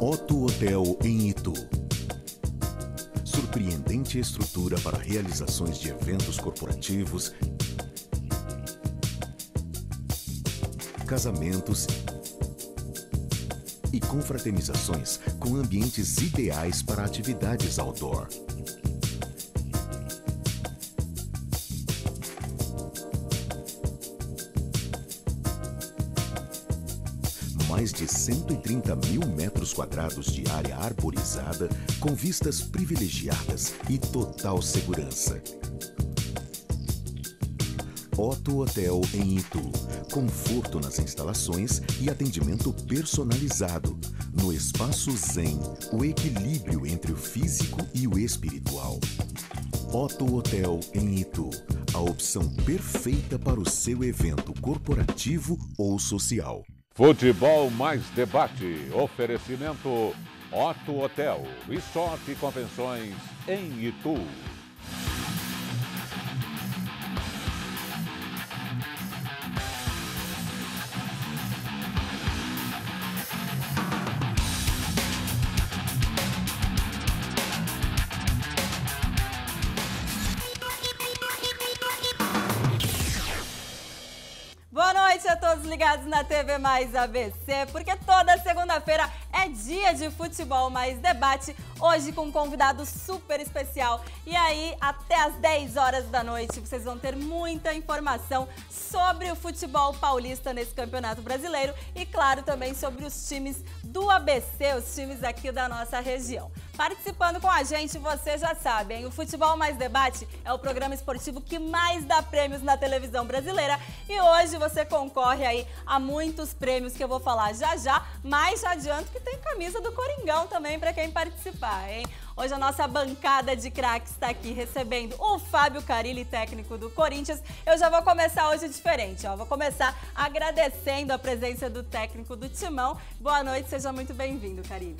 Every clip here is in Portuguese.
Otto Hotel em Itu. Surpreendente estrutura para realizações de eventos corporativos, casamentos e confraternizações com ambientes ideais para atividades outdoor. Mais de 130 mil metros quadrados de área arborizada, com vistas privilegiadas e total segurança. Otto Hotel em Itu. Conforto nas instalações e atendimento personalizado. No espaço Zen, o equilíbrio entre o físico e o espiritual. Otto Hotel em Itu. A opção perfeita para o seu evento corporativo ou social. Futebol mais debate. Oferecimento Otto Hotel, Resort e Convenções em Itu. Boa noite a todos ligados na TV Mais ABC, porque toda segunda-feira é dia de futebol mais debate, hoje com um convidado super especial. E aí, até às 10 horas da noite, vocês vão ter muita informação sobre o futebol paulista nesse Campeonato Brasileiro e, claro, também sobre os times do ABC, os times aqui da nossa região. Participando com a gente, você já sabe, hein? O Futebol Mais Debate é o programa esportivo que mais dá prêmios na televisão brasileira e hoje você concorre aí a muitos prêmios que eu vou falar já já, mas já adianto que tem camisa do Coringão também para quem participar, hein? Hoje a nossa bancada de craques está aqui recebendo o Fábio Carilli, técnico do Corinthians. Eu já vou começar hoje diferente, ó. Vou começar agradecendo a presença do técnico do Timão. Boa noite, seja muito bem-vindo, Carilli.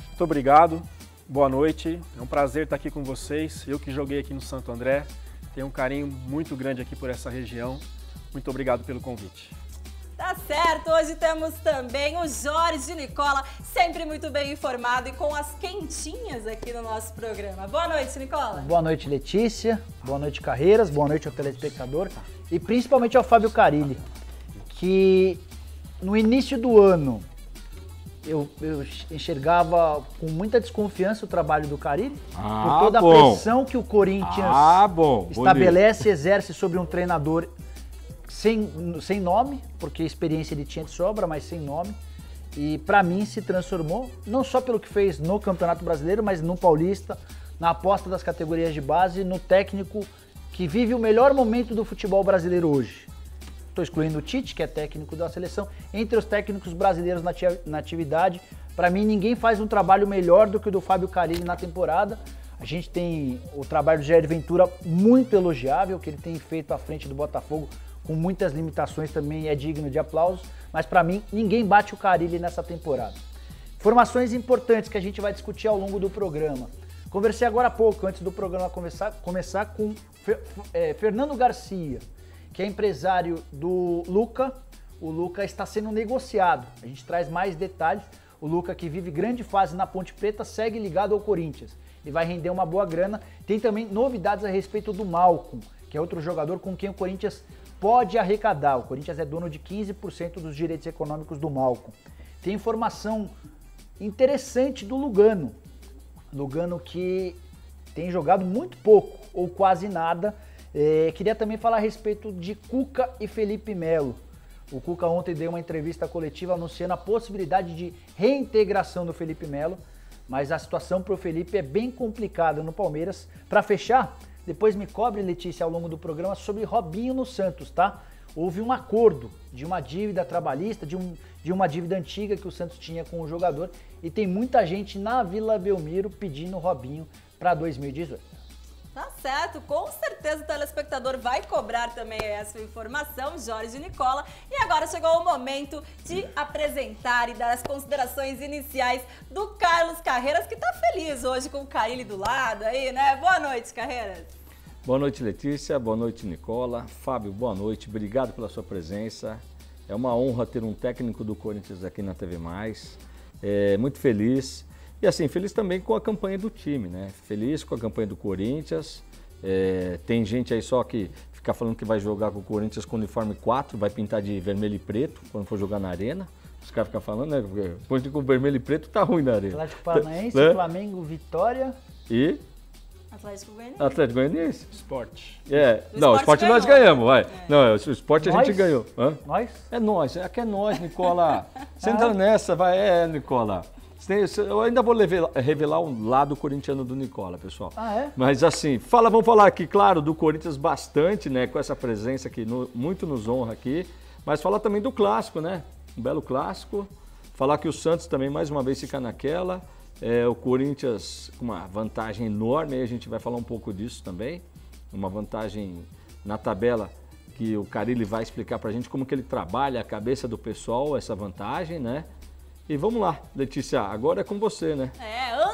Muito obrigado, boa noite. É um prazer estar aqui com vocês. Eu que joguei aqui no Santo André, tenho um carinho muito grande aqui por essa região. Muito obrigado pelo convite. Tá certo, hoje temos também o Jorge Nicola, sempre muito bem informado e com as quentinhas aqui no nosso programa. Boa noite, Nicola. Boa noite, Letícia. Boa noite, Carreiras. Boa noite ao telespectador. E principalmente ao Fábio Carilli, que no início do ano eu enxergava com muita desconfiança o trabalho do Carilli, por toda a pressão que o Corinthians estabelece e exerce sobre um treinador sem nome, porque experiência ele tinha de sobra, mas sem nome. E para mim se transformou, não só pelo que fez no Campeonato Brasileiro, mas no Paulista, na aposta das categorias de base, no técnico que vive o melhor momento do futebol brasileiro hoje. Estou excluindo o Tite, que é técnico da seleção. Entre os técnicos brasileiros na atividade, para mim ninguém faz um trabalho melhor do que o do Fábio Carilli na temporada. A gente tem o trabalho do Jair Ventura muito elogiável, que ele tem feito à frente do Botafogo, com muitas limitações também, é digno de aplausos, mas para mim ninguém bate o Carilli nessa temporada. Informações importantes que a gente vai discutir ao longo do programa. Conversei agora há pouco, antes do programa começar com Fernando Garcia, que é empresário do Luca. O Luca está sendo negociado, a gente traz mais detalhes. O Luca, que vive grande fase na Ponte Preta, segue ligado ao Corinthians e vai render uma boa grana. Tem também novidades a respeito do Malcom, que é outro jogador com quem o Corinthians pode arrecadar. O Corinthians é dono de 15% dos direitos econômicos do Malcom. Tem informação interessante do Lugano. Lugano que tem jogado muito pouco ou quase nada. Queria também falar a respeito de Cuca e Felipe Melo. O Cuca ontem deu uma entrevista coletiva anunciando a possibilidade de reintegração do Felipe Melo, mas a situação para o Felipe é bem complicada no Palmeiras. Para fechar, depois me cobre, Letícia, ao longo do programa sobre Robinho no Santos, tá? Houve um acordo de uma dívida trabalhista, de uma dívida antiga que o Santos tinha com o jogador, e tem muita gente na Vila Belmiro pedindo Robinho para 2018. Tá certo, com certeza o telespectador vai cobrar também essa informação, Jorge Nicola. E agora chegou o momento de apresentar e dar as considerações iniciais do Carlos Carreiras, que tá feliz hoje com o Carilli do lado aí, né? Boa noite, Carreiras. Boa noite, Letícia. Boa noite, Nicola. Fábio, boa noite. Obrigado pela sua presença. É uma honra ter um técnico do Corinthians aqui na TV Mais. muito feliz. E assim, feliz também com a campanha do time, né? Feliz com a campanha do Corinthians. Tem gente aí só que fica falando que vai jogar com o Corinthians com uniforme 4, vai pintar de vermelho e preto quando for jogar na arena. Os caras ficam falando, né? Porque com vermelho e preto tá ruim na arena. Atlético Paranaense, né? Flamengo, Vitória. E? Atlético Goianiense. Esporte. Não, o esporte nós ganhamos, vai. Não, o esporte a gente ganhou. Nós? É nós, aqui é nós, Nicola. Você entra nessa, vai, Nicola. Eu ainda vou revelar um lado corintiano do Nicola, pessoal. Mas assim, vamos falar aqui, claro, do Corinthians bastante, né? Com essa presença que muito nos honra aqui. Mas falar também do clássico, né? Um belo clássico. Falar que o Santos também mais uma vez fica naquela. O Corinthians com uma vantagem enorme, aí a gente vai falar um pouco disso também. Uma vantagem na tabela que o Carille vai explicar pra gente como que ele trabalha a cabeça do pessoal, essa vantagem, né? E vamos lá, Letícia, agora é com você, né?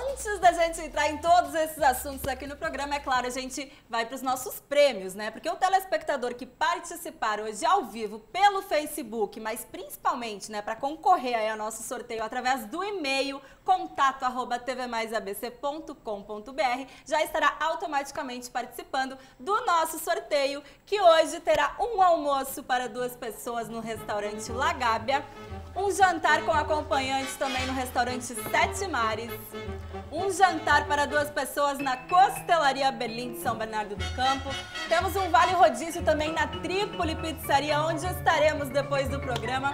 Antes da gente entrar em todos esses assuntos aqui no programa, é claro, a gente vai para os nossos prêmios, né? Porque o telespectador que participar hoje ao vivo pelo Facebook, mas principalmente, né, para concorrer aí ao nosso sorteio através do e-mail contato@tvmaisabc.com.br, já estará automaticamente participando do nosso sorteio, que hoje terá um almoço para 2 pessoas no restaurante La Gábia, um jantar com acompanhantes também no restaurante Sete Mares, um jantar para 2 pessoas na Costelaria Berlim de São Bernardo do Campo. Temos um vale rodízio também na Trípoli Pizzaria, onde estaremos depois do programa.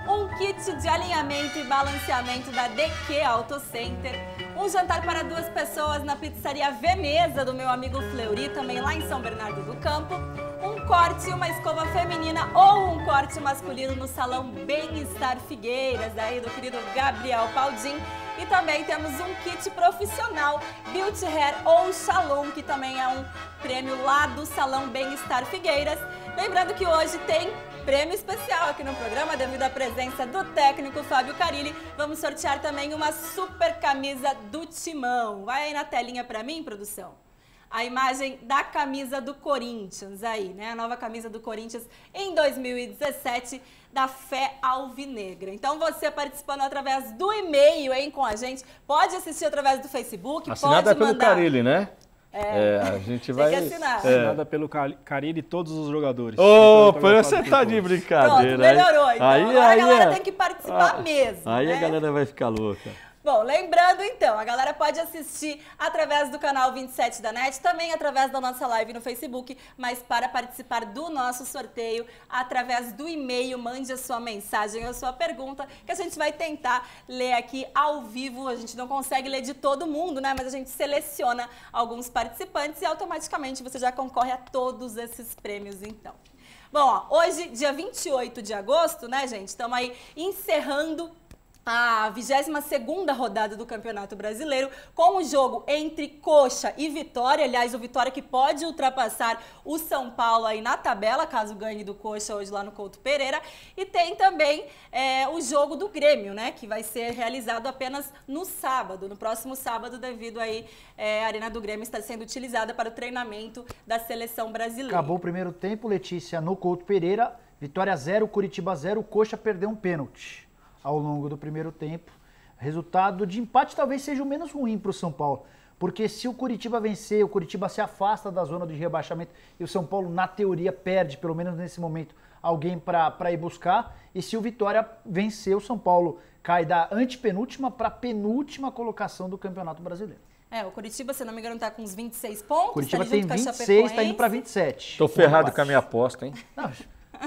Um kit de alinhamento e balanceamento da DQ Auto Center. Um jantar para 2 pessoas na Pizzaria Veneza do meu amigo Fleury, também lá em São Bernardo do Campo. Um corte e uma escova feminina ou um corte masculino no Salão Bem-Estar Figueiras, aí do querido Gabriel Paldin. E também temos um kit profissional Beauty Hair ou Shalom, que também é um prêmio lá do Salão Bem-Estar Figueiras. Lembrando que hoje tem prêmio especial aqui no programa, devido à presença do técnico Fábio Carille. Vamos sortear também uma super camisa do Timão. Vai aí na telinha pra mim, produção. A imagem da camisa do Corinthians aí, né? A nova camisa do Corinthians em 2017 da Fé Alvinegra. Então você participando através do e-mail, hein, com a gente, pode assistir através do Facebook, assinada pode mandar... pelo Carille, né? A gente vai... Tem que assinar. Assinada pelo Carille e todos os jogadores. Você tá de brincadeira. Pronto, melhorou. Então. Agora a galera tem que participar mesmo. Aí, né? A galera vai ficar louca. Bom, lembrando então, a galera pode assistir através do canal 27 da NET, também através da nossa live no Facebook, mas para participar do nosso sorteio, através do e-mail, mande a sua mensagem, a sua pergunta, que a gente vai tentar ler aqui ao vivo. A gente não consegue ler de todo mundo, né? Mas a gente seleciona alguns participantes e automaticamente você já concorre a todos esses prêmios, então. Bom, hoje, dia 28 de agosto, né, gente? Estamos aí encerrando a 22ª rodada do Campeonato Brasileiro, com o jogo entre Coxa e Vitória. Aliás, o Vitória que pode ultrapassar o São Paulo aí na tabela, caso ganhe do Coxa hoje lá no Couto Pereira. E tem também o jogo do Grêmio, né, que vai ser realizado apenas no sábado, no próximo sábado, devido aí a Arena do Grêmio está sendo utilizada para o treinamento da seleção brasileira. Acabou o primeiro tempo, Letícia, no Couto Pereira, Vitória 0, Curitiba 0, o Coxa perdeu um pênalti ao longo do primeiro tempo. Resultado de empate talvez seja o menos ruim para o São Paulo, porque se o Curitiba vencer, o Curitiba se afasta da zona de rebaixamento e o São Paulo, na teoria, perde, pelo menos nesse momento, alguém para ir buscar. E se o Vitória vencer, o São Paulo cai da antepenúltima para a penúltima colocação do Campeonato Brasileiro. O Curitiba, se não me engano, está com uns 26 pontos. O Curitiba tem 26, está indo para 27. Tô ferrado com a minha aposta, hein? Não,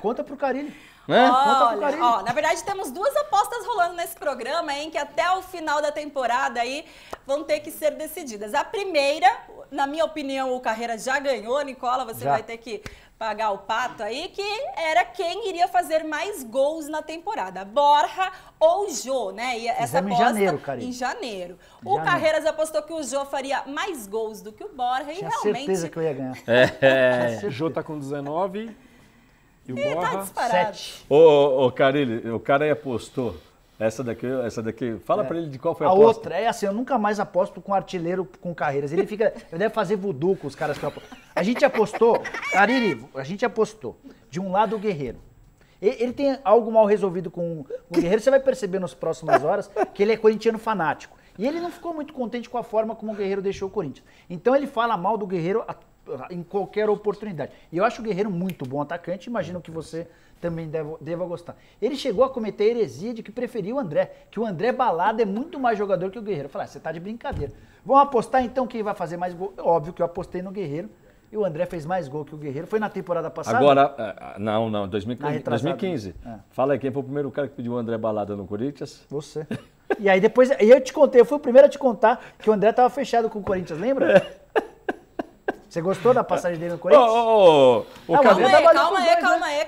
conta pro Carille. Olha, na verdade temos 2 apostas rolando nesse programa, hein, que até o final da temporada aí vão ter que ser decididas. A primeira, na minha opinião, o Carreira já ganhou, Nicola, você vai ter que pagar o pato aí, que era quem iria fazer mais gols na temporada, Borja ou Jô, né? E essa aposta em janeiro. O Carreiras apostou que o Jô faria mais gols do que o Borja e realmente... Tinha certeza que eu ia ganhar. O Jô tá com 19... E o Borja, tá 7. Ô, Carille, o cara aí apostou. Essa daqui, fala pra ele de qual foi a aposta. A outra, é assim, eu nunca mais aposto com artilheiro com Carreiras. Ele deve fazer voodoo com os caras que eu aposto. A gente apostou, Carille, de um lado o Guerreiro. Ele tem algo mal resolvido com o Guerreiro, você vai perceber nas próximas horas que ele é corintiano fanático. E ele não ficou muito contente com a forma como o Guerreiro deixou o Corinthians. Então ele fala mal do Guerreiro em qualquer oportunidade. E eu acho o Guerreiro muito bom atacante, imagino que você também deva gostar. Ele chegou a cometer a heresia de que preferia o André, que o André Balada é muito mais jogador que o Guerreiro. Eu falei, você tá de brincadeira. Vamos apostar então quem vai fazer mais gol? Óbvio que eu apostei no Guerreiro. E o André fez mais gol que o Guerreiro. Foi na temporada passada? Agora, não, 2015. Fala aí, quem foi o primeiro cara que pediu o André Balada no Corinthians? Você. E aí depois, eu te contei, eu fui o primeiro a te contar que o André tava fechado com o Corinthians, lembra? Você gostou da passagem dele no Corinthians?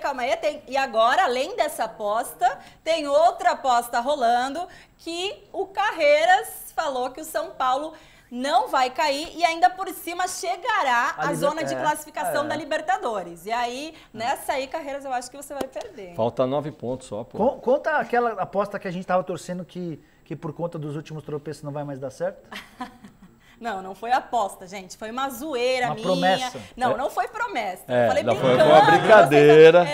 Calma aí. E agora, além dessa aposta, tem outra aposta rolando que o Carreiras falou que o São Paulo não vai cair e ainda por cima chegará à zona de classificação da Libertadores. E aí, nessa aí, Carreiras, eu acho que você vai perder. Falta 9 pontos só, pô. Conta aquela aposta que a gente tava torcendo que por conta dos últimos tropeços não vai mais dar certo? Não foi aposta, gente. Foi uma zoeira minha. Promessa. Não foi promessa. Eu falei não brincando. foi uma brincadeira.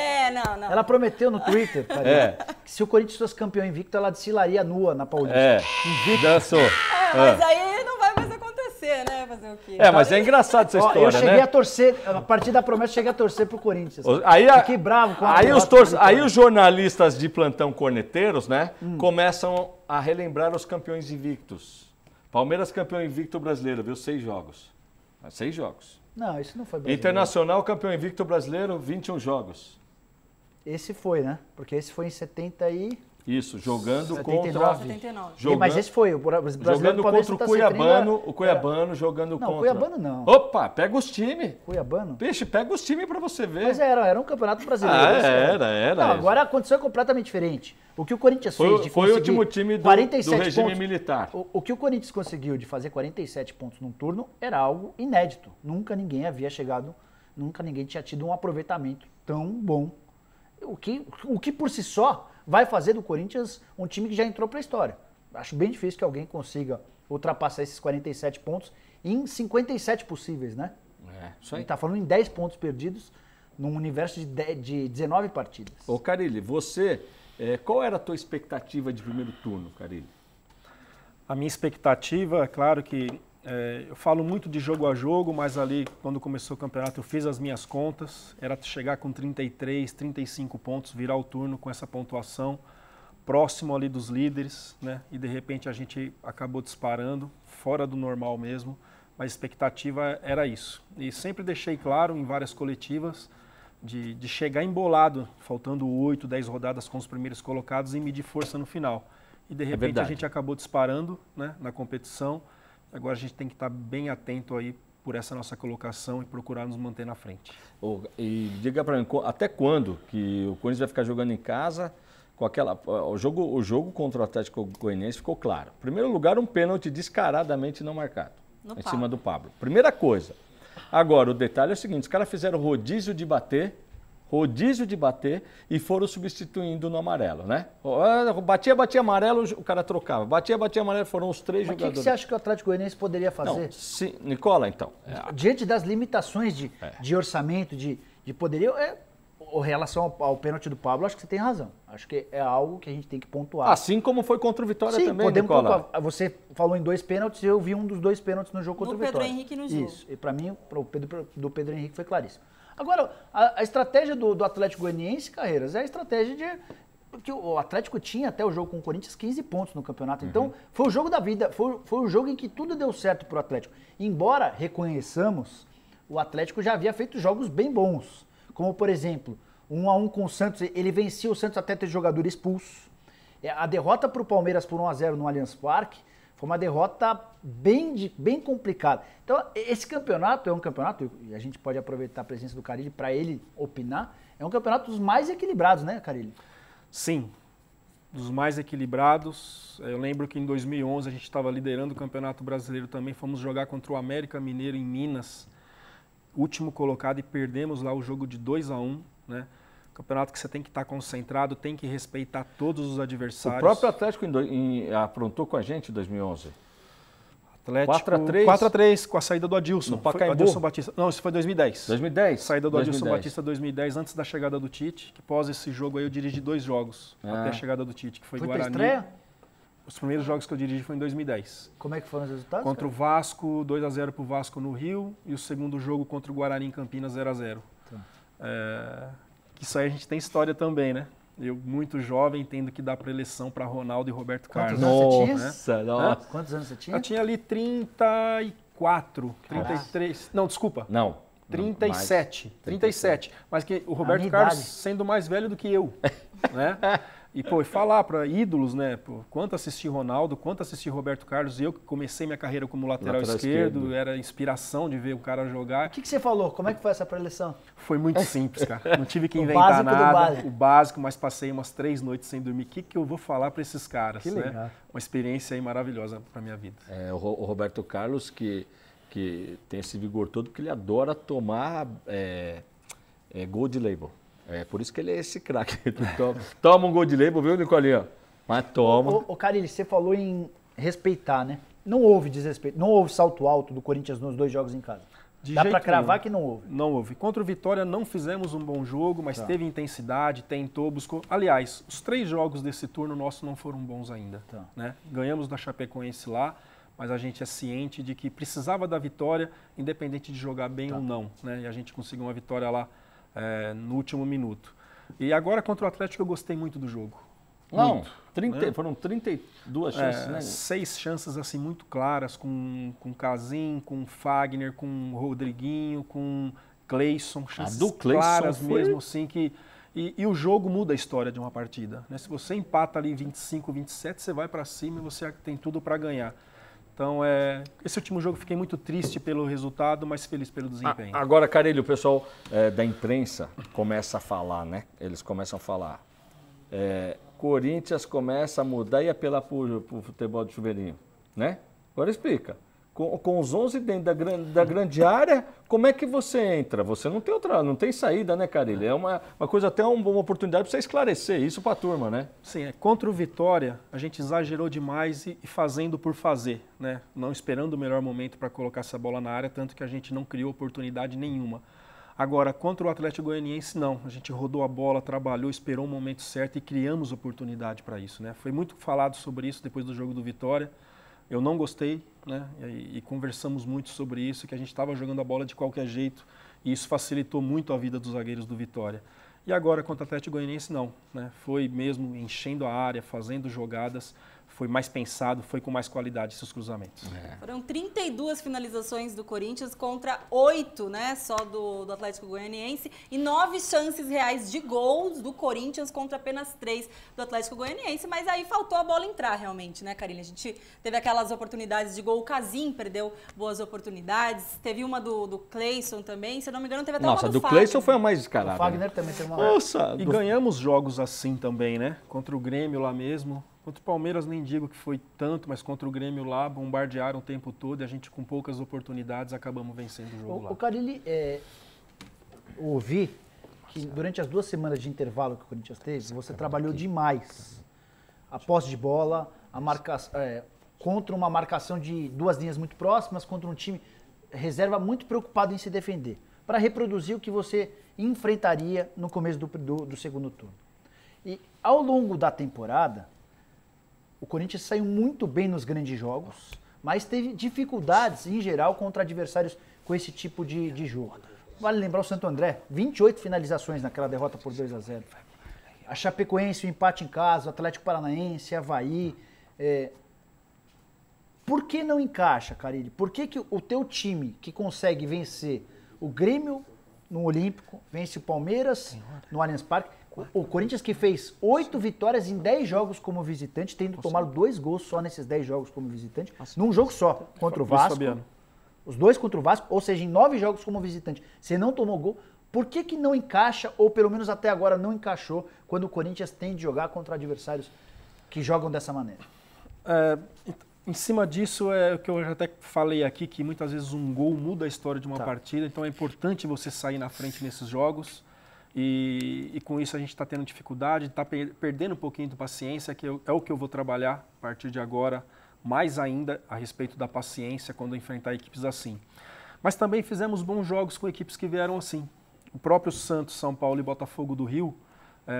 Não. Ela prometeu no Twitter, que se o Corinthians fosse campeão invicto, ela desfilaria nua na Paulista. Dançou. Mas aí não vai mais acontecer, né? Fazer o quê? Mas é engraçado essa história, eu cheguei a torcer, a partir da promessa, cheguei a torcer pro Corinthians. Fiquei bravo com a Aí os jornalistas de plantão corneteiros, né, começam a relembrar os campeões invictos. Palmeiras campeão invicto brasileiro, viu? 6 jogos. 6 jogos. Não, isso não foi brasileiro. Internacional campeão invicto brasileiro, 21 jogos. Esse foi, né? Porque esse foi em 70 e... Isso, jogando 79. contra... 79. Mas esse foi, o brasileiro jogando contra o Cuiabano, o Cuiabano jogando contra... Não, Cuiabano não. Opa, pega os times. Cuiabano? Peixe, pega os times pra você ver. Mas era um campeonato brasileiro. Era. Não, agora a condição é completamente diferente. O que o Corinthians fez de foi o último time do regime pontos, militar. O que o Corinthians conseguiu de fazer 47 pontos num turno era algo inédito. Nunca ninguém havia chegado, nunca ninguém tinha tido um aproveitamento tão bom. O que por si só vai fazer do Corinthians um time que já entrou para a história. Acho bem difícil que alguém consiga ultrapassar esses 47 pontos em 57 possíveis, né? Isso aí. A gente tá falando em 10 pontos perdidos num universo de 19 partidas. Ô Carille, você, qual era a tua expectativa de primeiro turno, Carille? A minha expectativa, claro que eu falo muito de jogo a jogo, mas ali, quando começou o campeonato, eu fiz as minhas contas. Era chegar com 33, 35 pontos, virar o turno com essa pontuação, próximo ali dos líderes, né? E de repente a gente acabou disparando, fora do normal mesmo, mas a expectativa era isso. E sempre deixei claro em várias coletivas de chegar embolado, faltando 8, 10 rodadas com os primeiros colocados e medir força no final. E de repente a gente acabou disparando, né, na competição. Agora a gente tem que estar bem atento aí por essa nossa colocação e procurar nos manter na frente. E diga para mim, até quando que o Corinthians vai ficar jogando em casa com aquela... O jogo contra o Atlético Goianiense ficou claro. Em primeiro lugar, um pênalti descaradamente não marcado em cima do Pablo. Primeira coisa. Agora, o detalhe é o seguinte, os caras fizeram rodízio de bater e foram substituindo no amarelo, né? Batia amarelo, o cara trocava. Batia amarelo, foram os 3 jogadores. O que você acha que o Atlético Goianiense poderia fazer? Não, Nicola, então. Diante das limitações de orçamento, de poderio, em relação ao pênalti do Pablo, acho que você tem razão. Acho que é algo que a gente tem que pontuar. Assim como foi contra o Vitória também, Nicola. Pontuar. Você falou em 2 pênaltis, eu vi um dos 2 pênaltis no jogo contra o Vitória. Pedro Henrique no jogo. Isso, e para mim, do Pedro Henrique foi claríssimo. Agora, a estratégia do Atlético Goianiense, Carreiras, é a estratégia porque o Atlético tinha até o jogo com o Corinthians 15 pontos no campeonato. Então, foi o jogo da vida, foi o jogo em que tudo deu certo para o Atlético. Embora, reconheçamos, o Atlético já havia feito jogos bem bons. Como, por exemplo, 1-1 com o Santos, ele vencia o Santos até ter jogador expulso. A derrota para o Palmeiras por 1-0 no Allianz Parque foi uma derrota bem complicada. Então, esse campeonato é um campeonato, e a gente pode aproveitar a presença do Carille para ele opinar, é um campeonato dos mais equilibrados, né, Carille? Sim, dos mais equilibrados. Eu lembro que em 2011 a gente estava liderando o Campeonato Brasileiro também, fomos jogar contra o América Mineiro em Minas, último colocado, e perdemos lá o jogo de 2-1, né? Campeonato que você tem que estar concentrado, tem que respeitar todos os adversários. O próprio Atlético aprontou com a gente em 2011. Atlético 4x3? 4x3 com a saída do Adilson. No Pacaembu? Adilson Batista. Não, isso foi 2010. 2010? Saída do Adilson Batista 2010, antes da chegada do Tite, que após esse jogo aí eu dirigi 2 jogos, até a chegada do Tite, que foi Guarani. Estreia? Os primeiros jogos que eu dirigi foi em 2010. Como é que foram os resultados? Contra o Vasco, 2x0 pro Vasco no Rio, e o segundo jogo contra o Guarani em Campinas, 0x0. Tá. Isso aí a gente tem história também, né? Eu, muito jovem, tendo que dar preleção para Ronaldo e Roberto Carlos. Quantos anos você tinha? Nossa. Quantos anos você tinha? Eu tinha ali 34, 33. Não, desculpa. Não. 37. 37. Mas que o Roberto Carlos sendo mais velho do que eu, né? E, pô, falar para ídolos, né? Pô, quanto assisti Ronaldo, quanto assisti Roberto Carlos. Eu que comecei minha carreira como lateral esquerdo, era inspiração de ver o cara jogar. O que você falou? Como é que foi essa preleção? Foi muito simples, cara. Não tive que inventar nada. O básico, mas passei umas 3 noites sem dormir. O que eu vou falar para esses caras? Que legal. Né? Uma experiência aí maravilhosa para minha vida. O Roberto Carlos, que tem esse vigor todo, porque ele adora tomar Gold Label. Por isso que ele é esse craque. Toma um Gold Label, viu, Nicolinha? Mas toma. Ô Carilli, você falou em respeitar, né? Não houve desrespeito, não houve salto alto do Corinthians nos 2 jogos em casa. Dá pra cravar que não houve. Não houve. Contra o Vitória não fizemos um bom jogo, mas teve intensidade, tentou, buscou. Aliás, os 3 jogos desse turno nosso não foram bons ainda. Né? Ganhamos da Chapecoense lá, mas a gente é ciente de que precisava da vitória, independente de jogar bem ou não. Né? E a gente conseguiu uma vitória lá no último minuto. E agora contra o Atlético eu gostei muito do jogo. Não, muito, 30, né? Foram 32 chances, né? 6 chances assim muito claras, com Casim, com Fagner, com Rodriguinho, com Cleison, chances do Cleison claras foi... mesmo, assim, que... E o jogo muda a história de uma partida. Né? Se você empata ali 25, 27, você vai para cima e você tem tudo para ganhar. Então, esse último jogo fiquei muito triste pelo resultado, mas feliz pelo desempenho. Agora, Carilli, o pessoal da imprensa começa a falar, né? Eles começam a falar. Corinthians começa a mudar e apelar para o futebol de chuveirinho, né? Agora explica. Com os 11 dentro da grande área, como é que você entra? Você não tem saída, né, Carilli? É uma coisa, até uma oportunidade para você esclarecer isso para a turma, né? Sim, contra o Vitória, a gente exagerou demais e fazendo por fazer, né? Não esperando o melhor momento para colocar essa bola na área, tanto que a gente não criou oportunidade nenhuma. Agora, contra o Atlético Goianiense, não. A gente rodou a bola, trabalhou, esperou o momento certo e criamos oportunidade para isso, né? Foi muito falado sobre isso depois do jogo do Vitória. Eu não gostei, né? E conversamos muito sobre isso, que a gente estava jogando a bola de qualquer jeito e isso facilitou muito a vida dos zagueiros do Vitória. E agora, contra o Atlético Goianiense, não, né? Foi mesmo enchendo a área, fazendo jogadas, foi mais pensado, foi com mais qualidade esses cruzamentos. Foram 32 finalizações do Corinthians contra 8, né, só do Atlético Goianiense, e 9 chances reais de gols do Corinthians contra apenas 3 do Atlético Goianiense, mas aí faltou a bola entrar realmente, né, Carilli? A gente teve aquelas oportunidades de gol, o Casim perdeu boas oportunidades, teve uma do Cleison também, se eu não me engano teve até uma do Fagner. Nossa, do Cleison foi a mais descarada. O Fagner também teve uma... Nossa! E ganhamos jogos assim também, né? Contra o Grêmio lá mesmo. Contra o Palmeiras nem digo que foi tanto, mas contra o Grêmio lá, bombardearam o tempo todo e a gente com poucas oportunidades acabamos vencendo o jogo lá. O Carilli, ouvi que durante as 2 semanas de intervalo que o Corinthians teve, você trabalhou demais. A posse de bola, contra uma marcação de 2 linhas muito próximas, contra um time reserva muito preocupado em se defender, para reproduzir o que você enfrentaria no começo do segundo turno. E ao longo da temporada, o Corinthians saiu muito bem nos grandes jogos, mas teve dificuldades, em geral, contra adversários com esse tipo de jogo. Vale lembrar o Santo André, 28 finalizações naquela derrota por 2-0. A Chapecoense, o empate em casa, o Atlético Paranaense, Avaí. Por que não encaixa, Carilli? Por que o teu time, que consegue vencer o Grêmio no Olímpico, vence o Palmeiras no Allianz Parque, o Corinthians que fez 8 vitórias em 10 jogos como visitante, tendo tomado 2 gols só nesses 10 jogos como visitante, num jogo só, contra o Vasco. Os 2 contra o Vasco, ou seja, em 9 jogos como visitante. Você não tomou gol. Por que não encaixa, ou pelo menos até agora não encaixou, quando o Corinthians tem de jogar contra adversários que jogam dessa maneira? Em cima disso, é o que eu já até falei aqui, que muitas vezes um gol muda a história de uma partida, então é importante você sair na frente nesses jogos. E com isso a gente está tendo dificuldade, está perdendo um pouquinho de paciência, que é o que eu vou trabalhar a partir de agora mais ainda a respeito da paciência quando enfrentar equipes assim. Mas também fizemos bons jogos com equipes que vieram assim. O próprio Santos, São Paulo e Botafogo do Rio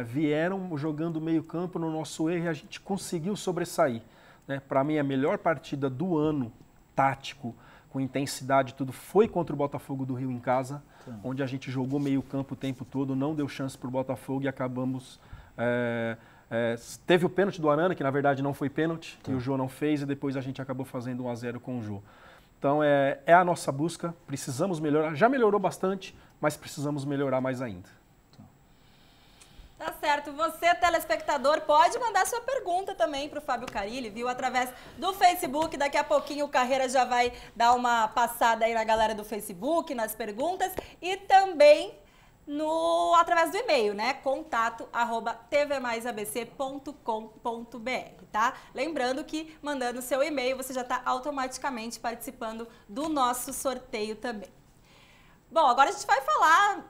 vieram jogando meio campo no nosso erro e a gente conseguiu sobressair. Né? Para mim, a melhor partida do ano, tático, com intensidade e tudo, foi contra o Botafogo do Rio em casa, onde a gente jogou meio campo o tempo todo, não deu chance para o Botafogo e acabamos... teve o pênalti do Arana, que na verdade não foi pênalti, e o Jô não fez, e depois a gente acabou fazendo 1-0 com o Jô. Então é a nossa busca, precisamos melhorar, já melhorou bastante, mas precisamos melhorar mais ainda. Tá certo. Você, telespectador, pode mandar sua pergunta também para o Fábio Carilli, viu? Através do Facebook. Daqui a pouquinho o Carreira já vai dar uma passada aí na galera do Facebook, nas perguntas. E também através do e-mail, né? contato@tvmaisabc.com.br, tá? Lembrando que, mandando seu e-mail, você já está automaticamente participando do nosso sorteio também. Bom, agora a gente vai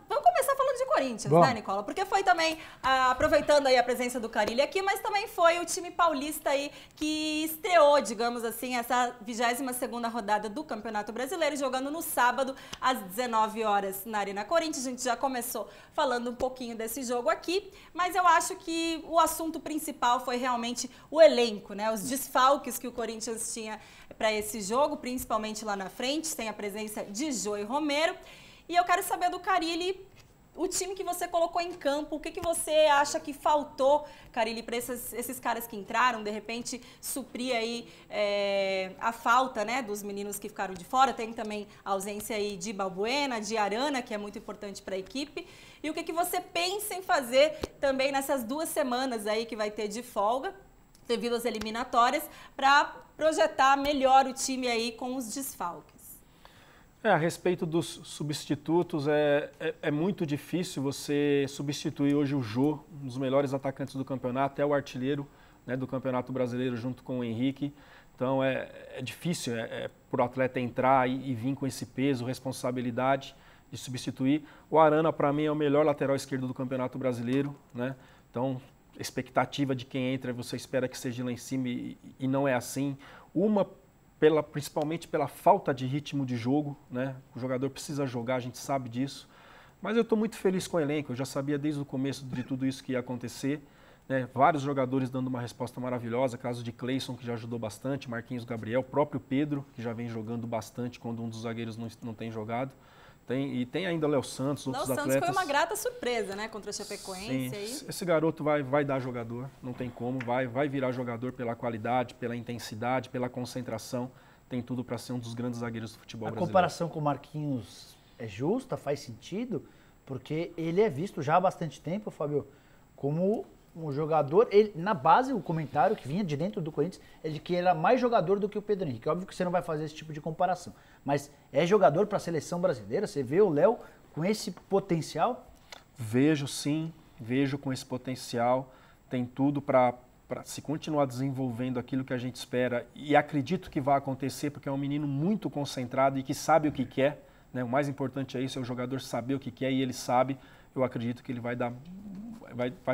vamos começar falando de Corinthians, né, Nicola? Porque foi também, aproveitando aí a presença do Carilli aqui, mas também foi o time paulista aí que estreou, digamos assim, essa 22ª rodada do Campeonato Brasileiro, jogando no sábado, às 19 horas, na Arena Corinthians. A gente já começou falando um pouquinho desse jogo aqui, mas eu acho que o assunto principal foi realmente o elenco, né? Os desfalques que o Corinthians tinha para esse jogo, principalmente lá na frente, sem a presença de Jô e Romero. E eu quero saber do Carilli, o time que você colocou em campo, o que você acha que faltou, Carilli, para esses caras que entraram, de repente suprir aí a falta, né, dos meninos que ficaram de fora. Tem também a ausência aí de Balbuena, de Arana, que é muito importante para a equipe. E o que você pensa em fazer também nessas 2 semanas aí que vai ter de folga, devido às eliminatórias, para projetar melhor o time aí com os desfalques? A respeito dos substitutos, é muito difícil você substituir hoje o Jô, um dos melhores atacantes do campeonato, é o artilheiro, né, do Campeonato Brasileiro junto com o Henrique. Então é difícil para o atleta entrar e vir com esse peso, responsabilidade de substituir. O Arana, para mim, é o melhor lateral esquerdo do Campeonato Brasileiro, né? Então, a expectativa de quem entra, você espera que seja lá em cima e não é assim. Principalmente pela falta de ritmo de jogo, né? O jogador precisa jogar, a gente sabe disso. Mas eu estou muito feliz com o elenco, eu já sabia desde o começo de tudo isso que ia acontecer. Né? Vários jogadores dando uma resposta maravilhosa, caso de Cleison, que já ajudou bastante, Marquinhos Gabriel, o próprio Pedro, que já vem jogando bastante quando um dos zagueiros não tem jogado. E tem ainda o Léo Santos, outros atletas. Léo Santos foi uma grata surpresa, né, contra a Chapecoense. Sim, aí. Esse garoto vai dar jogador, não tem como, vai virar jogador pela qualidade, pela intensidade, pela concentração. Tem tudo para ser um dos grandes zagueiros do futebol brasileiro. A comparação com o Marquinhos é justa, faz sentido, porque ele é visto já há bastante tempo, Fábio, como um jogador. Na base, o comentário que vinha de dentro do Corinthians é de que ele era mais jogador do que o Pedro Henrique. Óbvio que você não vai fazer esse tipo de comparação, mas é jogador para a seleção brasileira? Você vê o Léo com esse potencial? Vejo sim, vejo com esse potencial. Tem tudo para se continuar desenvolvendo aquilo que a gente espera, e acredito que vai acontecer, porque é um menino muito concentrado e que sabe o que quer, né? O mais importante é isso, é o jogador saber o que quer, e ele sabe. Eu acredito que ele vai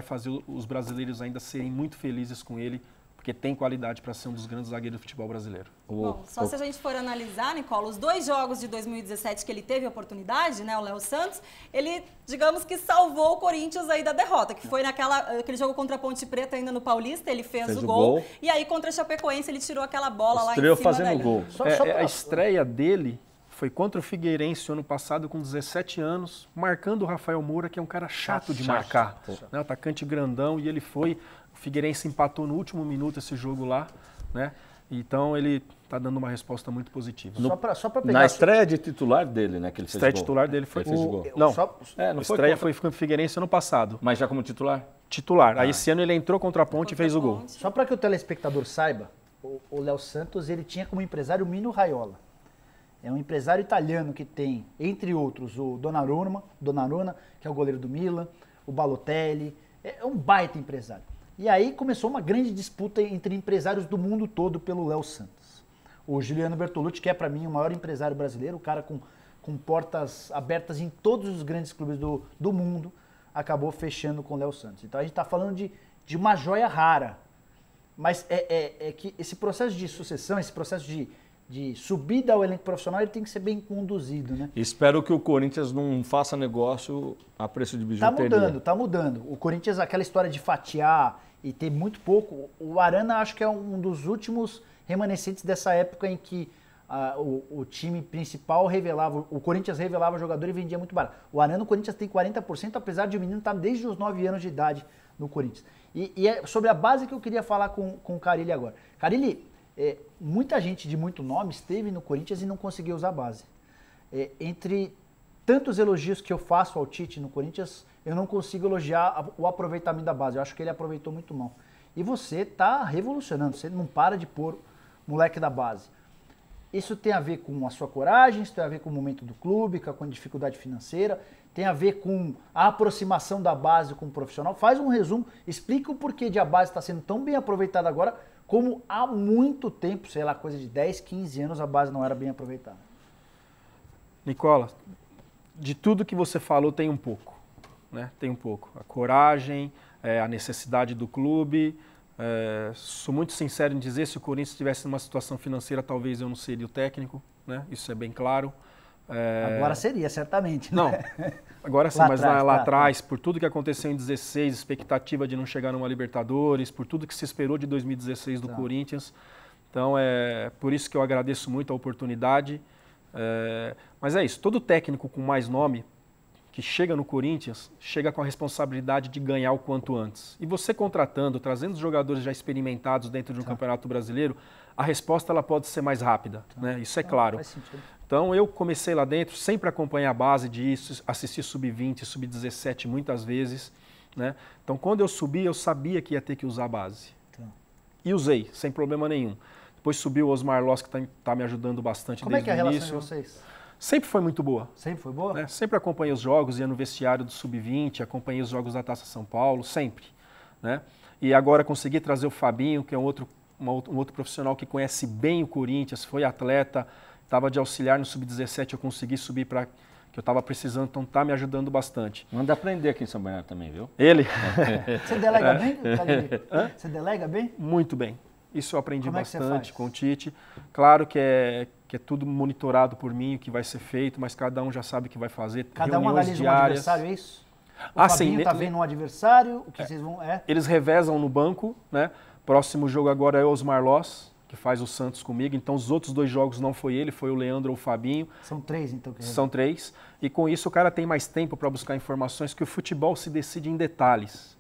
fazer os brasileiros ainda serem muito felizes com ele, porque tem qualidade para ser um dos grandes zagueiros do futebol brasileiro. Bom, só se a gente for analisar, Nicola, os 2 jogos de 2017 que ele teve a oportunidade, né, o Léo Santos, ele, digamos que salvou o Corinthians aí da derrota, que foi aquele jogo contra a Ponte Preta ainda no Paulista, ele fez o gol, e aí contra a Chapecoense ele tirou aquela bola lá em cima fazendo o gol. A estreia dele foi contra o Figueirense ano passado, com 17 anos, marcando o Rafael Moura, que é um cara chato de marcar, né, atacante grandão, e ele foi. O Figueirense empatou no último minuto esse jogo lá, né? Então ele está dando uma resposta muito positiva. Só para pegar na estreia de titular dele, né? Que ele fez estreia gol. titular dele foi gol. Não, não a estreia foi com o Figueirense ano passado. Mas já como titular? Titular. Aí esse ano ele entrou contra a Ponte e fez o gol. Só para que o telespectador saiba, o Léo Santos ele tinha como empresário o Mino Raiola. É um empresário italiano que tem, entre outros, o Donnarumma, que é o goleiro do Milan, o Balotelli. É um baita empresário. E aí começou uma grande disputa entre empresários do mundo todo pelo Léo Santos. O Giuliano Bertolucci, que é para mim o maior empresário brasileiro, o cara com portas abertas em todos os grandes clubes do mundo, acabou fechando com o Léo Santos. Então a gente está falando de uma joia rara. Mas é que esse processo de sucessão, esse processo de subida ao elenco profissional, ele tem que ser bem conduzido, né? Espero que o Corinthians não faça negócio a preço de bijuteria. Tá mudando. O Corinthians, aquela história de fatiar e ter muito pouco, o Arana acho que é um dos últimos remanescentes dessa época em que o time principal revelava, o Corinthians revelava jogador e vendia muito barato. O Arana, o Corinthians tem 40%, apesar de o menino estar desde os 9 anos de idade no Corinthians. E é sobre a base que eu queria falar com o Carille agora. Carille, muita gente de muito nome esteve no Corinthians e não conseguiu usar a base. Entre tantos elogios que eu faço ao Tite no Corinthians, eu não consigo elogiar o aproveitamento da base. Eu acho que ele aproveitou muito mal. E você está revolucionando, você não para de pôr moleque da base. Isso tem a ver com a sua coragem, isso tem a ver com o momento do clube, com a dificuldade financeira, tem a ver com a aproximação da base com o profissional. Faz um resumo, explica o porquê de a base está sendo tão bem aproveitada agora, como há muito tempo, sei lá, coisa de 10, 15 anos, a base não era bem aproveitada. Nicola, de tudo que você falou tem um pouco, né? Tem um pouco. A coragem, a necessidade do clube. Sou muito sincero em dizer, se o Corinthians estivesse numa situação financeira, talvez eu não seria o técnico, né? Isso é bem claro. Agora seria, certamente. Né? Não, agora sim, mas lá atrás, por tudo que aconteceu em 2016, expectativa de não chegar numa Libertadores, por tudo que se esperou de 2016 do Corinthians. Então, por isso que eu agradeço muito a oportunidade. Mas é isso, todo técnico com mais nome que chega no Corinthians, chega com a responsabilidade de ganhar o quanto antes. E você contratando, trazendo os jogadores já experimentados dentro de um campeonato brasileiro, a resposta ela pode ser mais rápida, né? Isso é claro. Faz sentido. Então eu comecei lá dentro, sempre acompanhei a base disso, assisti sub-20, sub-17 muitas vezes, né? Então quando eu subi, eu sabia que ia ter que usar a base. E usei, sem problema nenhum. Depois subiu o Osmar Loss, que está me ajudando bastante desde o início. Como é que é a relação de vocês? Sempre foi muito boa. Sempre foi boa? Né? Sempre acompanhei os jogos, ia no vestiário do Sub-20, acompanhei os jogos da Taça São Paulo, sempre. Né? E agora consegui trazer o Fabinho, que é um outro profissional que conhece bem o Corinthians, foi atleta, estava de auxiliar no Sub-17, eu consegui subir para que eu estava precisando, então está me ajudando bastante. Manda aprender aqui em São Bernardo também, viu? Ele? Você delega bem? Você delega bem? Muito bem. Isso eu aprendi bastante com o Tite. Claro que é tudo monitorado por mim, o que vai ser feito, mas cada um já sabe o que vai fazer. Cada um analisa um adversário, é isso? O Fabinho está vendo um adversário, o que vocês vão... Eles revezam no banco, né? Próximo jogo agora é o Osmar Loss, que faz o Santos comigo. Então os outros 2 jogos não foi ele, foi o Leandro ou o Fabinho. São 3 então? São 3. E com isso o cara tem mais tempo para buscar informações, que o futebol se decide em detalhes.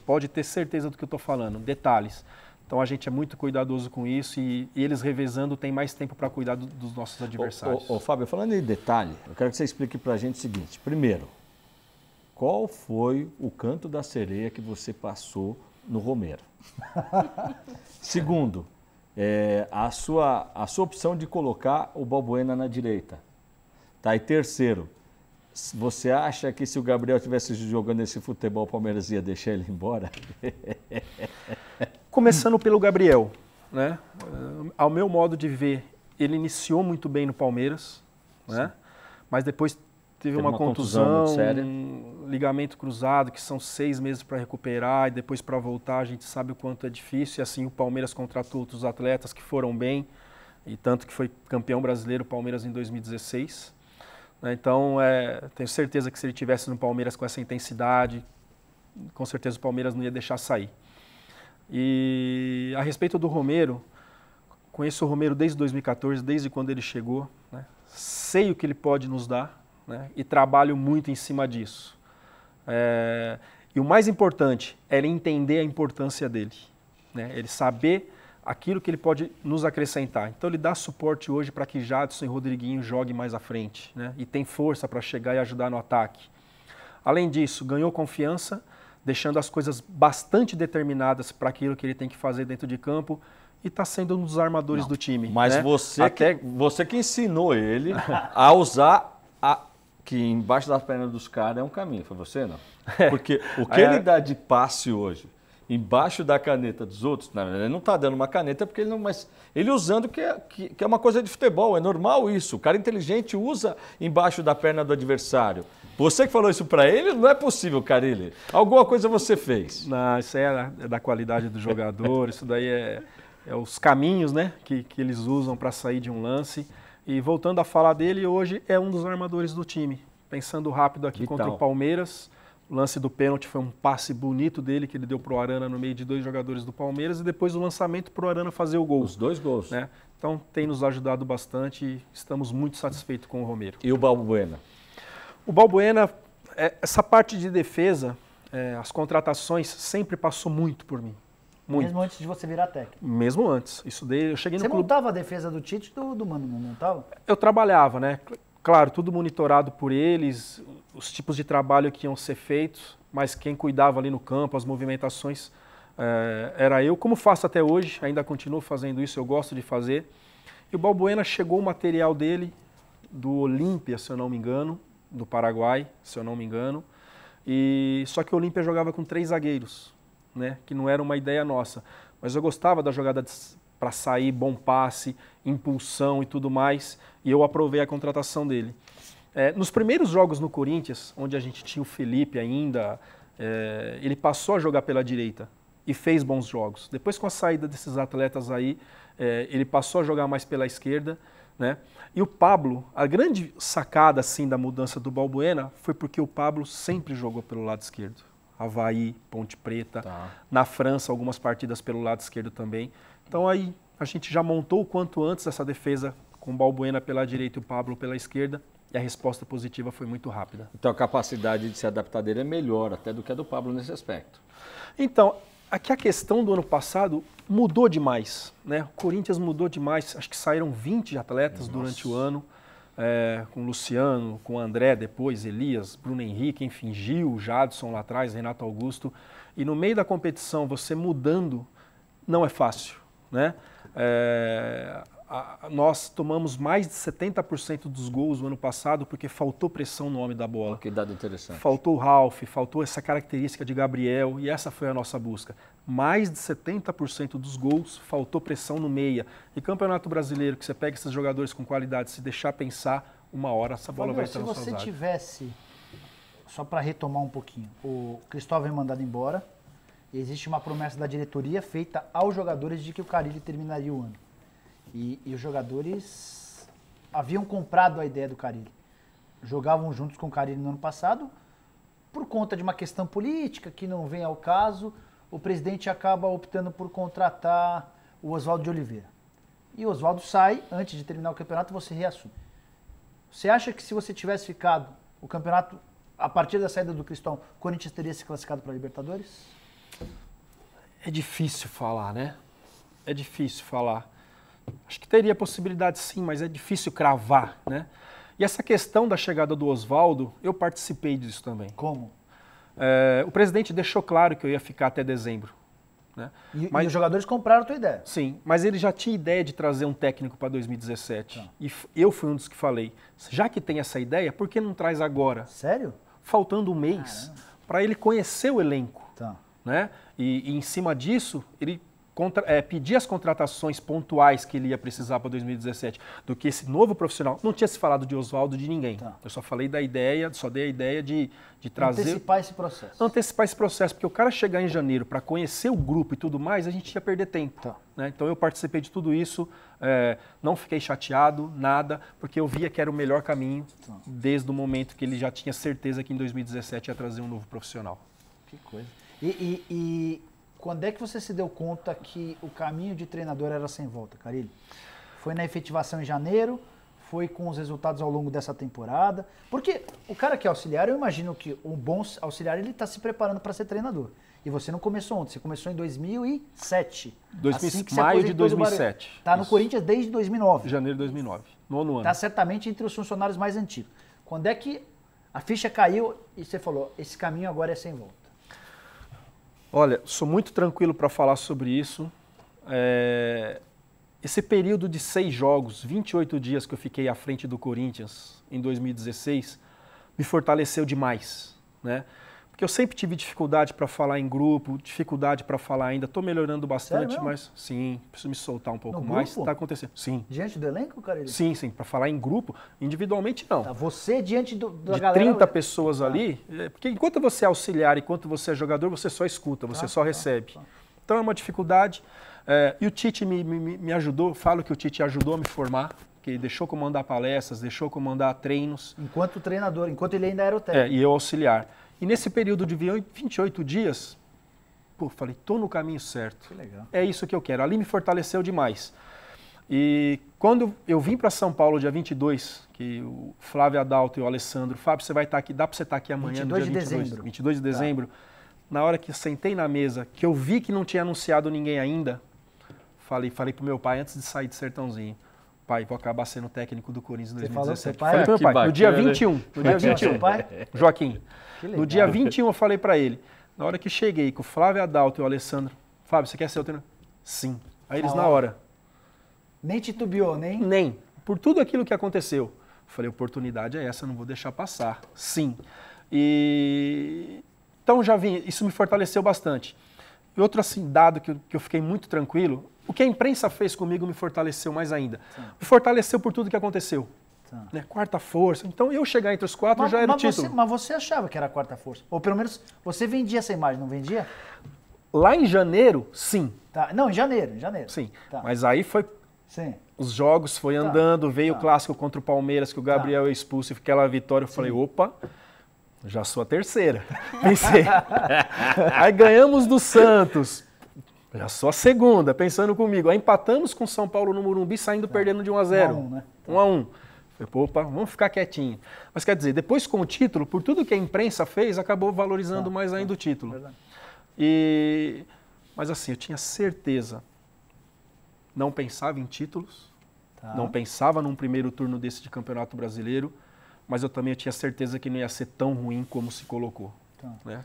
Pode ter certeza do que eu estou falando, detalhes. Então a gente é muito cuidadoso com isso e eles revezando tem mais tempo para cuidar dos nossos adversários. Fábio, falando em detalhe, eu quero que você explique para a gente o seguinte. Primeiro, qual foi o canto da sereia que você passou no Romero? Segundo, a sua opção de colocar o Balbuena na direita. Tá? E terceiro, você acha que se o Gabriel estivesse jogando esse futebol, o Palmeiras ia deixar ele embora? Começando pelo Gabriel, né? Ao meu modo de ver, ele iniciou muito bem no Palmeiras, né? Mas depois teve uma contusão séria, ligamento cruzado, que são 6 meses para recuperar e depois para voltar. A gente sabe o quanto é difícil e assim o Palmeiras contratou outros atletas que foram bem, e tanto que foi campeão brasileiro o Palmeiras em 2016. Então, tenho certeza que se ele estivesse no Palmeiras com essa intensidade, com certeza o Palmeiras não ia deixar sair. E a respeito do Romero, conheço o Romero desde 2014, desde quando ele chegou, né? Sei o que ele pode nos dar, né? E trabalho muito em cima disso. E o mais importante é ele entender a importância dele, né? Ele saber aquilo que ele pode nos acrescentar. Então ele dá suporte hoje para que Jadson e Rodriguinho joguem mais à frente, né? E tem força para chegar e ajudar no ataque. Além disso, ganhou confiança, deixando as coisas bastante determinadas para aquilo que ele tem que fazer dentro de campo e está sendo um dos armadores do time. Mas né? você que ensinou ele a usar que embaixo das pernas dos caras é um caminho, foi você não? Porque o que ele dá de passe hoje embaixo da caneta dos outros, não, ele não está dando uma caneta porque ele não, mas ele usando que é uma coisa de futebol, é normal isso. O cara inteligente usa embaixo da perna do adversário. Você que falou isso para ele, não é possível, Carille. Alguma coisa você fez. Não, isso é da qualidade do jogador, isso daí é os caminhos, né, que eles usam para sair de um lance. E voltando a falar dele, hoje é um dos armadores do time. Pensando rápido aqui contra o Palmeiras, o lance do pênalti foi um passe bonito dele, que ele deu para o Arana no meio de 2 jogadores do Palmeiras, e depois o lançamento para o Arana fazer o gol. Os 2 gols. Né? Então tem nos ajudado bastante e estamos muito satisfeitos com o Romero. E o Balbuena? O Balbuena, essa parte de defesa, as contratações sempre passou muito por mim. Muito. Mesmo antes de você virar técnico? Mesmo antes. Isso daí, eu cheguei no clube. Você montava a defesa do Tite e do Mano, não montava? Eu trabalhava, né? Claro, tudo monitorado por eles, os tipos de trabalho que iam ser feitos, mas quem cuidava ali no campo, as movimentações, era eu. Como faço até hoje, ainda continuo fazendo isso, eu gosto de fazer. E o Balbuena chegou o material dele do Olímpia, se eu não me engano, do Paraguai, se eu não me engano. Só que o Olímpia jogava com 3 zagueiros. Né, que não era uma ideia nossa, mas eu gostava da jogada para sair, bom passe, impulsão e tudo mais, e eu aprovei a contratação dele. Nos primeiros jogos no Corinthians, onde a gente tinha o Felipe ainda, ele passou a jogar pela direita e fez bons jogos. Depois, com a saída desses atletas aí, ele passou a jogar mais pela esquerda, né? E o Pablo, a grande sacada assim da mudança do Balbuena foi porque o Pablo sempre jogou pelo lado esquerdo. Avaí, Ponte Preta, na França algumas partidas pelo lado esquerdo também. Então aí a gente já montou o quanto antes essa defesa com o Balbuena pela direita e o Pablo pela esquerda e a resposta positiva foi muito rápida. Então a capacidade de se adaptar dele é melhor até do que a do Pablo nesse aspecto. Então, aqui a questão do ano passado mudou demais, né? O Corinthians mudou demais, acho que saíram 20 atletas durante o ano. Com o Luciano, com o André depois, Elias, Bruno Henrique, enfim, Gil, Jadson lá atrás, Renato Augusto. E no meio da competição, você mudando, não é fácil, né? Nós tomamos mais de 70% dos gols no ano passado porque faltou pressão no homem da bola. Que dado interessante. Faltou o Ralf, faltou essa característica de Gabriel e essa foi a nossa busca. Mais de 70% dos gols faltou pressão no meia. E Campeonato Brasileiro, que você pega esses jogadores com qualidade, se deixar pensar, uma hora essa bola vai entrar na sua zaga. Se você tivesse, só para retomar um pouquinho, o Cristóvão é mandado embora, existe uma promessa da diretoria feita aos jogadores de que o Carille terminaria o ano. E os jogadores haviam comprado a ideia do Carille. Jogavam juntos com o Carille no ano passado. Por conta de uma questão política que não vem ao caso, o presidente acaba optando por contratar o Oswaldo de Oliveira. E o Oswaldo sai, antes de terminar o campeonato, você reassume. Você acha que se você tivesse ficado o campeonato, a partir da saída do Cristóvão, o Corinthians teria se classificado para a Libertadores? É difícil falar, né? É difícil falar. Acho que teria possibilidade sim, mas é difícil cravar, né? E essa questão da chegada do Oswaldo, eu participei disso também. Como? O presidente deixou claro que eu ia ficar até dezembro. Né? E os jogadores compraram a tua ideia? Sim, mas ele já tinha ideia de trazer um técnico para 2017. E eu fui um dos que falei, já que tem essa ideia, por que não traz agora? Sério? Faltando um mês, para ele conhecer o elenco. Tá. Né? E em cima disso, ele pedir as contratações pontuais que ele ia precisar para 2017 do que esse novo profissional. Não tinha se falado de Oswaldo de ninguém. Tá. Eu só falei da ideia, só dei a ideia de trazer... Antecipar esse processo. Antecipar esse processo, porque o cara chegar em janeiro para conhecer o grupo e tudo mais, a gente ia perder tempo. Tá. Né? Então eu participei de tudo isso, não fiquei chateado, nada, porque eu via que era o melhor caminho desde o momento que ele já tinha certeza que em 2017 ia trazer um novo profissional. Que coisa. E quando é que você se deu conta que o caminho de treinador era sem volta, Carille? Foi na efetivação em janeiro? Foi com os resultados ao longo dessa temporada? Porque o cara que é auxiliar, eu imagino que um bom auxiliar, ele está se preparando para ser treinador. E você não começou ontem, você começou em 2007. Maio de 2007. Está no Corinthians desde 2009. Janeiro de 2009, nono ano. Está certamente entre os funcionários mais antigos. Quando é que a ficha caiu e você falou, esse caminho agora é sem volta? Olha, sou muito tranquilo para falar sobre isso. Esse período de 6 jogos, 28 dias que eu fiquei à frente do Corinthians em 2016, me fortaleceu demais, né? Porque eu sempre tive dificuldade para falar em grupo, dificuldade para falar ainda. Estou melhorando bastante, mas sim, preciso me soltar um pouco mais. Está acontecendo. Sim. Diante do elenco, cara? Sim, para falar em grupo, individualmente não. Tá, você diante da de galera... 30 pessoas ali, porque enquanto você é auxiliar, enquanto você é jogador, você só escuta, você só recebe. Então é uma dificuldade. E o Tite me ajudou, falo que o Tite ajudou a me formar, que deixou comandar palestras, deixou comandar treinos. Enquanto treinador, enquanto ele ainda era o técnico. E eu auxiliar. E nesse período de 28 dias, falei, estou no caminho certo. Que legal. É isso que eu quero. Ali me fortaleceu demais. E quando eu vim para São Paulo, dia 22, que o Flávio Adalto e o Alessandro, Fábio, você vai estar aqui, dá para você estar aqui amanhã, no dia 22 de dezembro. Na hora que sentei na mesa, que eu vi que não tinha anunciado ninguém ainda, falei pro meu pai, antes de sair de Sertãozinho, pai, vou acabar sendo técnico do Corinthians em 2017. Falei pro meu pai, no dia 21. No dia 21. Joaquim. No dia 21 eu falei para ele, na hora que cheguei com o Flávio Adalto e o Alessandro, Fábio, você quer ser o treinador? Sim. Aí eles na hora. Nem titubeou, nem? Nem. Por tudo aquilo que aconteceu. Falei, oportunidade é essa, não vou deixar passar. Sim. Então já vim, isso me fortaleceu bastante. E outro assim, dado que eu fiquei muito tranquilo, o que a imprensa fez comigo me fortaleceu mais ainda. Sim. Me fortaleceu por tudo que aconteceu. Né? Quarta força. Então eu chegar entre os quatro já era o título. Mas você achava que era a quarta força? Ou pelo menos você vendia essa imagem, não vendia? Lá em janeiro, sim. Tá. Não, em janeiro. Sim. Tá. Mas aí foi... Sim. Os jogos foi andando, veio o clássico contra o Palmeiras, que o Gabriel é expulso e aquela vitória. Eu falei, opa, já sou a terceira. Pensei. Aí ganhamos do Santos. Já sou a segunda, pensando comigo. Aí empatamos com o São Paulo no Morumbi, saindo perdendo de 1-0. 1-1, né? 1-1. Falei, opa, vamos ficar quietinho. Mas quer dizer, depois com o título, por tudo que a imprensa fez, acabou valorizando mais ainda o título. Verdade. Mas assim, eu tinha certeza. Não pensava em títulos, não pensava num primeiro turno desse de Campeonato Brasileiro, mas eu também tinha certeza que não ia ser tão ruim como se colocou. Né?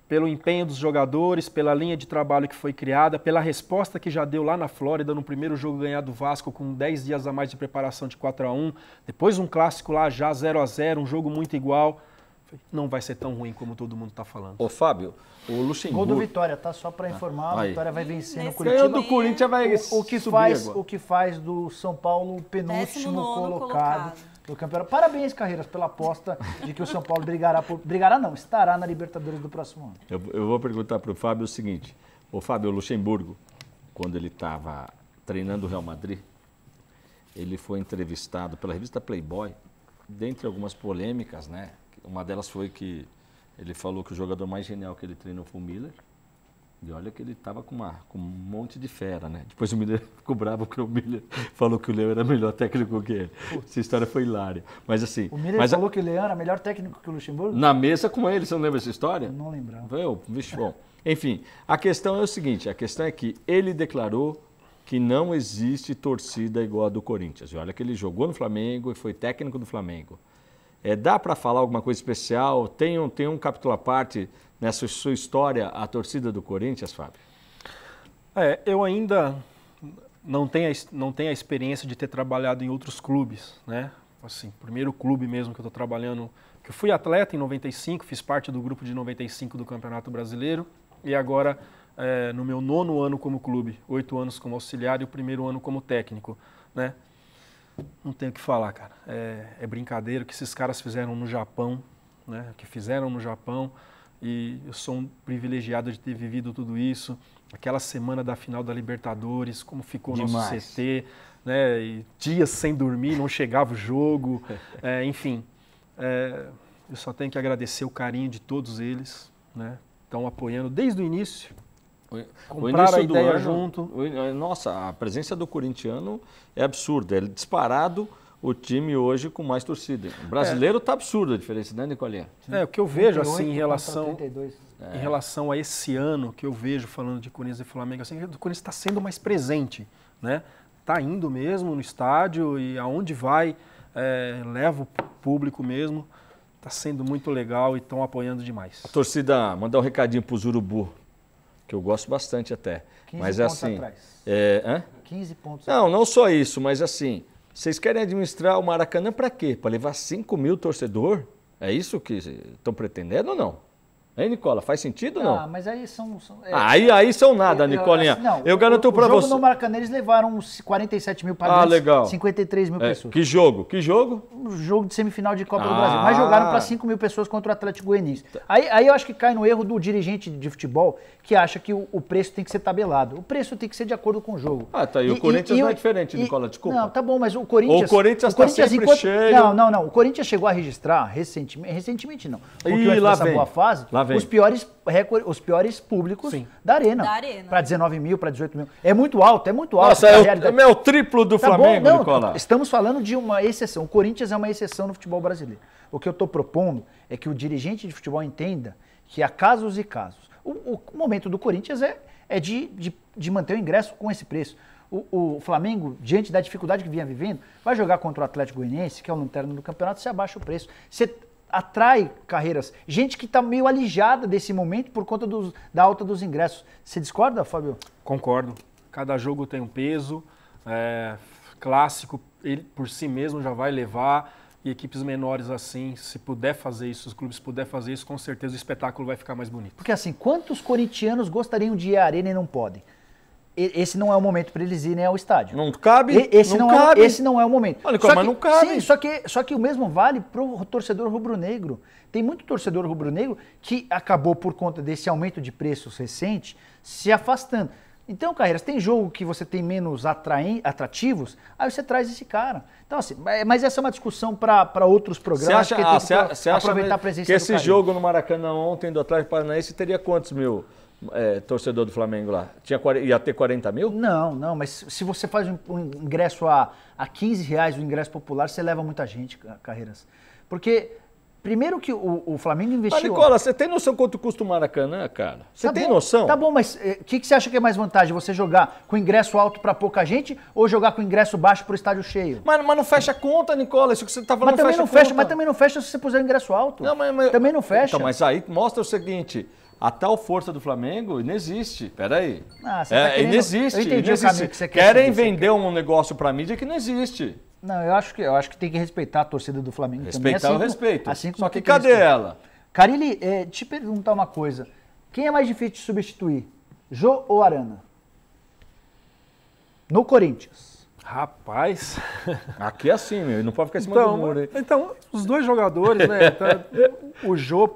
Pelo empenho dos jogadores, pela linha de trabalho que foi criada, pela resposta que já deu lá na Flórida, no primeiro jogo ganhado do Vasco, com 10 dias a mais de preparação de 4-1, depois um clássico lá já 0-0, um jogo muito igual. Não vai ser tão ruim como todo mundo está falando. Ô Fábio, o Luxemburgo... Gol do Vitória, tá? Só para informar, a Vitória vai vencer no Curitiba. Curitiba. Do Corinthians vai o que faz do São Paulo o penúltimo colocado do campeonato. Parabéns, Carreiras, pela aposta de que o São Paulo estará na Libertadores do próximo ano. Eu vou perguntar para o Fábio o seguinte. O Fábio, o Luxemburgo, quando ele estava treinando o Real Madrid, ele foi entrevistado pela revista Playboy, dentre algumas polêmicas, né? Uma delas foi que ele falou que o jogador mais genial que ele treinou foi o Miller. E olha que ele estava com um monte de fera, né? Depois o Miller ficou bravo porque o Miller falou que o Leão era melhor técnico que ele. Essa história foi hilária. Mas assim... O Miller falou que o Leão era melhor técnico que o Luxemburgo? Na mesa com ele, você não lembra essa história? Eu não lembrava. Vixe, bom. Enfim, a questão é o seguinte, a questão é que ele declarou que não existe torcida igual a do Corinthians. E olha que ele jogou no Flamengo e foi técnico do Flamengo. Dá para falar alguma coisa especial? Tem um capítulo à parte nessa sua história, a torcida do Corinthians, Fábio? Eu ainda não tenho a experiência de ter trabalhado em outros clubes, né? Assim, primeiro clube mesmo que eu estou trabalhando, que eu fui atleta em 95, fiz parte do grupo de 95 do Campeonato Brasileiro e agora no meu 9º ano como clube, 8 anos como auxiliar e o primeiro ano como técnico, né? Não tenho o que falar, cara. É brincadeira o que esses caras fizeram no Japão, né? O que fizeram no Japão. E eu sou um privilegiado de ter vivido tudo isso. Aquela semana da final da Libertadores, como ficou o nosso CT, né? E dias sem dormir, não chegava o jogo. Enfim, eu só tenho que agradecer o carinho de todos eles, né? Estão apoiando desde o início. Comprar a ideia junto. Nossa, a presença do corintiano é absurda. É disparado o time hoje com mais torcida. O brasileiro está absurdo a diferença, né, Nicolinha? O que eu vejo assim em relação a esse ano que eu vejo falando de Corinthians e Flamengo, assim, o Corinthians está sendo mais presente, né? Está indo mesmo no estádio e aonde vai leva o público mesmo. Está sendo muito legal e estão apoiando demais. A torcida, mandar um recadinho para os Urubu, que eu gosto bastante até. 15 mas pontos assim, atrás. 15 pontos atrás. Não só isso, mas assim, vocês querem administrar o Maracanã para quê? Para levar 5 mil torcedor? É isso que estão pretendendo ou não? Hein, Nicola? Faz sentido ou não? Ah, mas aí são... Aí são nada, Nicolinha. Eu garanto pra você... O jogo no Maracanã, eles levaram uns 47 mil para legal. 53 mil pessoas. Que jogo? Que jogo? Um jogo de semifinal de Copa do Brasil. Mas jogaram para 5 mil pessoas contra o Atlético Goianiense. Aí eu acho que cai no erro do dirigente de futebol que acha que o preço tem que ser tabelado. O preço tem que ser de acordo com o jogo. Tá. E o Corinthians não é diferente, Nicola, desculpa. Não, tá bom, mas o Corinthians... O Corinthians tá sempre cheio. Não. O Corinthians chegou a registrar recentemente não. Porque lá nessa vem. boa fase, os piores públicos da Arena. Para 19 mil, para 18 mil. É muito alto. Nossa, é o triplo do Flamengo, bom, Nicola. Estamos falando de uma exceção. O Corinthians é uma exceção no futebol brasileiro. O que eu estou propondo é que o dirigente de futebol entenda que há casos e casos. O momento do Corinthians é de manter o ingresso com esse preço. O Flamengo, diante da dificuldade que vinha vivendo, vai jogar contra o Atlético Goianiense, que é o lanterna do campeonato, você abaixa o preço. Você atrai carreiras. Gente que está meio alijada desse momento por conta da alta dos ingressos. Você discorda, Fábio? Concordo. Cada jogo tem um peso. Clássico, ele por si mesmo já vai levar. E equipes menores assim, se puder fazer isso, os clubes puderem fazer isso, com certeza o espetáculo vai ficar mais bonito. Porque assim, quantos corintianos gostariam de ir à Arena e não podem? Esse não é o momento para eles irem ao estádio. Não cabe? Esse não é o momento. Olha, mas não cabe. Sim, só que o mesmo vale para o torcedor rubro-negro. Tem muito torcedor rubro-negro que acabou, por conta desse aumento de preços recente, se afastando. Então, Carreiras, tem jogo que você tem menos atrativos, aí você traz esse cara. Então, assim, mas essa é uma discussão para outros programas. Você acha aproveitar a presença que esse jogo no Maracanã ontem do Atlético Paranaense teria quantos mil torcedor do Flamengo lá? Ia ter 40 mil? Não, mas se você faz um ingresso a R$15, o ingresso popular, você leva muita gente, Carreiras. Porque... Primeiro que o Flamengo investiu... Nicola, você tem noção quanto custa o Maracanã, cara? Você tem noção? Tá bom, mas o que você acha que é mais vantagem? Você jogar com ingresso alto para pouca gente ou jogar com ingresso baixo para o estádio cheio? Mas não fecha a conta, Nicola. Isso que você está falando mas também não fecha se você puser o ingresso alto. Também não fecha. Então, mas aí mostra o seguinte... A tal força do Flamengo inexiste. Peraí. Inexiste. Eu entendi o caminho que você quer. Querem vender um negócio para a mídia que não existe. Não, eu acho que tem que respeitar a torcida do Flamengo também. Respeitar o respeito. Assim Só que cadê ela? Carille, te perguntar uma coisa. Quem é mais difícil de substituir? Jô ou Arana? No Corinthians. Rapaz... Aqui é assim, meu. Não pode ficar em cima do muro. Então, os dois jogadores, né? O Jô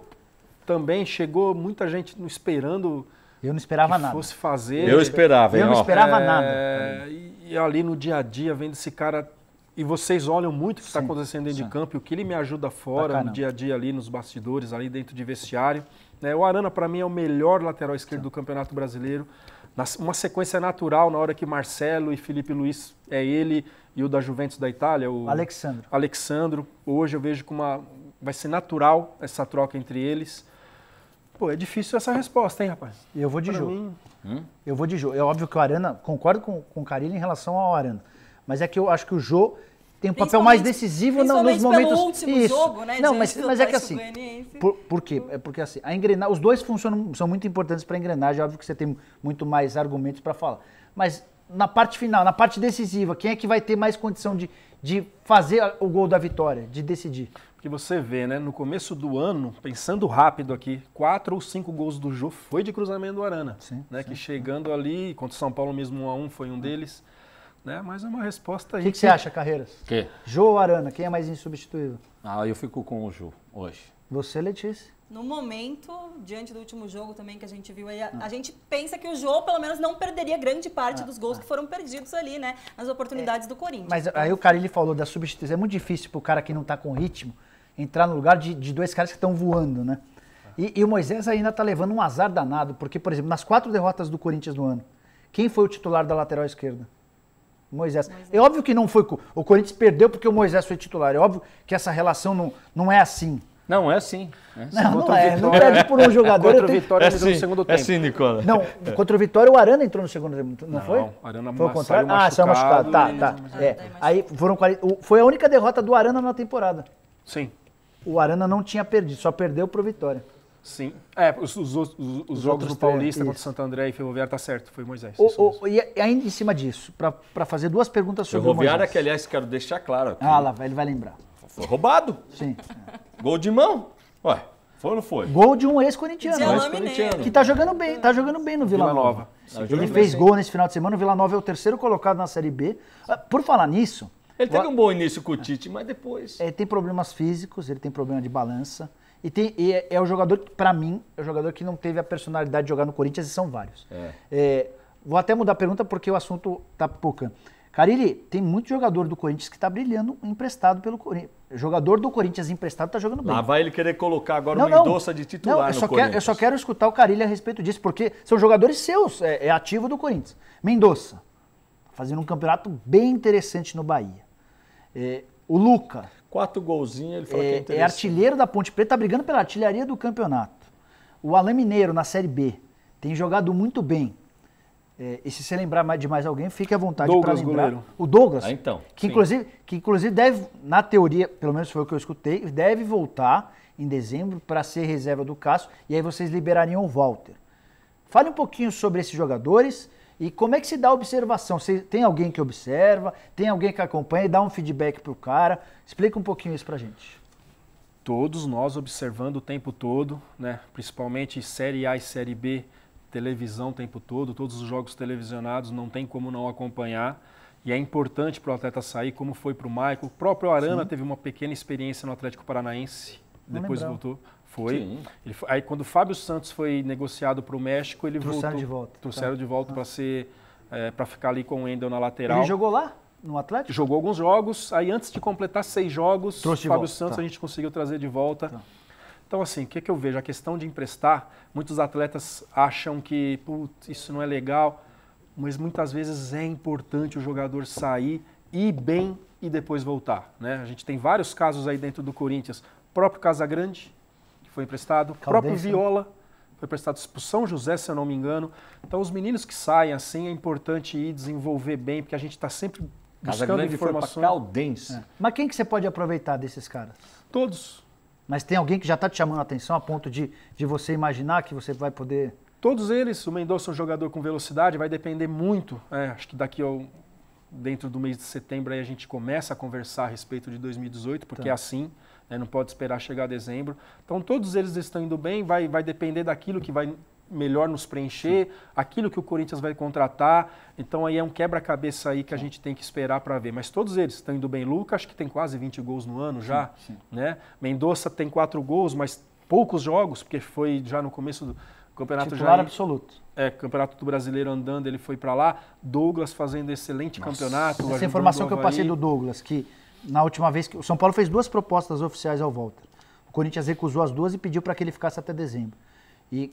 também chegou muita gente esperando... Eu não esperava nada. Fosse fazer. Eu esperava, hein? Eu não esperava nada. E ali no dia a dia, vendo esse cara... E vocês olham muito o que está acontecendo dentro de campo e o que ele me ajuda fora, no dia a dia ali, nos bastidores, ali dentro de vestiário. O Arana, para mim, é o melhor lateral esquerdo do Campeonato Brasileiro. Uma sequência natural, na hora que Marcelo e Felipe Luiz é ele e o da Juventus da Itália, o Alexandro. Hoje eu vejo que vai ser natural essa troca entre eles. Pô, é difícil essa resposta, hein, rapaz? Eu vou de Jô. Eu vou de Jô. É óbvio que o Arana, concordo com o Carille em relação ao Arana. Mas é que eu acho que o Jô tem um papel mais decisivo nos momentos... Pelo último jogo, né? Não, mas é que assim... Por quê? É porque assim, os dois são muito importantes para a engrenagem. É óbvio que você tem muito mais argumentos para falar. Mas na parte final, na parte decisiva, quem é que vai ter mais condição de fazer o gol da vitória, de decidir? Porque você vê, né? No começo do ano, pensando rápido aqui, 4 ou 5 gols do Jô foi de cruzamento do Arana. Sim. Que chegando ali, contra o São Paulo mesmo 1-1 foi um deles. Mas é uma resposta aí. O que você acha, Carreiras? Que? Jô ou Arana? Quem é mais insubstituível? Eu fico com o Jô hoje. Você, Letícia? No momento, diante do último jogo também que a gente viu aí, a gente pensa que o Jô, pelo menos, não perderia grande parte dos gols que foram perdidos ali, né? Nas oportunidades do Corinthians. Mas aí o Carille falou da substituição. É muito difícil pro cara que não tá com ritmo entrar no lugar de dois caras que estão voando, né? E o Moisés ainda tá levando um azar danado, porque, por exemplo, nas 4 derrotas do Corinthians no ano, quem foi o titular da lateral esquerda? Moisés. É óbvio que não foi. O Corinthians perdeu porque o Moisés foi titular. É óbvio que essa relação não é assim. Não, é sim. Não é. Não perde por um jogador. Contra o Vitória entrou no segundo tempo. É sim, Nicola. Não, contra o Vitória o Arana entrou no segundo tempo, não foi? Não, o Arana foi o contrário. Saiu machucado. Tá. Aí foram 40. Foi a única derrota do Arana na temporada. Sim. O Arana não tinha perdido, só perdeu pro Vitória. Sim. Os jogos do Paulista contra o Santo André e Ferroviária tá certo, foi Moisés. E ainda em cima disso, para fazer 2 perguntas sobre o Moisés. Ferroviária, que aliás quero deixar claro aqui. Lá, ele vai lembrar. Foi roubado. Sim. Gol de mão. Ué. Foi ou não foi? Gol de um ex-corintiano. Ex-corintiano. Que tá jogando bem no Vila Nova. Ele fez gol nesse final de semana. O Vila Nova é o terceiro colocado na Série B. Por falar nisso... Ele teve um bom início com o Tite, mas depois... tem problemas físicos, ele tem problema de balança. E é o jogador que, pra mim, é o jogador que não teve a personalidade de jogar no Corinthians, e são vários. Vou até mudar a pergunta porque o assunto tá pipocando. Carille, tem muito jogador do Corinthians que tá brilhando emprestado pelo Corinthians. Jogador do Corinthians emprestado tá jogando bem. Lá vai ele querer colocar agora o Mendonça de titular no Corinthians. Eu só quero escutar o Carille a respeito disso, porque são jogadores seus, é ativo do Corinthians. Mendonça, fazendo um campeonato bem interessante no Bahia. O Luca. 4 golzinhos, ele falou que é interessante. É artilheiro da Ponte Preta, tá brigando pela artilharia do campeonato. O Alain Mineiro, na Série B, tem jogado muito bem. E se você lembrar de mais alguém, fique à vontade para lembrar. Goleiro. O Douglas, então, que inclusive deve, na teoria, pelo menos foi o que eu escutei, deve voltar em dezembro para ser reserva do Cássio, e aí vocês liberariam o Walter. Fale um pouquinho sobre esses jogadores e como é que se dá a observação. Tem alguém que observa, tem alguém que acompanha e dá um feedback para o cara? Explica um pouquinho isso para a gente. Todos nós observando o tempo todo, né? Principalmente Série A e Série B, televisão o tempo todo, todos os jogos televisionados, não tem como não acompanhar. E é importante para o atleta sair, como foi para o Michael. O próprio Arana teve uma pequena experiência no Atlético Paranaense, depois voltou. Aí quando o Fábio Santos foi negociado para o México, ele trouxeram voltou. Trouxeram de volta para ficar ali com o Wendel na lateral. Ele jogou lá? No Atlético? Jogou alguns jogos, aí antes de completar 6 jogos, o Fábio Santos a gente conseguiu trazer de volta. Então, assim, o que eu vejo? A questão de emprestar, muitos atletas acham que isso não é legal, mas muitas vezes é importante o jogador sair, ir bem e depois voltar, né? A gente tem vários casos aí dentro do Corinthians, o próprio Casagrande, que foi emprestado, o próprio Viola, foi emprestado para o São José, se eu não me engano. Então, os meninos que saem assim, é importante ir desenvolver bem, porque a gente está sempre buscando informações. Foi para Caldense. Mas quem que você pode aproveitar desses caras? Todos. Mas tem alguém que já está te chamando a atenção a ponto de você imaginar que você vai poder... Todos eles. O Mendonça é um jogador com velocidade, vai depender muito. Acho que dentro do mês de setembro aí a gente começa a conversar a respeito de 2018, porque é assim, né, não pode esperar chegar dezembro. Então todos eles estão indo bem, vai depender daquilo que vai melhor nos preencher, aquilo que o Corinthians vai contratar. Então aí é um quebra-cabeça aí que a gente tem que esperar para ver. Mas todos eles estão indo bem. Lucas, acho que tem quase 20 gols no ano já. Né? Mendonça tem 4 gols, mas poucos jogos, porque foi já no começo do campeonato. Titular absoluto. Campeonato do Brasileiro andando, ele foi para lá. Douglas fazendo excelente campeonato. Essa informação que eu passei do Douglas, que na última vez que o São Paulo fez 2 propostas oficiais ao Walter. O Corinthians recusou as 2 e pediu para que ele ficasse até dezembro. E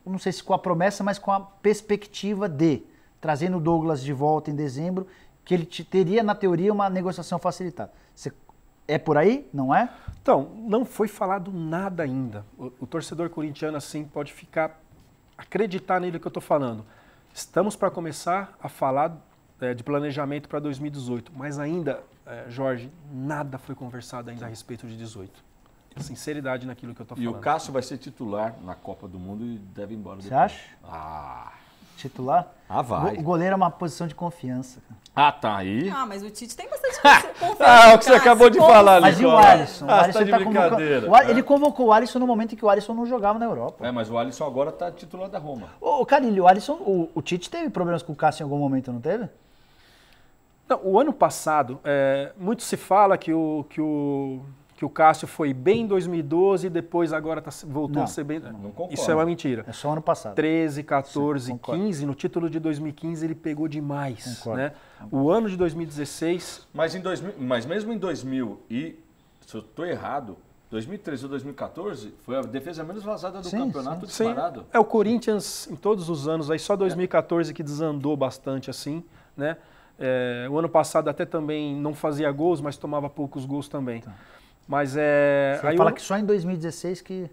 não sei se com a promessa, mas com a perspectiva de trazendo o Douglas de volta em dezembro, que ele teria, na teoria, uma negociação facilitada. É por aí? Não é? Então, não foi falado nada ainda. O torcedor corintiano, assim, pode acreditar nele que eu estou falando. Estamos para começar a falar de planejamento para 2018, mas ainda, Jorge, nada foi conversado ainda a respeito de 18. Sinceridade naquilo que eu estou falando. E o Cássio vai ser titular na Copa do Mundo e deve ir embora depois. Você acha? Titular? Vai. O goleiro é uma posição de confiança. Tá aí. Mas o Tite tem bastante confiança. O que você acabou de falar, Mas e o Alisson? O Alisson tá de brincadeira. Ele convocou o Alisson no momento em que o Alisson não jogava na Europa. Mas o Alisson agora está titular da Roma. Ô, Carille, o Alisson, o Tite teve problemas com o Cássio em algum momento, não teve? Não, o ano passado, muito se fala que o Cássio foi bem em 2012 e depois agora voltou a ser bem. Não concordo. Isso é uma mentira. É só ano passado. 13, 14, Sim, 15, no título de 2015 ele pegou demais. Né? O ano de 2016... Mas mesmo em 2000 e, se eu estou errado, 2013 ou 2014 foi a defesa menos vazada do campeonato disparado. O Corinthians em todos os anos, aí só 2014 que desandou bastante assim, né? O ano passado até também não fazia gols, mas tomava poucos gols também. Mas Você fala que só em 2016 que...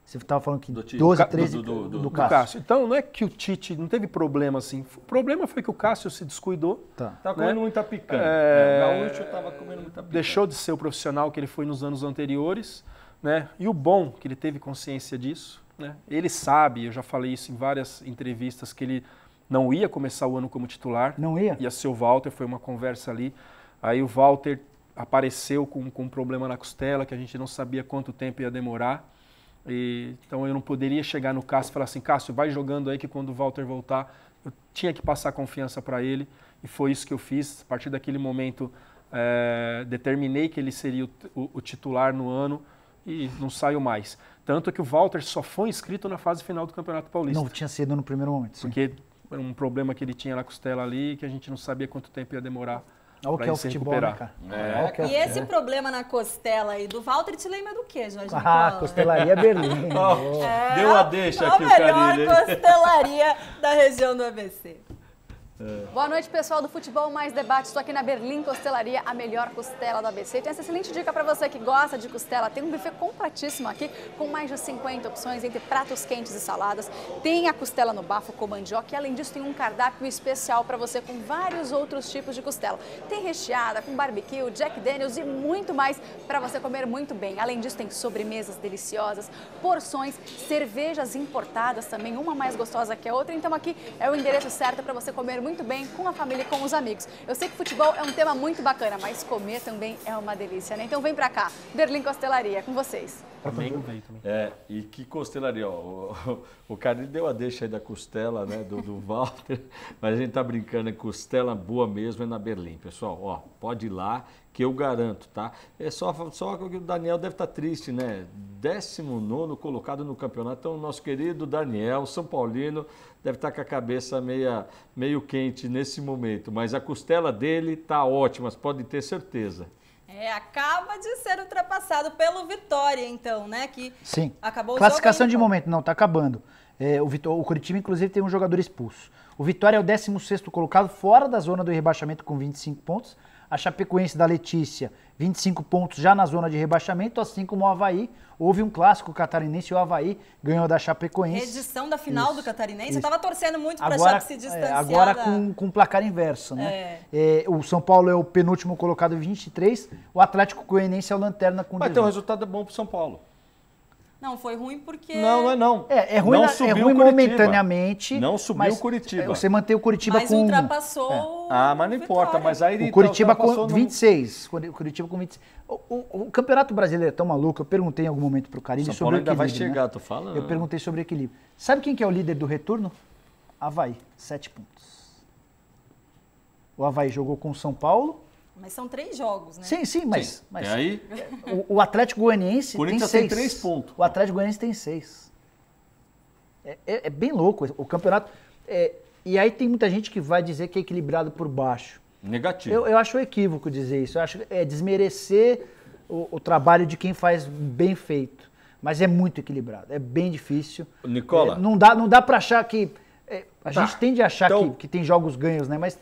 Você estava falando que 12, 13 do Cássio. Então não é que o Tite não teve problema assim. O problema foi que o Cássio se descuidou. Tá comendo muita picanha. O Gaúcho estava comendo muita picanha. Deixou de ser o profissional que ele foi nos anos anteriores. Né? E o bom que ele teve consciência disso. Né? Ele sabe, eu já falei isso em várias entrevistas, que ele não ia começar o ano como titular. Não ia? Ia ser o Walter, foi uma conversa ali. Aí o Walter apareceu com um problema na costela, que a gente não sabia quanto tempo ia demorar. Então eu não poderia chegar no Cássio e falar assim, Cássio, vai jogando aí que quando o Walter voltar, eu tinha que passar confiança para ele e foi isso que eu fiz. A partir daquele momento, determinei que ele seria o titular no ano e não saiu mais. Tanto que o Walter só foi inscrito na fase final do Campeonato Paulista. Não tinha sido no primeiro momento, sim. Porque era um problema que ele tinha na costela ali, que a gente não sabia quanto tempo ia demorar. Olha o que é o futebol, né, cara? E esse problema na costela aí do Walter te lembra do quê, Jorge? Costelaria Berlim. Deu a deixa aqui o Carilli. A melhor costelaria da região do ABC. Boa noite, pessoal do Futebol Mais Debate. Estou aqui na Berlim Costelaria, a melhor costela do ABC. E tem essa excelente dica para você que gosta de costela. Tem um buffet completíssimo aqui, com mais de 50 opções entre pratos quentes e saladas. Tem a costela no bafo com mandioca e, além disso, tem um cardápio especial para você com vários outros tipos de costela. Tem recheada, com barbecue, Jack Daniels e muito mais para você comer muito bem. Além disso, tem sobremesas deliciosas, porções, cervejas importadas também, uma mais gostosa que a outra. Então, aqui é o endereço certo para você comer muito bem com a família e com os amigos. Eu sei que futebol é um tema muito bacana, mas comer também é uma delícia, né? Então vem pra cá, Berlim Costelaria, com vocês. Também. E que costelaria, ó. O Carilli deu a deixa aí da costela, né, do Walter, mas a gente tá brincando, é costela boa mesmo, é na Berlim, pessoal, ó, pode ir lá, que eu garanto, tá? É só que o Daniel deve estar triste, né? 19º colocado no campeonato, então o nosso querido Daniel, São Paulino, deve estar com a cabeça meio quente nesse momento, mas a costela dele tá ótima, pode ter certeza. Acaba de ser ultrapassado pelo Vitória, então, né? Que sim. Acabou o classificação jogo de momento, não, tá acabando. O Curitiba, inclusive, tem um jogador expulso. O Vitória é o 16º colocado, fora da zona do rebaixamento com 25 pontos. A Chapecoense da Letícia, 25 pontos já na zona de rebaixamento, assim como o Avaí. Houve um clássico catarinense e o Avaí ganhou da Chapecoense. Edição da final do Catarinense. Eu estava torcendo muito para a Chape se distanciar. Agora com placar inverso, né? O São Paulo é o penúltimo colocado, 23. O Atlético Goianiense é o lanterna com 18. Mas então o resultado é bom pro São Paulo. Não, foi ruim porque... Não. É ruim momentaneamente. Não subiu o Curitiba. Você mantém o Curitiba mas com... ultrapassou mas não importa. Mas aí o Curitiba com 26. O Curitiba com 26. O Campeonato Brasileiro é tão maluco. Eu perguntei em algum momento pro Carilli sobre o equilíbrio. Ainda vai chegar, tô falando. Eu perguntei sobre o equilíbrio. Sabe quem que é o líder do retorno? Avaí, 7 pontos. O Avaí jogou com o São Paulo... Mas são 3 jogos, né? Sim, mas e aí? O Atlético Goianiense tem 6. Tem 3 pontos. O Atlético Goianiense tem 6. É bem louco o campeonato. E aí tem muita gente que vai dizer que é equilibrado por baixo. Negativo. Eu acho equívoco dizer isso. Eu acho desmerecer o trabalho de quem faz bem feito. Mas é muito equilibrado. É bem difícil. Nicola. Não dá para achar que... a gente tende a achar que tem jogos ganhos, né? Mas...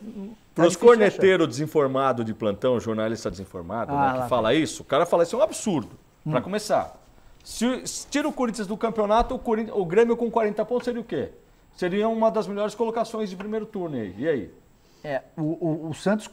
Para os corneteiros desinformados de plantão, jornalista desinformado, né, que fala isso, o cara fala isso é um absurdo. Para começar, se tira o Corinthians do campeonato, o Grêmio com 40 pontos seria o quê? Seria uma das melhores colocações de primeiro turno aí. E aí? O Santos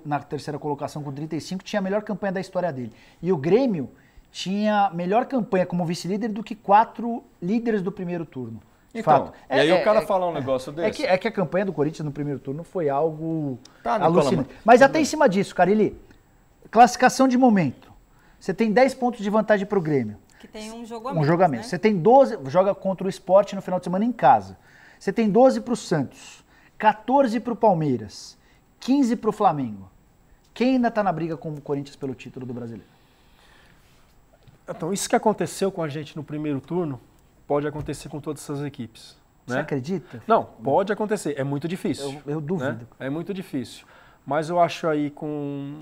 na terceira colocação com 35 tinha a melhor campanha da história dele. E o Grêmio tinha melhor campanha como vice-líder do que 4 líderes do primeiro turno. Então, fato. E aí o cara fala um negócio desse. É que a campanha do Corinthians no primeiro turno foi algo alucinante. Mas até em cima disso, Carilli, classificação de momento. Você tem 10 pontos de vantagem para o Grêmio. Que tem um jogo a menos. Você tem 12, joga contra o Sport no final de semana em casa. Você tem 12 para o Santos, 14 para o Palmeiras, 15 para o Flamengo. Quem ainda está na briga com o Corinthians pelo título do Brasileiro? Então, isso que aconteceu com a gente no primeiro turno, pode acontecer com todas essas equipes. Você acredita? Não, pode acontecer. É muito difícil. Eu duvido. Né? É muito difícil. Mas eu acho aí com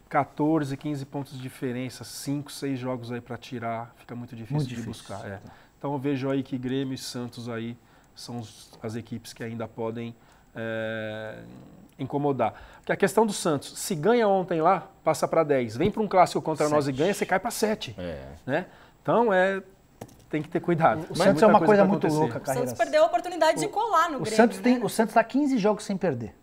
14, 15 pontos de diferença, 5, 6 jogos aí para tirar, fica muito difícil de buscar. Então eu vejo aí que Grêmio e Santos aí são as equipes que ainda podem incomodar. Porque a questão do Santos, se ganha ontem lá, passa para 10. Vem para um clássico contra 7. Nós e ganha, você cai para 7. Né? Então tem que ter cuidado. O Santos é uma coisa muito louca, cara. O Santos perdeu a oportunidade de colar no Grêmio. O Santos está 15 jogos sem perder.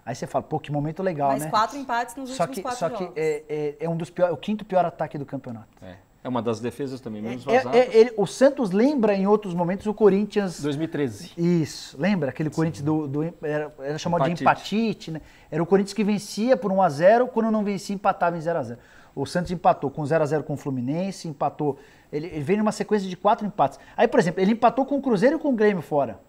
Aí você fala, pô, que momento legal, né? Mas 4 empates nos últimos 4 jogos. Só que é um dos piores, o 5º pior ataque do campeonato. É uma das defesas também menos vazadas. O Santos lembra em outros momentos o Corinthians... 2013. Isso, lembra? Aquele Corinthians era chamado de empatite, né? Era o Corinthians que vencia por 1-0, quando não vencia empatava em 0-0. O Santos empatou com 0-0 com o Fluminense, empatou Ele vem numa sequência de 4 empates. Aí, por exemplo, ele empatou com o Cruzeiro e com o Grêmio fora.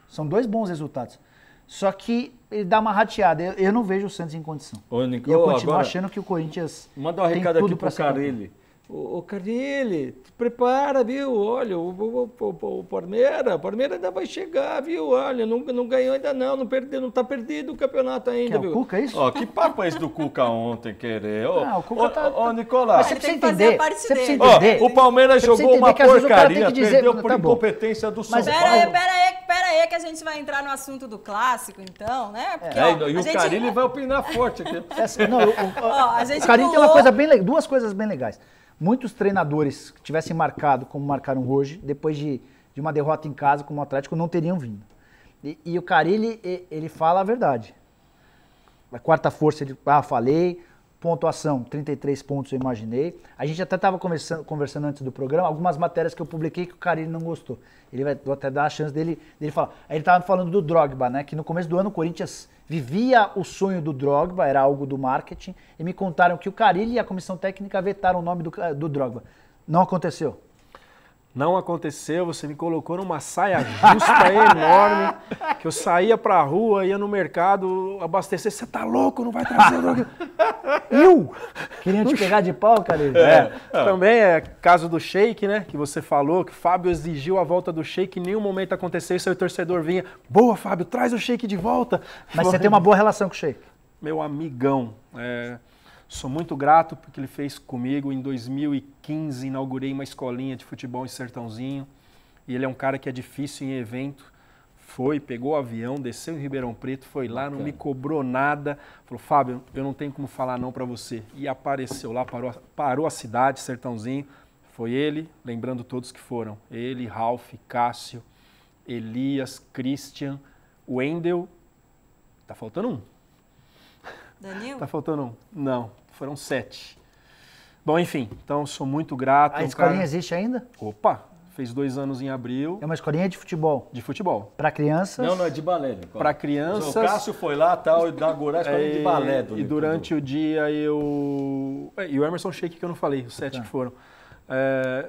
São 2 bons resultados. Só que ele dá uma rateada. Eu não vejo o Santos em condição. Nico, e eu continuo achando que o Corinthians manda um recado aqui pro Carille. Ô Carille, te prepara, viu? Olha, o Palmeiras ainda vai chegar, viu? Olha, não ganhou ainda não perdeu, não tá perdido o campeonato ainda, viu? O Cuca, é isso? Que papo é esse do Cuca ontem, querer? O Cuca tá... Nicolás, você precisa entender. Você precisa entender. O Palmeiras jogou uma porcaria, perdeu por incompetência do São Paulo. Pera aí que a gente vai entrar no assunto do clássico, então, né? Porque, e o Carille vai opinar forte aqui. O Carille tem duas coisas bem legais. Muitos treinadores que tivessem marcado como marcaram hoje, depois de uma derrota em casa como o Atlético, não teriam vindo. E o Carille, ele fala a verdade. A quarta força, ele falei, pontuação, 33 pontos eu imaginei. A gente até estava conversando antes do programa, algumas matérias que eu publiquei que o Carille não gostou. Vou até dar a chance dele falar. Aí ele estava falando do Drogba, né? Que no começo do ano o Corinthians vivia o sonho do Drogba, era algo do marketing, e me contaram que o Carille e a comissão técnica vetaram o nome do Drogba. Não aconteceu? Não aconteceu, você me colocou numa saia justa enorme, que eu saía pra rua, ia no mercado abastecer, você tá louco, não vai trazer o Drogba? Eu? Queriam te pegar de pau, Carille? Também é caso do Sheik, né, que você falou, que o Fábio exigiu a volta do Sheik, em nenhum momento aconteceu isso, aí o torcedor vinha, boa Fábio, traz o Sheik de volta. Mas você tem uma boa relação com o Sheik? Meu amigão, sou muito grato porque ele fez comigo. Em 2015, inaugurei uma escolinha de futebol em Sertãozinho. E ele é um cara que é difícil em evento. Pegou o avião, desceu em Ribeirão Preto, foi lá, não me cobrou nada. Falou, Fábio, eu não tenho como falar não para você. E apareceu lá, parou a cidade, Sertãozinho. Foi ele, lembrando todos que foram. Ele, Ralf, Cássio, Elias, Christian, Wendel. Tá faltando um. Danilo? Tá faltando um? Não, foram 7. Bom, enfim, então sou muito grato. A escolinha existe ainda? Opa, fez 2 anos em abril. É uma escolinha de futebol? De futebol. Para crianças? Não é de balé. Para crianças. O Cássio foi lá, inaugurar a escolinha de balé. E durante o dia e o Emerson Sheik que eu não falei, os 7 que foram.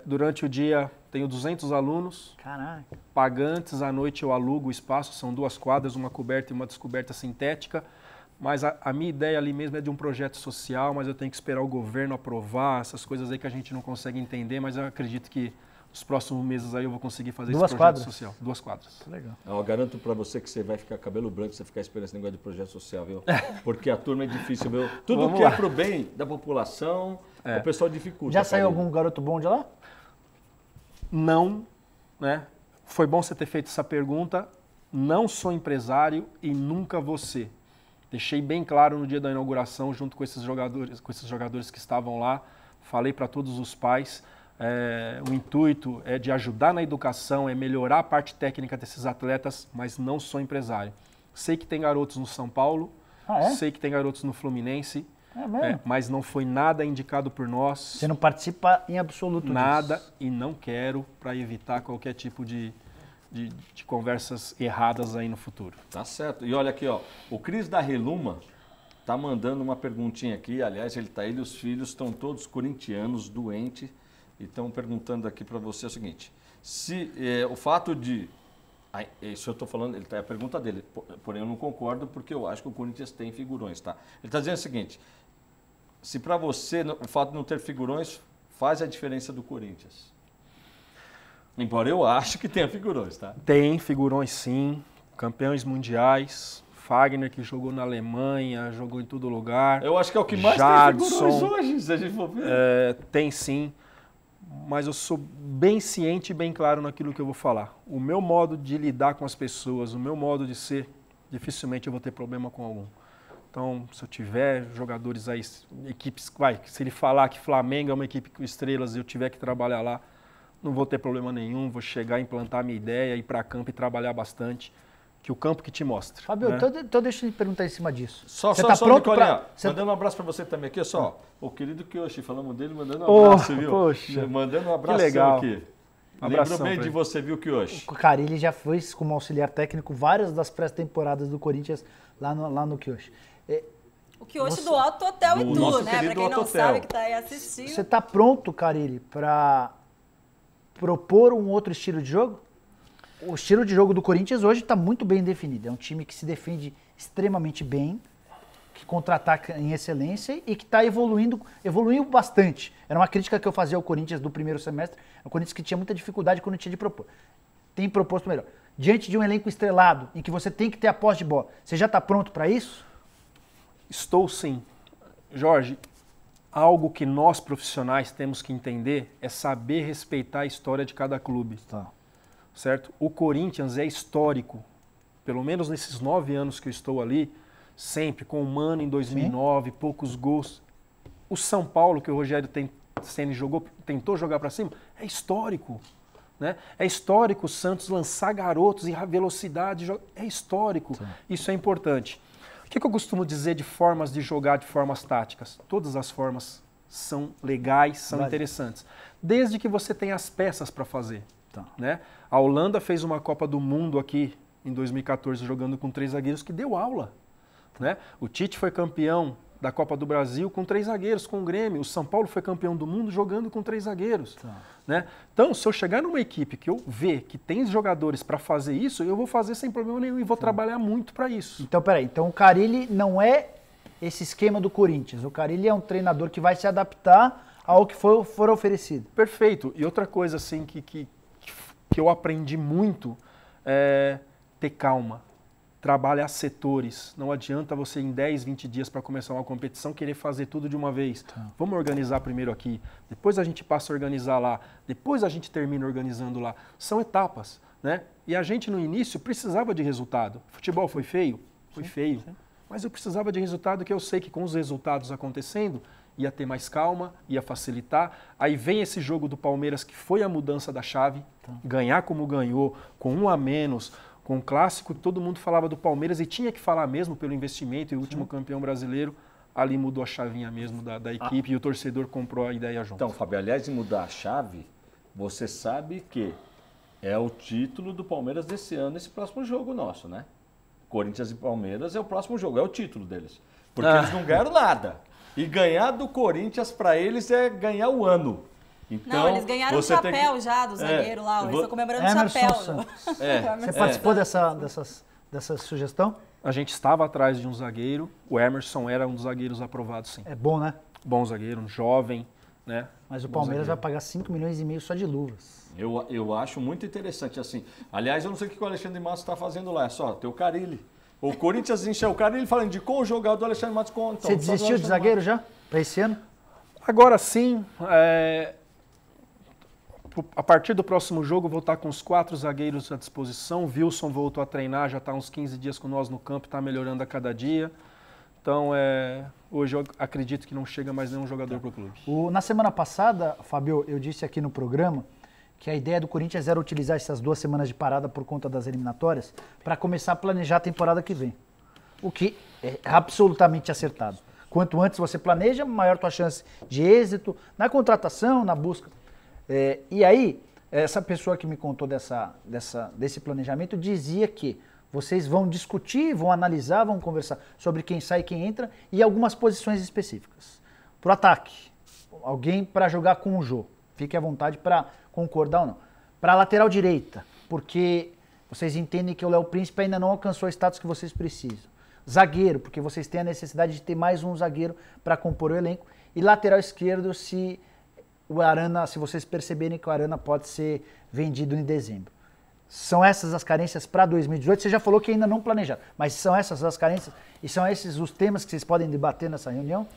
Durante o dia tenho 200 alunos. Caraca. Pagantes, à noite eu alugo o espaço, são 2 quadras, uma coberta e uma descoberta sintética. Mas a minha ideia ali mesmo é de um projeto social, mas eu tenho que esperar o governo aprovar, essas coisas aí que a gente não consegue entender, mas eu acredito que nos próximos meses aí eu vou conseguir fazer esse projeto social. 2 quadras. Legal. Eu garanto pra você que você vai ficar cabelo branco se você ficar esperando esse negócio de projeto social, viu? Porque a turma é difícil, viu? Tudo que é pro bem da população, o pessoal dificulta. Já saiu algum garoto bom de lá? Não, né? Foi bom você ter feito essa pergunta. Não sou empresário e nunca vou ser. Deixei bem claro no dia da inauguração, junto com esses jogadores que estavam lá. Falei para todos os pais, o intuito é de ajudar na educação, é melhorar a parte técnica desses atletas, mas não sou empresário. Sei que tem garotos no São Paulo, sei que tem garotos no Fluminense, mas não foi nada indicado por nós. Você não participa em absoluto nada disso. E não quero, para evitar qualquer tipo de conversas erradas aí no futuro. Tá certo. E olha aqui, ó, o Cris da Reluma tá mandando uma perguntinha aqui. Aliás, ele e os filhos estão todos corintianos, doentes, e estão perguntando aqui para você o seguinte: se o fato de... Isso eu estou falando, a pergunta dele, porém eu não concordo porque eu acho que o Corinthians tem figurões, tá? Ele está dizendo o seguinte: se para você o fato de não ter figurões faz a diferença do Corinthians? Embora eu acho que tenha figurões, tá? Tem figurões sim, campeões mundiais, Fagner que jogou na Alemanha, jogou em todo lugar. Eu acho que é o que mais tem figurões hoje, se a gente for ver. Tem sim, mas eu sou bem ciente e bem claro naquilo que eu vou falar. O meu modo de lidar com as pessoas, o meu modo de ser, dificilmente eu vou ter problema com algum. Então, se eu tiver jogadores aí, equipes, se ele falar que Flamengo é uma equipe com estrelas e eu tiver que trabalhar lá, não vou ter problema nenhum, vou chegar, implantar a minha ideia, ir para campo e trabalhar bastante, que o campo que te mostra. Fábio, né? então deixa eu te perguntar em cima disso. Você tá pronto para... Mandando um abraço para você também aqui, só. O querido Kyoshi, falamos dele, mandando um abraço, viu? Poxa, mandando um abraço que legal. Aqui. Abração Lembrou bem de você, viu, Kyoshi? O Carille já foi como auxiliar técnico várias das pré-temporadas do Corinthians lá no Kyoshi. O Kyoshi do Alto Hotel Itu, né? Para quem não sabe que está aí assistindo. Você está pronto, Carille, para propor um outro estilo de jogo? O estilo de jogo do Corinthians hoje está muito bem definido. É um time que se defende extremamente bem, que contra-ataca em excelência e que está evoluiu bastante. Era uma crítica que eu fazia ao Corinthians do primeiro semestre. O Corinthians que tinha muita dificuldade quando tinha de propor. Tem proposto melhor. Diante de um elenco estrelado, em que você tem que ter a posse de bola, você já está pronto para isso? Estou sim. Jorge, algo que nós profissionais temos que entender é saber respeitar a história de cada clube. Tá. Certo? O Corinthians é histórico, pelo menos nesses 9 anos que eu estou ali, sempre com o Mano em 2009, sim, poucos gols. O São Paulo, que o Rogério Ceni tentou jogar para cima, é histórico. Né? É histórico o Santos lançar garotos e a velocidade, é histórico. Sim. Isso é importante. O que eu costumo dizer de formas de jogar, de formas táticas? Todas as formas são legais, são interessantes, desde que você tenha as peças para fazer. Tá. Né? A Holanda fez uma Copa do Mundo aqui em 2014 jogando com 3 zagueiros que deu aula. Né? O Tite foi campeão da Copa do Brasil com 3 zagueiros, com o Grêmio. O São Paulo foi campeão do mundo jogando com 3 zagueiros. Tá. Né? Então, se eu chegar numa equipe que eu ver que tem jogadores para fazer isso, eu vou fazer sem problema nenhum e vou trabalhar muito para isso. Então, peraí. Então, o Carille não é esse esquema do Corinthians. O Carille é um treinador que vai se adaptar ao que for oferecido. Perfeito. E outra coisa assim que eu aprendi muito é ter calma. Trabalhar setores. Não adianta você em 10, 20 dias para começar uma competição querer fazer tudo de uma vez. Tá. Vamos organizar primeiro aqui, depois a gente passa a organizar lá, depois a gente termina organizando lá. São etapas, né? E a gente no início precisava de resultado. Futebol foi feio? Foi feio. Sim. Mas eu precisava de resultado que eu sei que com os resultados acontecendo ia ter mais calma, ia facilitar. Aí vem esse jogo do Palmeiras que foi a mudança da chave, ganhar como ganhou, com 1 a menos, com um clássico que todo mundo falava do Palmeiras e tinha que falar mesmo pelo investimento e o último campeão brasileiro, ali mudou a chavinha mesmo da equipe e o torcedor comprou a ideia junto. Então, Fábio, aliás, de mudar a chave, você sabe que é o título do Palmeiras desse ano, esse próximo jogo nosso, né? Corinthians e Palmeiras é o próximo jogo, é o título deles. Porque eles não ganharam nada. E ganhar do Corinthians para eles é ganhar o ano. Então, não, eles ganharam o chapéu já do zagueiro lá, eles estão comemorando o chapéu. Você participou dessa sugestão? A gente estava atrás de um zagueiro, o Emerson era um dos zagueiros aprovados, sim. É bom, né? Bom zagueiro, um jovem, né? Mas o Palmeiras vai pagar 5,5 milhões só de luvas. Eu acho muito interessante assim. Aliás, eu não sei o que o Alexandre Matos está fazendo lá, é só ter o Carille. O Corinthians encheu o Carille falando de com o jogador do Alexandre Matos com. Então, você desistiu de zagueiro já? Para esse ano? Agora sim, a partir do próximo jogo, vou estar com os 4 zagueiros à disposição. O Wilson voltou a treinar, já está uns 15 dias com nós no campo, está melhorando a cada dia. Então, hoje eu acredito que não chega mais nenhum jogador para o clube. Na semana passada, Fábio, eu disse aqui no programa que a ideia do Corinthians era utilizar essas 2 semanas de parada por conta das eliminatórias para começar a planejar a temporada que vem. O que é absolutamente acertado. Quanto antes você planeja, maior tua chance de êxito na contratação, na busca. E aí, essa pessoa que me contou desse planejamento dizia que vocês vão discutir, vão analisar, vão conversar sobre quem sai e quem entra e algumas posições específicas. Para o ataque, alguém para jogar com o Jô. Fique à vontade para concordar ou não. Para a lateral direita, porque vocês entendem que o Léo Príncipe ainda não alcançou o status que vocês precisam. Zagueiro, porque vocês têm a necessidade de ter mais um zagueiro para compor o elenco. E lateral esquerdo, se vocês perceberem que o Arana pode ser vendido em dezembro. São essas as carências para 2018? Você já falou que ainda não planejaram, mas são essas as carências e são esses os temas que vocês podem debater nessa reunião?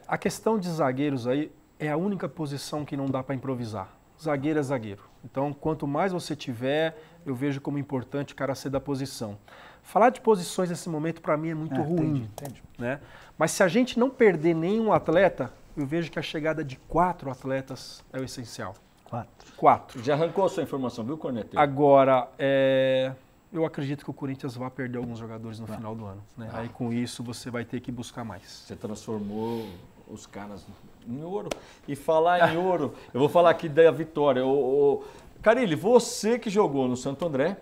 A questão de zagueiros aí é a única posição que não dá para improvisar. Zagueiro é zagueiro. Então, quanto mais você tiver, eu vejo como importante o cara ser da posição. Falar de posições nesse momento, para mim, é muito ruim. Entendi. Né? Mas se a gente não perder nenhum atleta, eu vejo que a chegada de 4 atletas é o essencial. 4. Já arrancou a sua informação, viu, Corneteiro? Agora, eu acredito que o Corinthians vai perder alguns jogadores no final do ano. Né? Aí, com isso, você vai ter que buscar mais. Você transformou os caras em ouro. E falar em ouro, eu vou falar aqui da vitória. Carille, você que jogou no Santo André,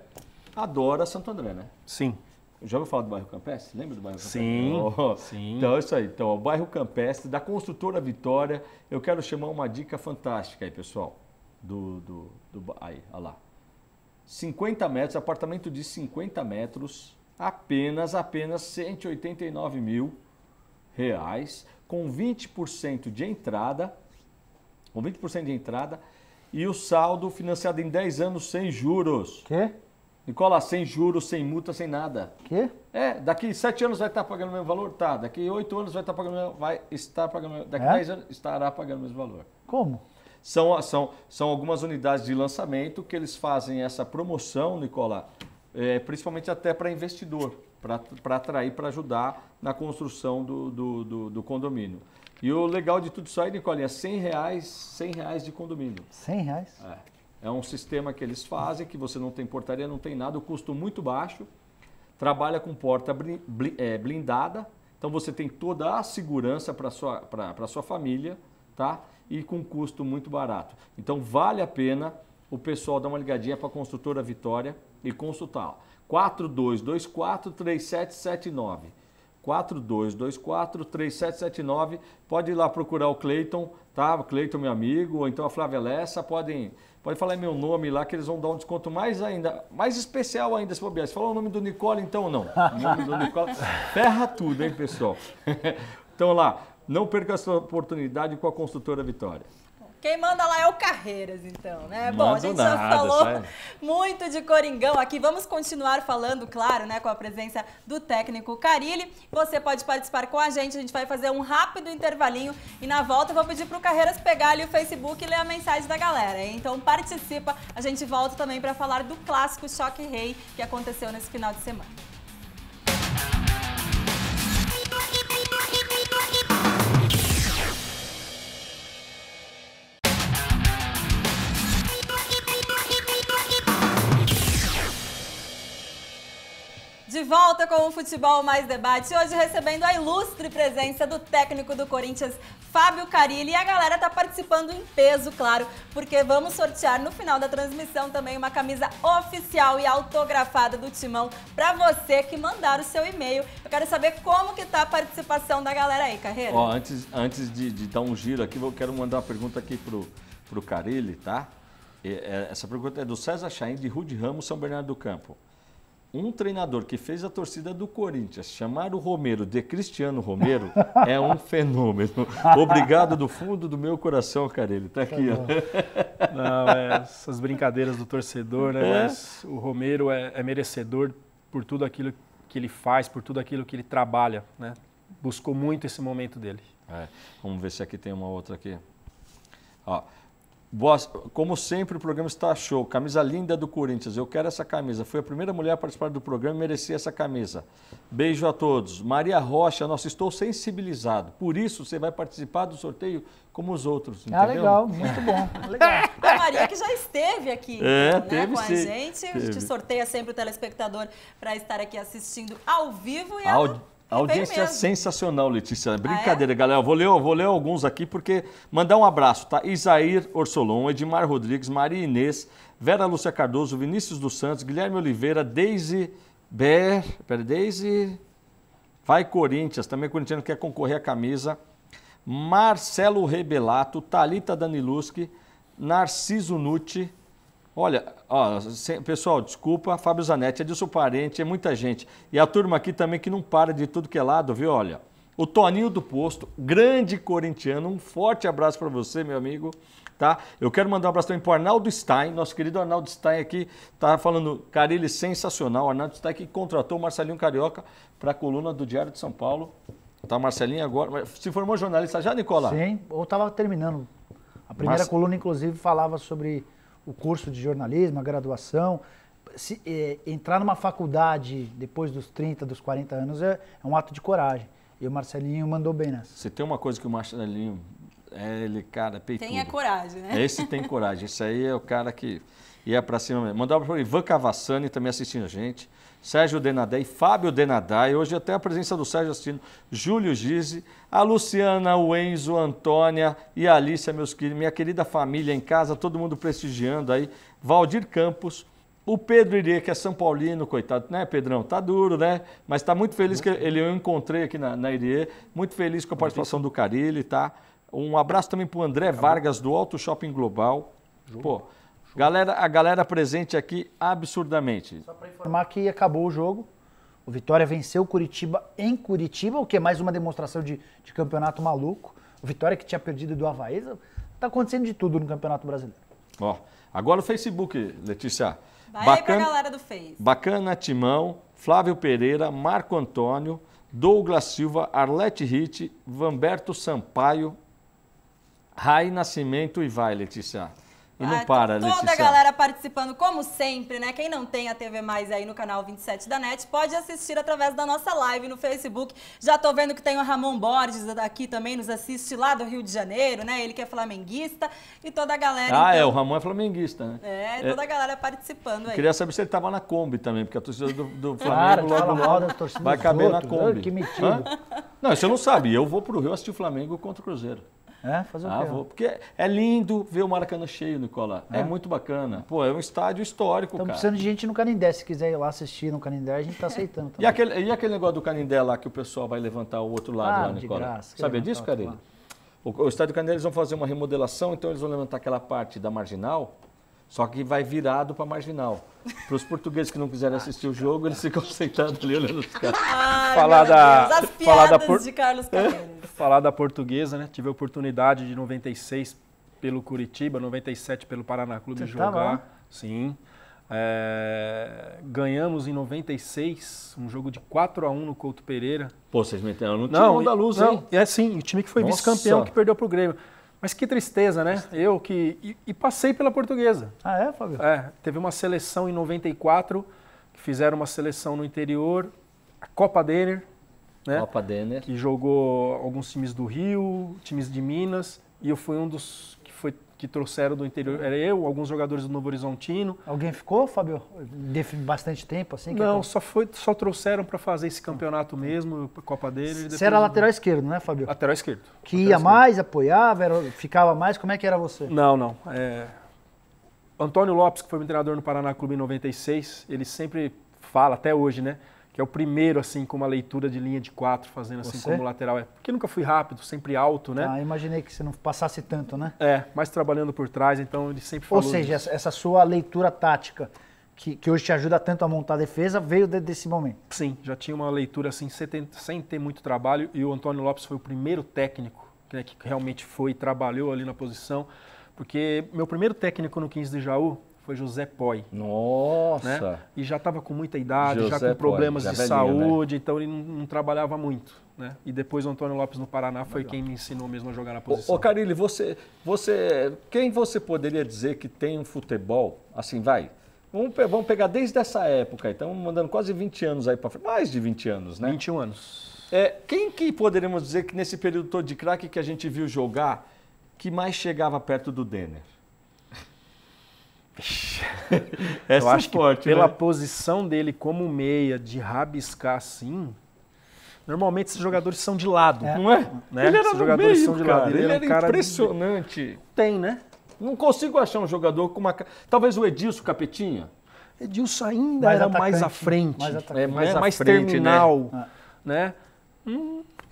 adora Santo André, né? Sim. Já ouviu falar do bairro Campestre? Lembra do bairro Campestre? Sim, sim. Então é isso aí. Então, o bairro Campestre, da construtora Vitória, eu quero chamar uma dica fantástica aí, pessoal. Aí, olha lá. 50 metros, apartamento de 50 metros, apenas R$189 mil, com 20% de entrada, e o saldo financiado em 10 anos sem juros. Quê? Nicola, sem juros, sem multa, sem nada. Quê? Daqui 7 anos vai estar pagando o mesmo valor? Tá. Daqui 8 anos vai estar pagando, daqui 10 anos estará pagando o mesmo valor. Como? São algumas unidades de lançamento que eles fazem essa promoção, Nicola, principalmente até para investidor, para atrair, para ajudar na construção do condomínio. E o legal de tudo isso aí, Nicolinha, é R$100 de condomínio. R$100? É um sistema que eles fazem, que você não tem portaria, não tem nada, o custo muito baixo, trabalha com porta blindada, então você tem toda a segurança para a sua família, tá? E com custo muito barato. Então vale a pena o pessoal dar uma ligadinha para a Construtora Vitória e consultar. 4224-3779. 4224-3779. Pode ir lá procurar o Cleiton, tá? O Cleiton, meu amigo, ou então a Flávia Lessa, pode falar meu nome lá, que eles vão dar um desconto mais especial ainda, se bobear. Se falar o nome do Nicola, então não. O nome do Nicola ferra tudo, hein, pessoal? Então lá, não perca essa oportunidade com a Construtora Vitória. Quem manda lá é o Carreiras, então, né? Bom, a gente já falou muito de Coringão aqui. Vamos continuar falando, claro, né, com a presença do técnico Carille. Você pode participar com a gente vai fazer um rápido intervalinho e na volta eu vou pedir para o Carreiras pegar ali o Facebook e ler a mensagem da galera. Então participa, a gente volta também para falar do clássico Choque Rei que aconteceu nesse final de semana. De volta com o Futebol Mais Debate, hoje recebendo a ilustre presença do técnico do Corinthians, Fábio Carille. E a galera tá participando em peso, claro, porque vamos sortear no final da transmissão também uma camisa oficial e autografada do Timão para você que mandar o seu e-mail. Eu quero saber como que tá a participação da galera aí, Carreira. Ó, antes de dar um giro aqui, eu quero mandar uma pergunta aqui pro Carille, tá? Essa pergunta é do César Chaim, de Rude Ramos, São Bernardo do Campo. Um treinador que fez a torcida do Corinthians chamar o Romero de Cristiano Romero é um fenômeno. Obrigado do fundo do meu coração, Carille. Tá aqui, ó. Não, essas brincadeiras do torcedor, né? Mas o Romero é merecedor por tudo aquilo que ele faz, por tudo aquilo que ele trabalha, né? Buscou muito esse momento dele. Vamos ver se aqui tem uma outra aqui. Ó. Como sempre, o programa está show. Camisa linda do Corinthians. Eu quero essa camisa. Fui a primeira mulher a participar do programa e mereci essa camisa. Beijo a todos. Maria Rocha, nossa, estou sensibilizado. Por isso, você vai participar do sorteio como os outros. Entendeu? Legal, muito bom. Legal. A Maria que já esteve aqui teve, com a gente. A gente sorteia sempre o telespectador para estar aqui assistindo ao vivo. E a audiência é sensacional, Letícia. Brincadeira, galera. Eu vou ler alguns aqui porque mandar um abraço, tá? Isair Orsolon, Edmar Rodrigues, Maria Inês, Vera Lúcia Cardoso, Vinícius dos Santos, Guilherme Oliveira, Deise Vai Corinthians, também corintiano quer concorrer à camisa. Marcelo Rebelato, Thalita Daniluski, Narciso Nucci. Olha, pessoal, desculpa, Fábio Zanetti, Edilson Parente, é muita gente. E a turma aqui também que não para de tudo que é lado, viu? Olha, o Toninho do Posto, grande corintiano, um forte abraço para você, meu amigo, tá? Eu quero mandar um abraço também para o Arnaldo Stein, nosso querido Arnaldo Stein aqui, tá falando, Carille sensacional, Arnaldo Stein que contratou o Marcelinho Carioca para a coluna do Diário de São Paulo. Tá, Marcelinho agora, se formou jornalista já, Nicola? Sim, eu estava terminando. A primeira coluna, inclusive, falava sobre o curso de jornalismo, a graduação. Entrar numa faculdade depois dos 30, dos 40 anos é um ato de coragem. E o Marcelinho mandou bem nessa. Se tem uma coisa que o Marcelinho, ele, cara, peitudo. Tem coragem, né? Esse tem coragem. Esse aí é o cara que ia pra cima mesmo. Mandava para o Ivan Cavassani também assistindo a gente. Sérgio Denadé e Fábio Denadé. Hoje até a presença do Sérgio assistindo. Júlio Gise, a Luciana, o Enzo, a Antônia e a Alícia, minha querida família em casa, todo mundo prestigiando aí. Valdir Campos, o Pedro Irie, que é São Paulino, coitado, né, Pedrão? Tá duro, né? Mas tá muito feliz que eu encontrei aqui na Irie. Muito feliz com a participação do Carille, tá? Um abraço também para o André Vargas, do Auto Shopping Global. Pô, a galera presente aqui absurdamente. Só para informar que acabou o jogo. O Vitória venceu o Curitiba em Curitiba, o que é mais uma demonstração de campeonato maluco. O Vitória que tinha perdido do Avaí. Tá acontecendo de tudo no Campeonato Brasileiro. Ó, agora o Facebook, Letícia. Vai aí pra galera do Face. Bacana Timão, Flávio Pereira, Marco Antônio, Douglas Silva, Arlete Ritt, Vamberto Sampaio, Rai Nascimento e vai, Letícia. E não para, Letícia. Toda a galera participando, como sempre, né? Quem não tem a TV Mais aí no canal 27 da NET, pode assistir através da nossa live no Facebook. Já tô vendo que tem o Ramon Borges aqui também, nos assiste lá do Rio de Janeiro, né? Ele que é flamenguista e toda a galera... então... o Ramon é flamenguista, né? Toda a galera participando aí. Queria saber se ele tava na Kombi também, porque a torcida do Flamengo logo vai caber na Kombi. Que metido. Não, você não sabe. Eu vou pro Rio assistir o Flamengo contra o Cruzeiro. Fazer o quê? Vou. Porque é lindo ver o Maracanã cheio, Nicola. É muito bacana. Pô, é um estádio histórico, cara. Estamos precisando de gente no Canindé. Se quiser ir lá assistir no Canindé, a gente tá aceitando também. E aquele negócio do Canindé lá que o pessoal vai levantar o outro lado lá, Nicola? De graça. Sabia disso, Carille? O estádio do Canindé, eles vão fazer uma remodelação, então eles vão levantar aquela parte da Marginal, só que vai virado para Marginal. Para os portugueses que não quiserem assistir o jogo, eles ficam sentados ali olhando os caras. As piadas de Carlos Carille. Falar da Portuguesa, né? Tive a oportunidade de 96 pelo Curitiba, 97 pelo Paraná Clube jogar. Sim. Ganhamos em 96 um jogo de 4-1 no Couto Pereira. Pô, vocês meteram no time da luz, hein? Sim, o time que foi vice-campeão que perdeu pro Grêmio. Mas que tristeza, né? Eu que... E passei pela Portuguesa. Fábio? Teve uma seleção em 94, que fizeram uma seleção no interior, a Copa Denner, né? Copa Denner. Que jogou alguns times do Rio, times de Minas, e eu fui um dos que trouxeram do interior. Era eu, alguns jogadores do Novo Horizontino. Alguém ficou, Fábio? Bastante tempo assim? Não, só trouxeram para fazer esse campeonato mesmo, a Copa dele. Você era lateral esquerdo, né, Fábio? Lateral esquerdo. Que ia mais, apoiava, ficava mais, como é que era você? Não. Antônio Lopes, que foi meu treinador no Paraná Clube em 96, ele sempre fala, até hoje, né? Que é o primeiro, assim, com uma leitura de linha de 4, fazendo assim como lateral. Porque nunca fui rápido, sempre alto, né? Imaginei que você não passasse tanto, né? Mas trabalhando por trás, então ele sempre falou. Ou seja, essa sua leitura tática, que hoje te ajuda tanto a montar a defesa, veio desse momento. Sim, já tinha uma leitura assim, sem ter muito trabalho, e o Antônio Lopes foi o primeiro técnico, né, que realmente trabalhou ali na posição, porque meu primeiro técnico no 15 de Jaú foi José Poi. Nossa! Né? E já estava com muita idade, já com problemas de saúde, né? Então ele não trabalhava muito. Né? E depois o Antônio Lopes no Paraná foi quem me ensinou mesmo a jogar na posição. Ô Carille, quem você poderia dizer que tem um futebol, assim, vamos pegar desde essa época, estamos mandando quase 20 anos aí para frente, mais de 20 anos, né? 21 anos. Quem que poderíamos dizer que nesse período todo de craque que a gente viu jogar, que mais chegava perto do Denner? Eu acho que pela posição dele como meia, de rabiscar assim, normalmente esses jogadores são de lado. Não é? Né? Ele era esses jogadores meio, são de cara. lado. Ele era impressionante. Tem, né? Não consigo achar um jogador com uma... Talvez o Edilson Capetinha. Edilson ainda era mais à frente. Mais terminal. Né?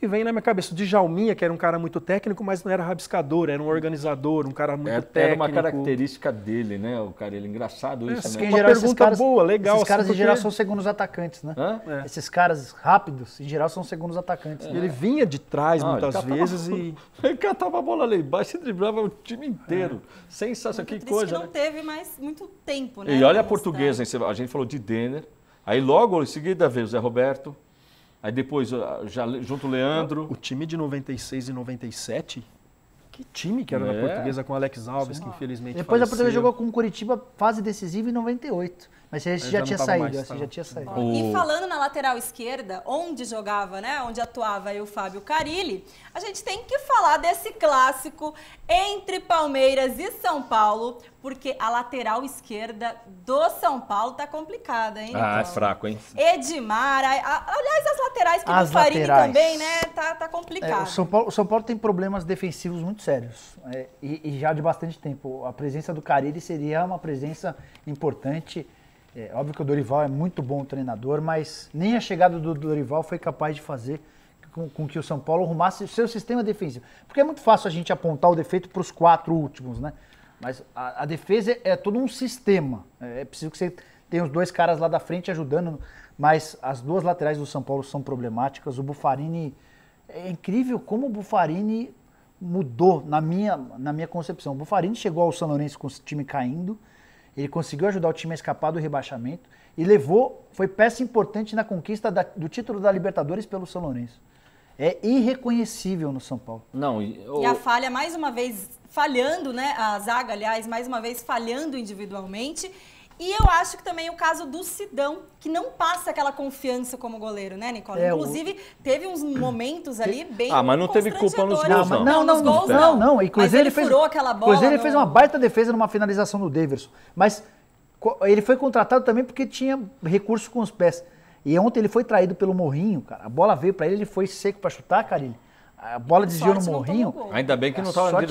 E vem na minha cabeça o Djalminha, que era um cara muito técnico, mas não era rabiscador, era um organizador, um cara muito técnico. Era uma característica dele, né? O cara, ele engraçado isso, né? Em geral, esses caras, legal. Esses caras, em geral, são segundos atacantes, né? Esses caras rápidos, em geral, são segundos atacantes. Ele vinha de trás muitas vezes e... Ele catava a bola lá embaixo e driblava o time inteiro. Sensacional, que coisa, que não teve mais muito tempo, né? E olha a Portuguesa, a gente falou de Denner, aí logo em seguida veio o Zé Roberto, aí depois, já junto o Leandro. O time de 96 e 97, que time que era da Portuguesa com o Alex Alves, que infelizmente depois faleceu. A Portuguesa jogou com o Curitiba fase decisiva em 98. Mas esse já tinha saído, E falando na lateral esquerda, onde jogava, né? Onde atuava aí o Fábio Carille, a gente tem que falar desse clássico entre Palmeiras e São Paulo, porque a lateral esquerda do São Paulo tá complicada, hein? É fraco, hein? Edmar, aliás, as laterais que do Farini também, né? Tá complicado. O São Paulo tem problemas defensivos muito sérios, e já de bastante tempo. A presença do Carille seria uma presença importante. Óbvio que o Dorival é muito bom treinador, mas nem a chegada do Dorival foi capaz de fazer com que o São Paulo arrumasse o seu sistema defensivo. Porque é muito fácil a gente apontar o defeito para os 4 últimos, né? Mas a defesa é todo um sistema. É preciso que você tenha os 2 caras lá da frente ajudando, mas as 2 laterais do São Paulo são problemáticas. O Buffarini, é incrível como o Buffarini mudou na minha concepção. O Buffarini chegou ao São Lourenço com o time caindo, ele conseguiu ajudar o time a escapar do rebaixamento e foi peça importante na conquista do título da Libertadores pelo São Lourenço. É irreconhecível no São Paulo. Não, e a falha, mais uma vez, falhando, né? A zaga, aliás, mais uma vez falhando individualmente. E eu acho que também o caso do Sidão, que não passa aquela confiança como goleiro, né, Nicola? Inclusive, teve uns momentos ali bem mas não teve culpa nos gols, não. Nos gols, não. Inclusive, ele furou aquela bola. Inclusive, ele fez uma baita defesa numa finalização do Daverson. Mas ele foi contratado também porque tinha recurso com os pés. E ontem ele foi traído pelo Morrinho, cara. A bola veio pra ele foi seco pra chutar, Carilho. A bola desviou no Morrinho. Ainda bem que não estava na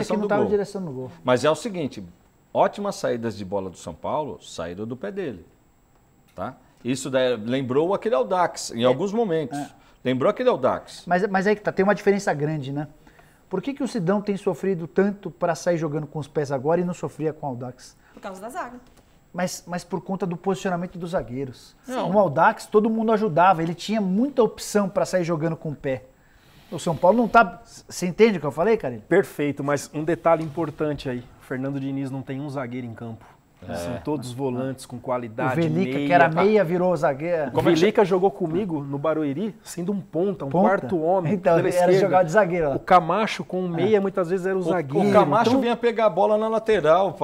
direção do gol. Mas é o seguinte, ótimas saídas de bola do São Paulo saíram do pé dele. Tá? Isso lembrou aquele Audax em alguns momentos. Lembrou aquele Audax. Mas aí que tá, tem uma diferença grande, né? Por que o Sidão tem sofrido tanto para sair jogando com os pés agora e não sofria com o Audax? Por causa da zaga. Mas por conta do posicionamento dos zagueiros. No Audax, todo mundo ajudava, ele tinha muita opção para sair jogando com o pé. O São Paulo não tá... Você entende o que eu falei, Carilho? Perfeito, mas um detalhe importante aí. O Fernando Diniz não tem um zagueiro em campo. São todos volantes com qualidade. O Velica, que era meia, virou zagueiro. O Velica jogou comigo no Barueri, sendo um ponta, quarto homem. Então, ele era jogar de zagueiro. O Camacho com o meia, muitas vezes era o zagueiro. O Camacho vinha pegar a bola na lateral,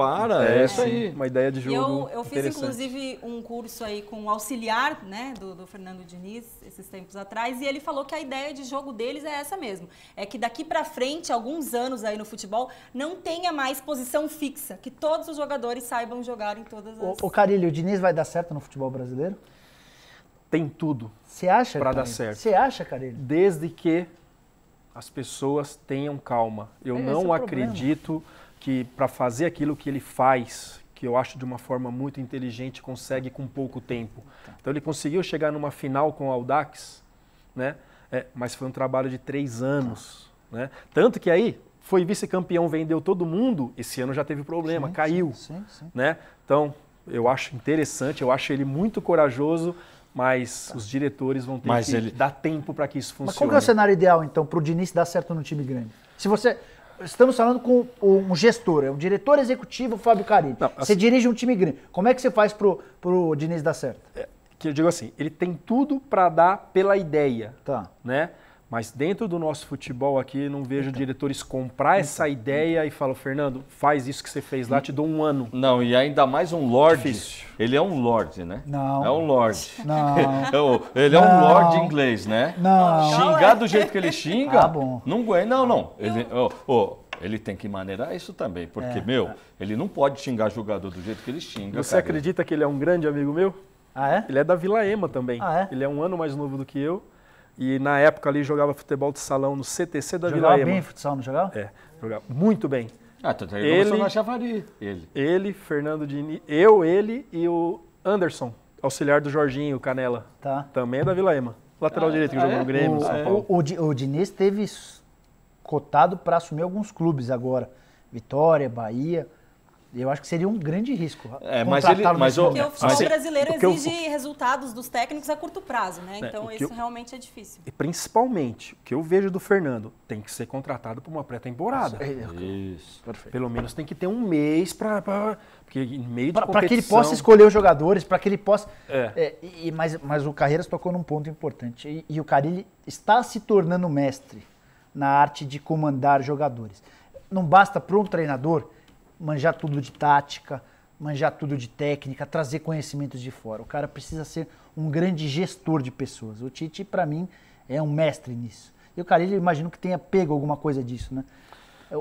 é isso aí. Uma ideia de jogo eu fiz, inclusive, um curso aí com o auxiliar, né, do Fernando Diniz, esses tempos atrás, e ele falou que a ideia de jogo deles é essa mesmo. É que daqui pra frente, alguns anos aí no futebol, não tenha mais posição fixa, que todos os jogadores saibam jogar em todas as... O Carilho, o Diniz vai dar certo no futebol brasileiro? Tem tudo. Você acha, para dar certo. Você acha, Carilho? Desde que as pessoas tenham calma. Eu não acredito que para fazer aquilo que ele faz, que eu acho de uma forma muito inteligente, consegue com pouco tempo. Então ele conseguiu chegar numa final com o Audax, né? Mas foi um trabalho de 3 anos. Né? Tanto que aí foi vice-campeão, vendeu todo mundo, esse ano já teve problema, caiu. Sim. Né? Então, eu acho interessante, eu acho ele muito corajoso, mas os diretores vão ter que dar tempo para que isso funcione. Mas qual que é o cenário ideal, então, para o Diniz dar certo no time grande? Estamos falando com um gestor, um diretor executivo, Fábio Carilli. Você dirige um time grande. Como é que você faz para o Diniz dar certo? Que eu digo assim, ele tem tudo para dar pela ideia, né? Mas dentro do nosso futebol aqui, não vejo diretores comprar essa ideia e falar, Fernando, faz isso que você fez lá, te dou 1 ano. Não, e ainda mais um lorde. Difícil. Ele é um lorde, né? Não. É um lorde. Não. Ele é um lorde inglês, né? Não. Xingar do jeito que ele xinga, bom. não aguenta. Não. Ele tem que maneirar isso também, porque, ele não pode xingar jogador do jeito que ele xinga. Você acredita que ele é um grande amigo meu? Ah, é? Ele é da Vila Ema também. Ah, é? Ele é 1 ano mais novo do que eu. E na época ali jogava futebol de salão no CTC da Vila Ema. Jogava bem futsal, não jogava? Jogava muito bem. Ele na Chavari. Ele, Fernando Diniz, ele e o Anderson, auxiliar do Jorginho Canela. Também é da Vila Ema. Lateral direito que jogou no Grêmio, São Paulo. O Diniz teve cotado para assumir alguns clubes agora. Vitória, Bahia. Eu acho que seria um grande risco. Porque o futebol brasileiro exige resultados dos técnicos a curto prazo, né? Então isso realmente é difícil. E principalmente, o que eu vejo do Fernando, tem que ser contratado para uma pré-temporada. Isso, perfeito. Pelo menos tem que ter 1 mês para porque em meio de competição... Para que ele possa escolher os jogadores, para que ele possa... Mas o Carreiras tocou num ponto importante. E o Carilli está se tornando mestre na arte de comandar jogadores. Não basta para um treinador manjar tudo de tática, manjar tudo de técnica, trazer conhecimentos de fora. O cara precisa ser um grande gestor de pessoas. O Tite, para mim, é um mestre nisso. E o Carilli, eu imagino que tenha pego alguma coisa disso, né?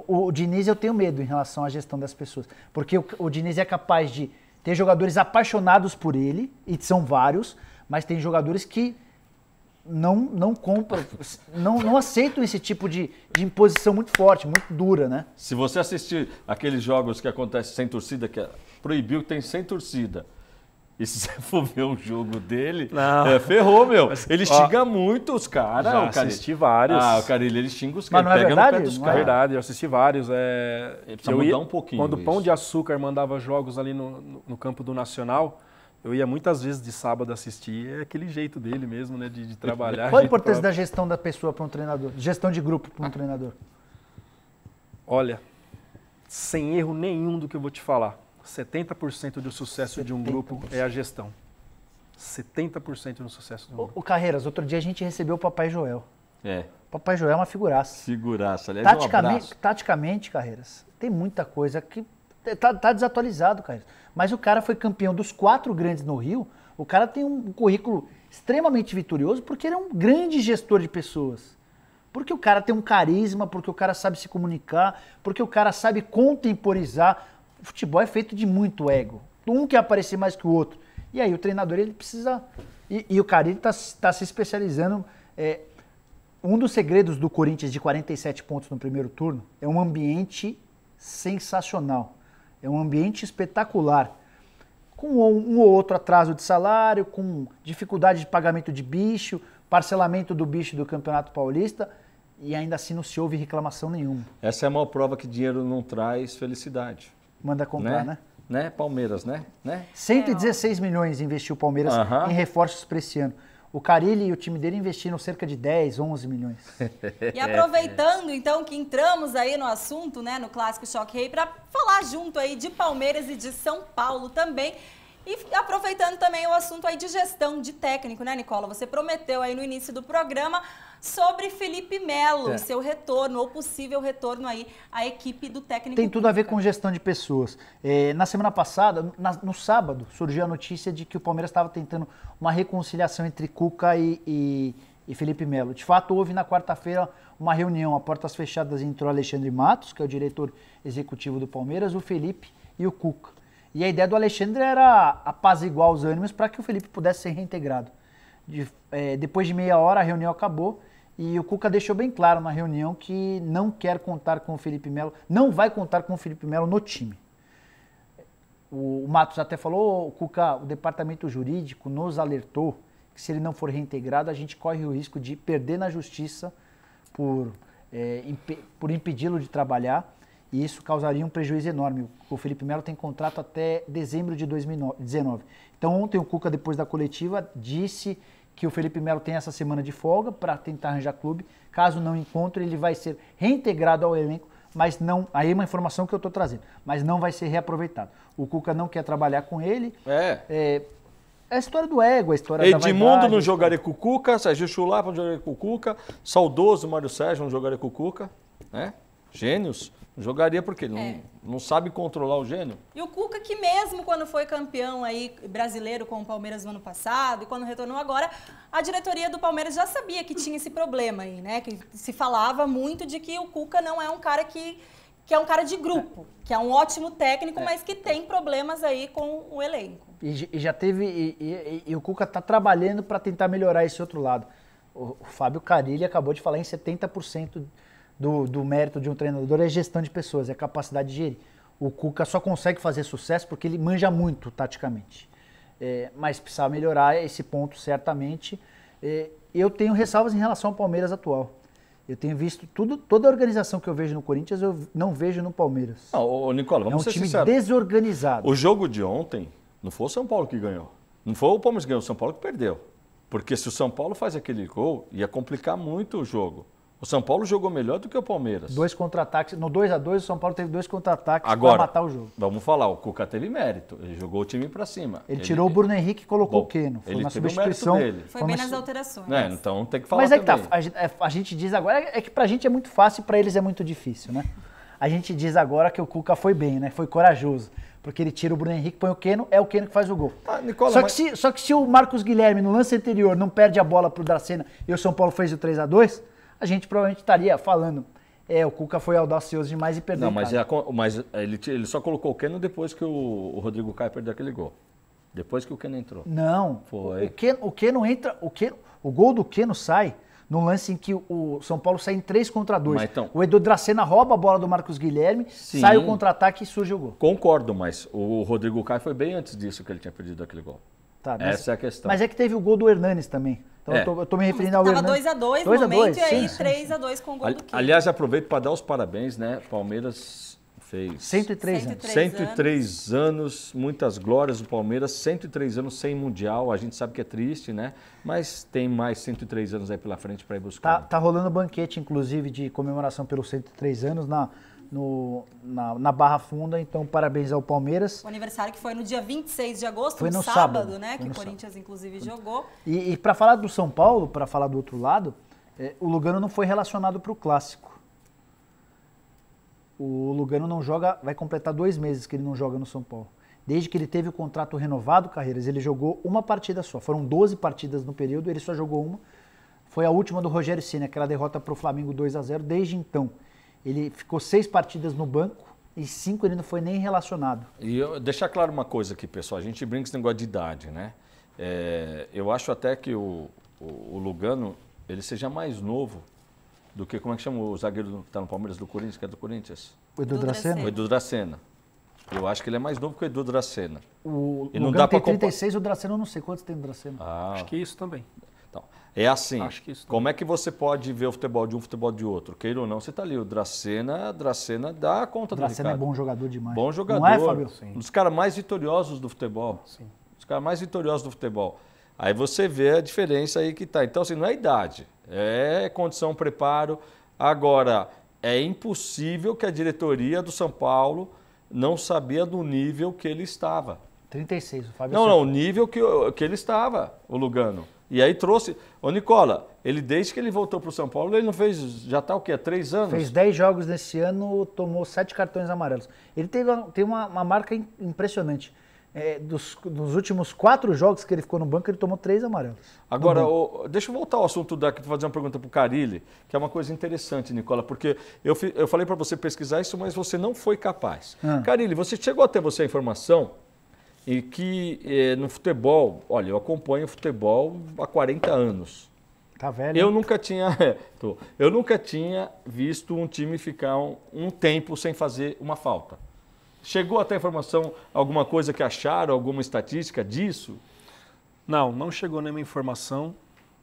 O Diniz, eu tenho medo em relação à gestão das pessoas. Porque o Diniz é capaz de ter jogadores apaixonados por ele, e são vários, mas tem jogadores que não compram, não aceitam esse tipo de imposição muito forte, muito dura, né? Se você assistir aqueles jogos que acontecem sem torcida, proibiu que tem sem torcida, E se você for ver um jogo dele, ferrou, meu. Ele xinga muito os caras. Já assisti vários. O Carille, ele xinga os caras. Mas não é verdade? Dos É verdade, eu assisti vários. Precisa mudar um pouquinho quando o Pão isso. de Açúcar mandava jogos ali no campo do Nacional, eu ia muitas vezes de sábado assistir. É aquele jeito dele mesmo, né, de trabalhar. Qual a importância da gestão da pessoa para um treinador? Gestão de grupo para um treinador? Olha, sem erro nenhum do que eu vou te falar, 70% do sucesso de um grupo é a gestão. 70% do sucesso de um grupo. O Carreiras, outro dia a gente recebeu o Papai Joel. É. Papai Joel é uma figuraça. Figuraça. Aliás, um abraço. Taticamente, Carreiras, tem muita coisa que tá desatualizado, Carreiras. Mas o cara foi campeão dos 4 grandes no Rio. O cara tem um currículo extremamente vitorioso porque ele é um grande gestor de pessoas. Porque o cara tem um carisma, porque o cara sabe se comunicar, porque o cara sabe contemporizar. O futebol é feito de muito ego. Um quer aparecer mais que o outro. E aí o treinador, ele precisa... E o Carille está se especializando... Um dos segredos do Corinthians de 47 pontos no primeiro turno é um ambiente sensacional. É um ambiente espetacular. Com um ou outro atraso de salário, com dificuldade de pagamento de bicho, parcelamento do bicho do Campeonato Paulista, e ainda assim não se houve reclamação nenhuma. Essa é a maior prova que dinheiro não traz felicidade. Manda comprar, né? Palmeiras, né? 116 milhões investiu o Palmeiras em reforços para esse ano. O Carille e o time dele investiram cerca de 10, 11 milhões. E aproveitando, então, que entramos aí no assunto, né, no Clássico Choque Rei, para falar junto aí de Palmeiras e de São Paulo também. E aproveitando também o assunto aí de gestão de técnico, né, Nicola? Você prometeu aí no início do programa sobre Felipe Melo e seu retorno, ou possível retorno aí à equipe do técnico. Tem tudo a ver com gestão de pessoas. Na semana passada, no sábado, surgiu a notícia de que o Palmeiras estava tentando uma reconciliação entre Cuca e Felipe Melo. De fato, houve na quarta-feira uma reunião a portas fechadas entre o Alexandre Matos, que é o diretor executivo do Palmeiras, o Felipe e o Cuca. E a ideia do Alexandre era apaziguar os ânimos para que o Felipe pudesse ser reintegrado. Depois de meia hora, a reunião acabou e o Cuca deixou bem claro na reunião que não quer contar com o Felipe Melo, não vai contar com o Felipe Melo no time. O Matos até falou, Cuca, o departamento jurídico nos alertou que se ele não for reintegrado, a gente corre o risco de perder na justiça por impedi-lo de trabalhar. E isso causaria um prejuízo enorme. O Felipe Melo tem contrato até dezembro de 2019. Então ontem o Cuca, depois da coletiva, disse que o Felipe Melo tem essa semana de folga para tentar arranjar clube. Caso não encontre, ele vai ser reintegrado ao elenco, mas não... Aí é uma informação que eu estou trazendo. Mas não vai ser reaproveitado. O Cuca não quer trabalhar com ele. É a história do ego, a história da vaidade. Edmundo não jogaria com o Cuca, Sérgio Chulapa não jogaria com o Cuca, saudoso Mário Sérgio não jogaria com o Cuca, né? Gênios. Jogaria porque não sabe controlar o gênio. E o Cuca, que mesmo quando foi campeão aí brasileiro com o Palmeiras no ano passado e quando retornou agora, a diretoria do Palmeiras já sabia que tinha esse problema aí, né? Que se falava muito de que o Cuca não é um cara que é um cara de grupo, que é um ótimo técnico, mas que tem problemas aí com o elenco. E já teve... E o Cuca está trabalhando para tentar melhorar esse outro lado. O Fábio Carille acabou de falar em 70% do mérito de um treinador é gestão de pessoas, é capacidade de gerir. O Cuca só consegue fazer sucesso porque ele manja muito taticamente. Mas precisava melhorar esse ponto certamente. Eu tenho ressalvas em relação ao Palmeiras atual. Eu tenho visto toda a organização que eu vejo no Corinthians, eu não vejo no Palmeiras. Não, Nicola, vamos ser sinceros. É um time desorganizado. O jogo de ontem não foi o São Paulo que ganhou. Não foi o Palmeiras que ganhou, o São Paulo que perdeu. Porque se o São Paulo faz aquele gol, ia complicar muito o jogo. O São Paulo jogou melhor do que o Palmeiras. 2 contra-ataques. No 2-2, o São Paulo teve 2 contra-ataques para matar o jogo. Vamos falar, o Cuca teve mérito. Ele jogou o time para cima. Ele tirou o Bruno Henrique e colocou o Keno. Foi uma substituição. Foi bem nas alterações. Então tem que falar. Mas também. Que tá. A gente diz agora, é que pra gente é muito fácil e pra eles é muito difícil, né? A gente diz agora que o Cuca foi bem, né? Foi corajoso. Porque ele tira o Bruno Henrique, põe o Keno, é o Keno que faz o gol. Nicola, só que se o Marcos Guilherme, no lance anterior, não perde a bola pro Dracena e o São Paulo fez o 3-2, a gente provavelmente estaria falando, o Cuca foi audacioso demais e perdeu. Não, mas ele só colocou o Keno depois que o Rodrigo Caio perdeu aquele gol. Depois que o Keno entrou. Não. Foi. O Keno entra, o gol do Keno sai num lance em que o São Paulo sai em 3 contra 2. Então, o Edu Dracena rouba a bola do Marcos Guilherme, sim, sai o contra-ataque e surge o gol. Concordo, mas o Rodrigo Caio foi bem antes disso que ele tinha perdido aquele gol. Tá, essa é a questão. Mas é que teve o gol do Hernanes também. Então eu tô me referindo ao Hernanes. Tava 2x2 no momento e aí 3x2 com o gol do Kiko. Aliás, aproveito para dar os parabéns, né? Palmeiras fez 103 anos, muitas glórias do Palmeiras, 103 anos sem Mundial, a gente sabe que é triste, né? Mas tem mais 103 anos aí pela frente para ir buscar. Tá rolando banquete, inclusive, de comemoração pelos 103 anos na Barra Funda, então parabéns ao Palmeiras. O aniversário que foi no dia 26 de agosto, foi no sábado, né? Que o Corinthians, inclusive, jogou. E para falar do São Paulo, para falar do outro lado, o Lugano não foi relacionado para o Clássico. O Lugano não joga, vai completar 2 meses que ele não joga no São Paulo. Desde que ele teve o contrato renovado, Carreiras, ele jogou uma partida só. Foram 12 partidas no período, ele só jogou uma. Foi a última do Rogério Ceni, aquela derrota para o Flamengo 2-0. Desde então, ele ficou 6 partidas no banco e 5 ele não foi nem relacionado. E deixar claro uma coisa aqui, pessoal. A gente brinca esse negócio de idade, né? Eu acho até que o Lugano, ele seja mais novo do que, como é que chama o zagueiro que está no Palmeiras do Corinthians, que é do Corinthians? O Edu Dracena? O Edu Dracena. Eu acho que ele é mais novo que o Edu Dracena. O Lugano tem 36, o Dracena eu não sei quantos tem o Dracena. Acho que isso também. Então, é assim, como também. É que você pode ver o futebol de um, futebol de outro? Queira ou não, você está ali, o Dracena dá conta do Ricardo. Dracena é bom jogador demais. Bom jogador. Não é, Fábio? Um dos caras mais vitoriosos do futebol. Sim. Os caras mais vitoriosos do futebol. Aí você vê a diferença aí que tá. Então, assim, não é idade, é condição, preparo. Agora, é impossível que a diretoria do São Paulo não sabia do nível que ele estava. 36, o Fábio. Não, o nível que ele estava, o Lugano. E aí trouxe... Ô, Nicola, ele desde que ele voltou para o São Paulo, ele não fez... Já está o quê? 3 anos? Fez 10 jogos nesse ano, tomou 7 cartões amarelos. Ele tem uma marca impressionante. Dos últimos 4 jogos que ele ficou no banco, ele tomou 3 amarelos. Agora, deixa eu voltar ao assunto daqui, fazer uma pergunta para o Carille, que é uma coisa interessante, Nicola, porque eu falei para você pesquisar isso, mas você não foi capaz. Carille, chegou até você a informação e que no futebol, olha, eu acompanho o futebol há 40 anos. Tá velho. Eu nunca tinha visto um time ficar um tempo sem fazer uma falta. Chegou até a informação, alguma coisa que acharam, alguma estatística disso? Não chegou nenhuma informação.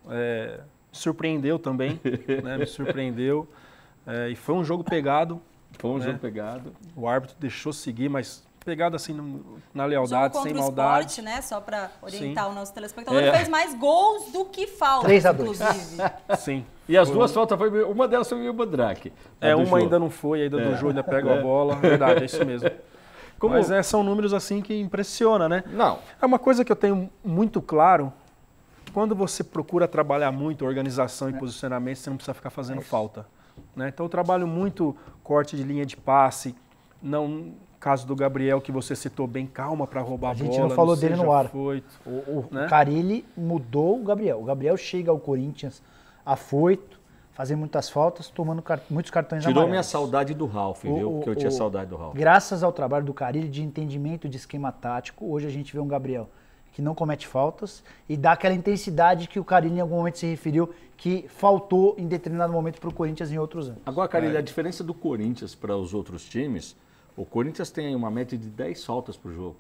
Me surpreendeu também, né? Me surpreendeu. E foi um jogo pegado. Foi um jogo pegado. O árbitro deixou seguir, mas pegado assim na lealdade, sem maldade. O Sport, né? Só para orientar o nosso telespectador, ele fez mais gols do que faltas, 3-2. inclusive. Sim. E as 2 faltas, uma delas foi o Mandrake. Uma ainda não foi, ainda do Jô ainda pega a bola. Verdade, é isso mesmo. Mas são números assim que impressionam, né? Não. É uma coisa que eu tenho muito claro, quando você procura trabalhar muito organização e posicionamento, você não precisa ficar fazendo falta. Né? Então eu trabalho muito corte de linha de passe, não caso do Gabriel que você citou bem, calma para roubar a bola. A gente não falou dele no ar. O Carille mudou o Gabriel. O Gabriel chega ao Corinthians afoito, fazendo muitas faltas, tomando muitos cartões amarelos. Tirou minha saudade do Ralf, viu? Porque eu tinha saudade do Ralf. Graças ao trabalho do Carille de entendimento de esquema tático, hoje a gente vê um Gabriel que não comete faltas e dá aquela intensidade que o Carille em algum momento se referiu que faltou em determinado momento para o Corinthians em outros anos. Agora, Carille, a diferença do Corinthians para os outros times, o Corinthians tem uma média de 10 faltas por jogo.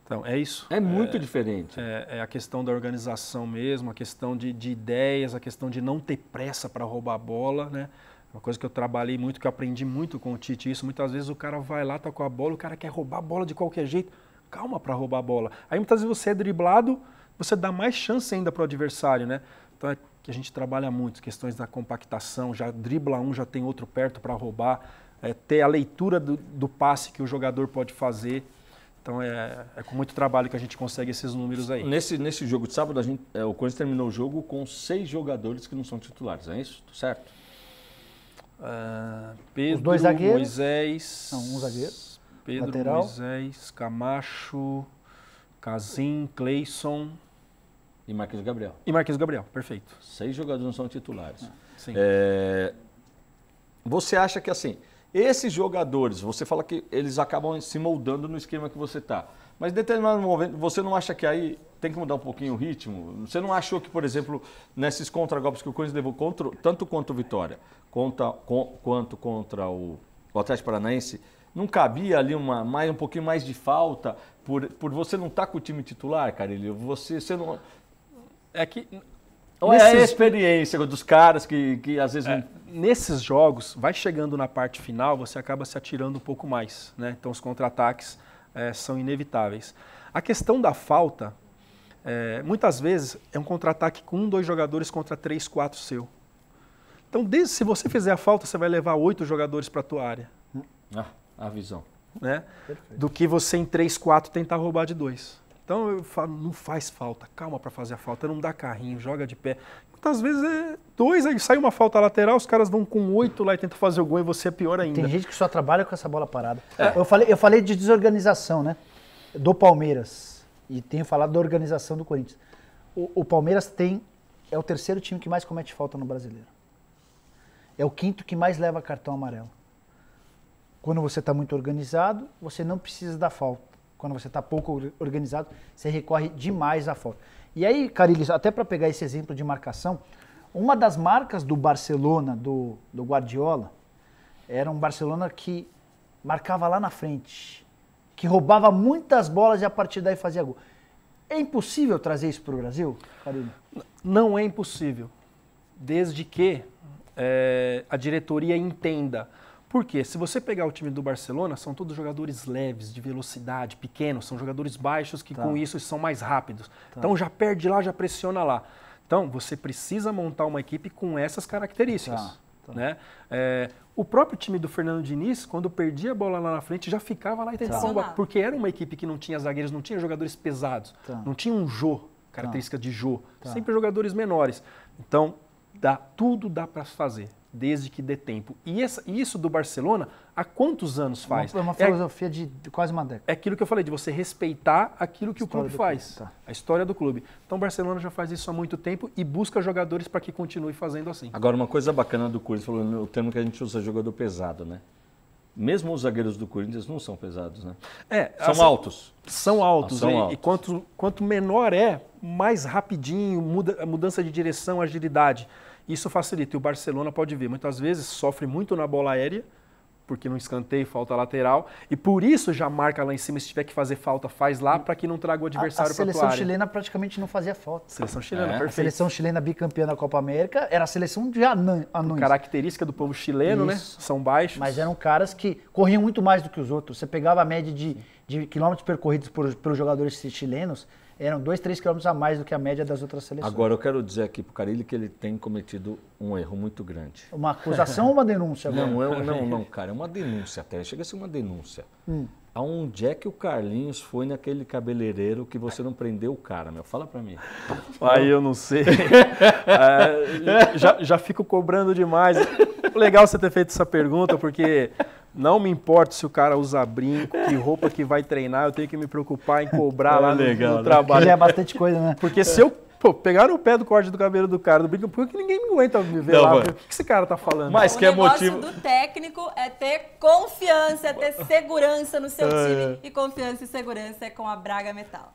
Então, é isso. É muito diferente. É a questão da organização mesmo, a questão de ideias, a questão de não ter pressa para roubar a bola, né? Uma coisa que eu trabalhei muito, que eu aprendi muito com o Tite, isso. Muitas vezes o cara vai lá, tá com a bola, o cara quer roubar a bola de qualquer jeito. Calma para roubar a bola. Aí muitas vezes você é driblado, você dá mais chance ainda para o adversário, né? Então é que a gente trabalha muito, questões da compactação, já dribla um, já tem outro perto para roubar, ter a leitura do passe que o jogador pode fazer. Então é com muito trabalho que a gente consegue esses números aí. Nesse jogo de sábado, o Corinthians terminou o jogo com 6 jogadores que não são titulares, é isso? Certo? Pedro, os 2 zagueiros, Moisés... Não, um zagueiro. Pedro, lateral. Moisés, Camacho, Casim, Cleison... E Marquinhos Gabriel. E Marquinhos Gabriel, perfeito. 6 jogadores não são titulares. Sim. Você acha que assim... Esses jogadores, você fala que eles acabam se moldando no esquema que você está. Mas em determinado momento, você não acha que aí tem que mudar um pouquinho o ritmo? Você não achou que, por exemplo, nesses contragolpes que o Corinthians levou, tanto contra o Vitória quanto contra o Atlético Paranaense, não cabia ali um pouquinho mais de falta por você não estar com o time titular, Carille? Você não... É que... Ou é a experiência dos caras que às vezes... Nesses jogos, vai chegando na parte final, você acaba se atirando um pouco mais, né? Então os contra-ataques são inevitáveis. A questão da falta, muitas vezes, é um contra-ataque com 1, 2 jogadores contra 3, 4 seu. Então, se você fizer a falta, você vai levar 8 jogadores para a tua área. A visão. Né? Do que você em 3, 4 tentar roubar de 2. Então eu falo, não faz falta, calma para fazer a falta, não dá carrinho, joga de pé. Muitas vezes 2, aí sai uma falta lateral, os caras vão com 8 lá e tentam fazer o gol e você é pior ainda. Tem gente que só trabalha com essa bola parada. Eu falei de desorganização, né? Do Palmeiras e tenho falado da organização do Corinthians. O Palmeiras é o 3º time que mais comete falta no Brasileiro. É o 5º que mais leva cartão amarelo. Quando você está muito organizado, você não precisa da falta. Quando você está pouco organizado, você recorre demais à falta. E aí, Carille, até para pegar esse exemplo de marcação, uma das marcas do Barcelona, do Guardiola, era um Barcelona que marcava lá na frente, que roubava muitas bolas e a partir daí fazia gol. É impossível trazer isso para o Brasil, Carille? Não é impossível, desde que a diretoria entenda. Por quê? Se você pegar o time do Barcelona, são todos jogadores leves, de velocidade, pequenos, são jogadores baixos que com isso são mais rápidos. Então já perde lá, já pressiona lá. Então você precisa montar uma equipe com essas características. Né? O próprio time do Fernando Diniz, quando perdia a bola lá na frente, já ficava lá e tentava, porque era uma equipe que não tinha zagueiros, não tinha jogadores pesados, não tinha um Jô, característica de Jô, sempre jogadores menores. Então tudo dá para fazer. Desde que dê tempo. E isso do Barcelona, há quantos anos faz? É uma filosofia de quase uma década. É aquilo que eu falei, de você respeitar aquilo que o clube faz. A história do clube. Então o Barcelona já faz isso há muito tempo e busca jogadores para que continue fazendo assim. Agora, uma coisa bacana do Corinthians, falando o termo que a gente usa, jogador pesado, né? Mesmo os zagueiros do Corinthians não são pesados, né? São altos. São altos. E quanto menor mais rapidinho, mudança de direção, agilidade. Isso facilita. E o Barcelona, pode ver, muitas vezes sofre muito na bola aérea, porque no escanteio falta lateral, e por isso já marca lá em cima, se tiver que fazer falta, faz lá, para que não traga o adversário para a tua área. A seleção chilena praticamente não fazia falta. Seleção chilena, perfeito. A seleção chilena bicampeã da Copa América era a seleção de anões. Característica do povo chileno, né? São baixos. Mas eram caras que corriam muito mais do que os outros. Você pegava a média de quilômetros percorridos pelos jogadores chilenos, eram 2, 3 quilômetros a mais do que a média das outras seleções. Agora, eu quero dizer aqui para o Carille que ele tem cometido um erro muito grande. Uma acusação ou uma denúncia? Agora? Não, cara, é uma denúncia até. Chega a ser uma denúncia. Aonde é que o Carlinhos foi naquele cabeleireiro que você não prendeu o cara, meu? Fala para mim. Aí eu não sei. Já fico cobrando demais. Legal você ter feito essa pergunta, porque... Não me importa se o cara usa brinco, que roupa que vai treinar, eu tenho que me preocupar em cobrar lá no trabalho. Já é bastante coisa, né? Porque se eu pegar o pé do corte do cabelo do cara, do brinco, por que ninguém me aguenta me ver lá? O que esse cara tá falando? Mas o negócio do técnico é ter confiança, é ter segurança no seu time. E confiança e segurança é com a Braga Metal.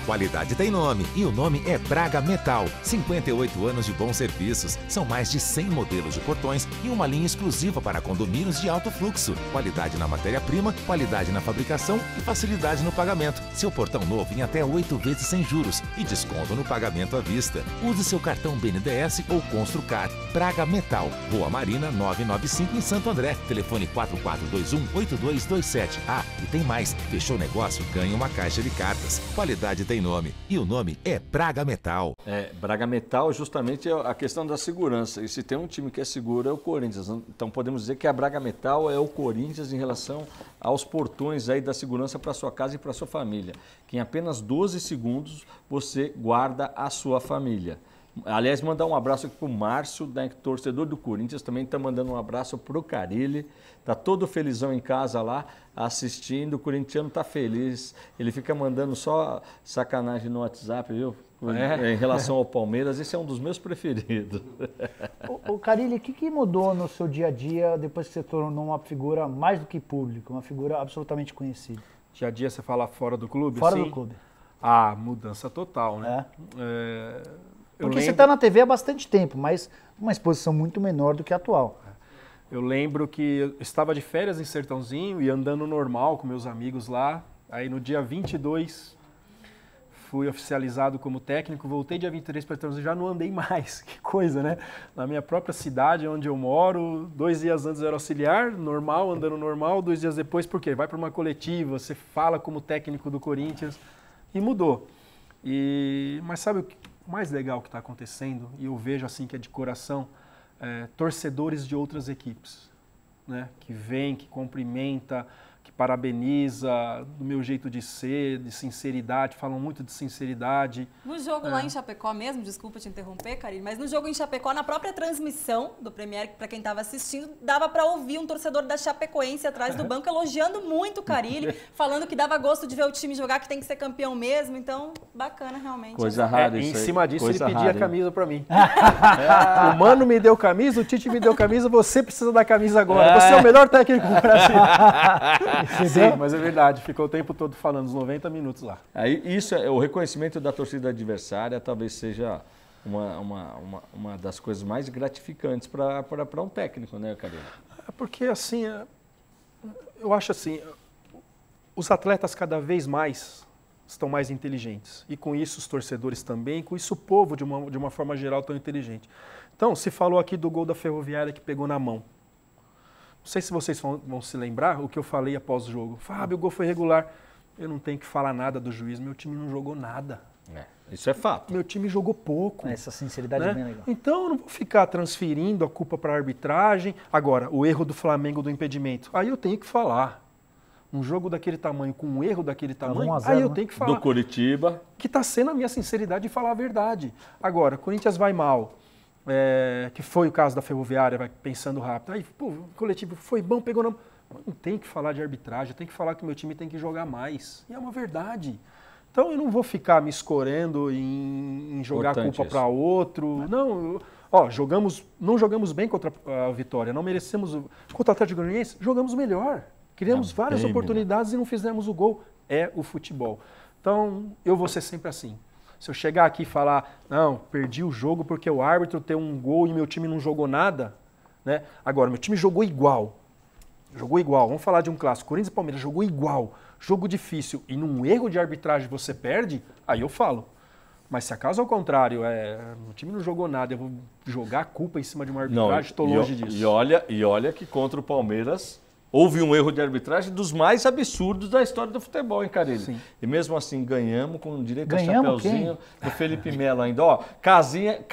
Qualidade tem nome e o nome é Braga Metal. 58 anos de bons serviços. São mais de 100 modelos de portões e uma linha exclusiva para condomínios de alto fluxo. Qualidade na matéria-prima, qualidade na fabricação e facilidade no pagamento. Seu portão novo em até 8 vezes sem juros e desconto no pagamento à vista. Use seu cartão BNDES ou Construcar. Braga Metal, Rua Marina 995 em Santo André. Telefone 4421-8227. E tem mais. Fechou o negócio, ganha uma caixa de cartas. Qualidade tem nome e o nome é Braga Metal. Braga Metal justamente é a questão da segurança. E se tem um time que é seguro é o Corinthians. Então podemos dizer que a Braga Metal é o Corinthians em relação aos portões aí da segurança para sua casa e para sua família. Que em apenas 12 segundos você guarda a sua família. Aliás, mandar um abraço aqui para o Márcio, torcedor do Corinthians, também está mandando um abraço para o Carille. Está todo felizão em casa lá, assistindo, o corintiano está feliz. Ele fica mandando só sacanagem no WhatsApp, viu? Em relação ao Palmeiras, esse é um dos meus preferidos. O Carille, o que mudou no seu dia a dia depois que você tornou uma figura mais do que pública, uma figura absolutamente conhecida? Dia a dia você fala fora do clube? Fora do clube. Ah, mudança total, né? Porque você está na TV há bastante tempo, mas uma exposição muito menor do que a atual. Eu lembro que eu estava de férias em Sertãozinho e andando normal com meus amigos lá. Aí no dia 22 fui oficializado como técnico, voltei dia 23 para Sertãozinho, já não andei mais. Que coisa, né? Na minha própria cidade, onde eu moro, 2 dias antes eu era auxiliar, normal, andando normal. 2 dias depois, por quê? Vai para uma coletiva, você fala como técnico do Corinthians e mudou. Mas sabe o mais legal que está acontecendo? E eu vejo assim que é de coração, torcedores de outras equipes, né? Que vem, que cumprimenta, que parabeniza do meu jeito de ser, de sinceridade, falam muito de sinceridade. No jogo lá em Chapecó mesmo, desculpa te interromper, Carille, mas no jogo em Chapecó, na própria transmissão do Premier, para quem estava assistindo, dava para ouvir um torcedor da Chapecoense atrás do banco elogiando muito o Carille, falando que dava gosto de ver o time jogar, que tem que ser campeão mesmo, então bacana realmente. Coisa rara isso aí. Em cima disso Coisa ele pedia rara, a camisa para mim. O Mano me deu camisa, o Tite me deu camisa, você precisa da camisa agora, você é o melhor técnico do Brasil. Sim, mas é verdade, ficou o tempo todo falando, os 90 minutos lá. Aí, isso é o reconhecimento da torcida adversária, talvez seja uma das coisas mais gratificantes para um técnico, né, Carille? Porque assim, eu acho assim, os atletas cada vez mais estão mais inteligentes. E com isso os torcedores também, com isso o povo de uma forma geral tão inteligente. Então, se falou aqui do gol da Ferroviária que pegou na mão. Não sei se vocês vão se lembrar o que eu falei após o jogo. Fábio, o gol foi regular. Eu não tenho que falar nada do juiz, meu time não jogou nada. Isso é fato. Meu time jogou pouco. Essa sinceridade é bem legal. Então eu não vou ficar transferindo a culpa para a arbitragem. Agora, o erro do Flamengo do impedimento. Aí eu tenho que falar. Um jogo daquele tamanho, com um erro daquele tamanho, 1 a 0, aí eu tenho que falar. Do Coritiba. Que está sendo a minha sinceridade de falar a verdade. Agora, Corinthians vai mal. Que foi o caso da Ferroviária, vai pensando rápido. Aí, pô, o coletivo foi bom, pegou na... Não tem que falar de arbitragem, tem que falar que meu time tem que jogar mais. E é uma verdade. Então eu não vou ficar me escorando em jogar a culpa para outro. Não, não jogamos bem contra a Vitória, não merecemos... Contra o Atlético Goianiense, jogamos melhor. Criamos várias oportunidades e não fizemos o gol. É o futebol. Então eu vou ser sempre assim. Se eu chegar aqui e falar, não, perdi o jogo porque o árbitro tem um gol e meu time não jogou nada, né? Agora, meu time jogou igual. Jogou igual. Vamos falar de um clássico. Corinthians e Palmeiras jogou igual. Jogo difícil. E num erro de arbitragem você perde, aí eu falo. Mas se acaso ao contrário, o time não jogou nada, eu vou jogar a culpa em cima de uma arbitragem, estou longe disso. E olha que contra o Palmeiras... Houve um erro de arbitragem dos mais absurdos da história do futebol, hein, Carille? Sim. E mesmo assim ganhamos com direito a chapéuzinho do Felipe Melo ainda. Ó, Casinha,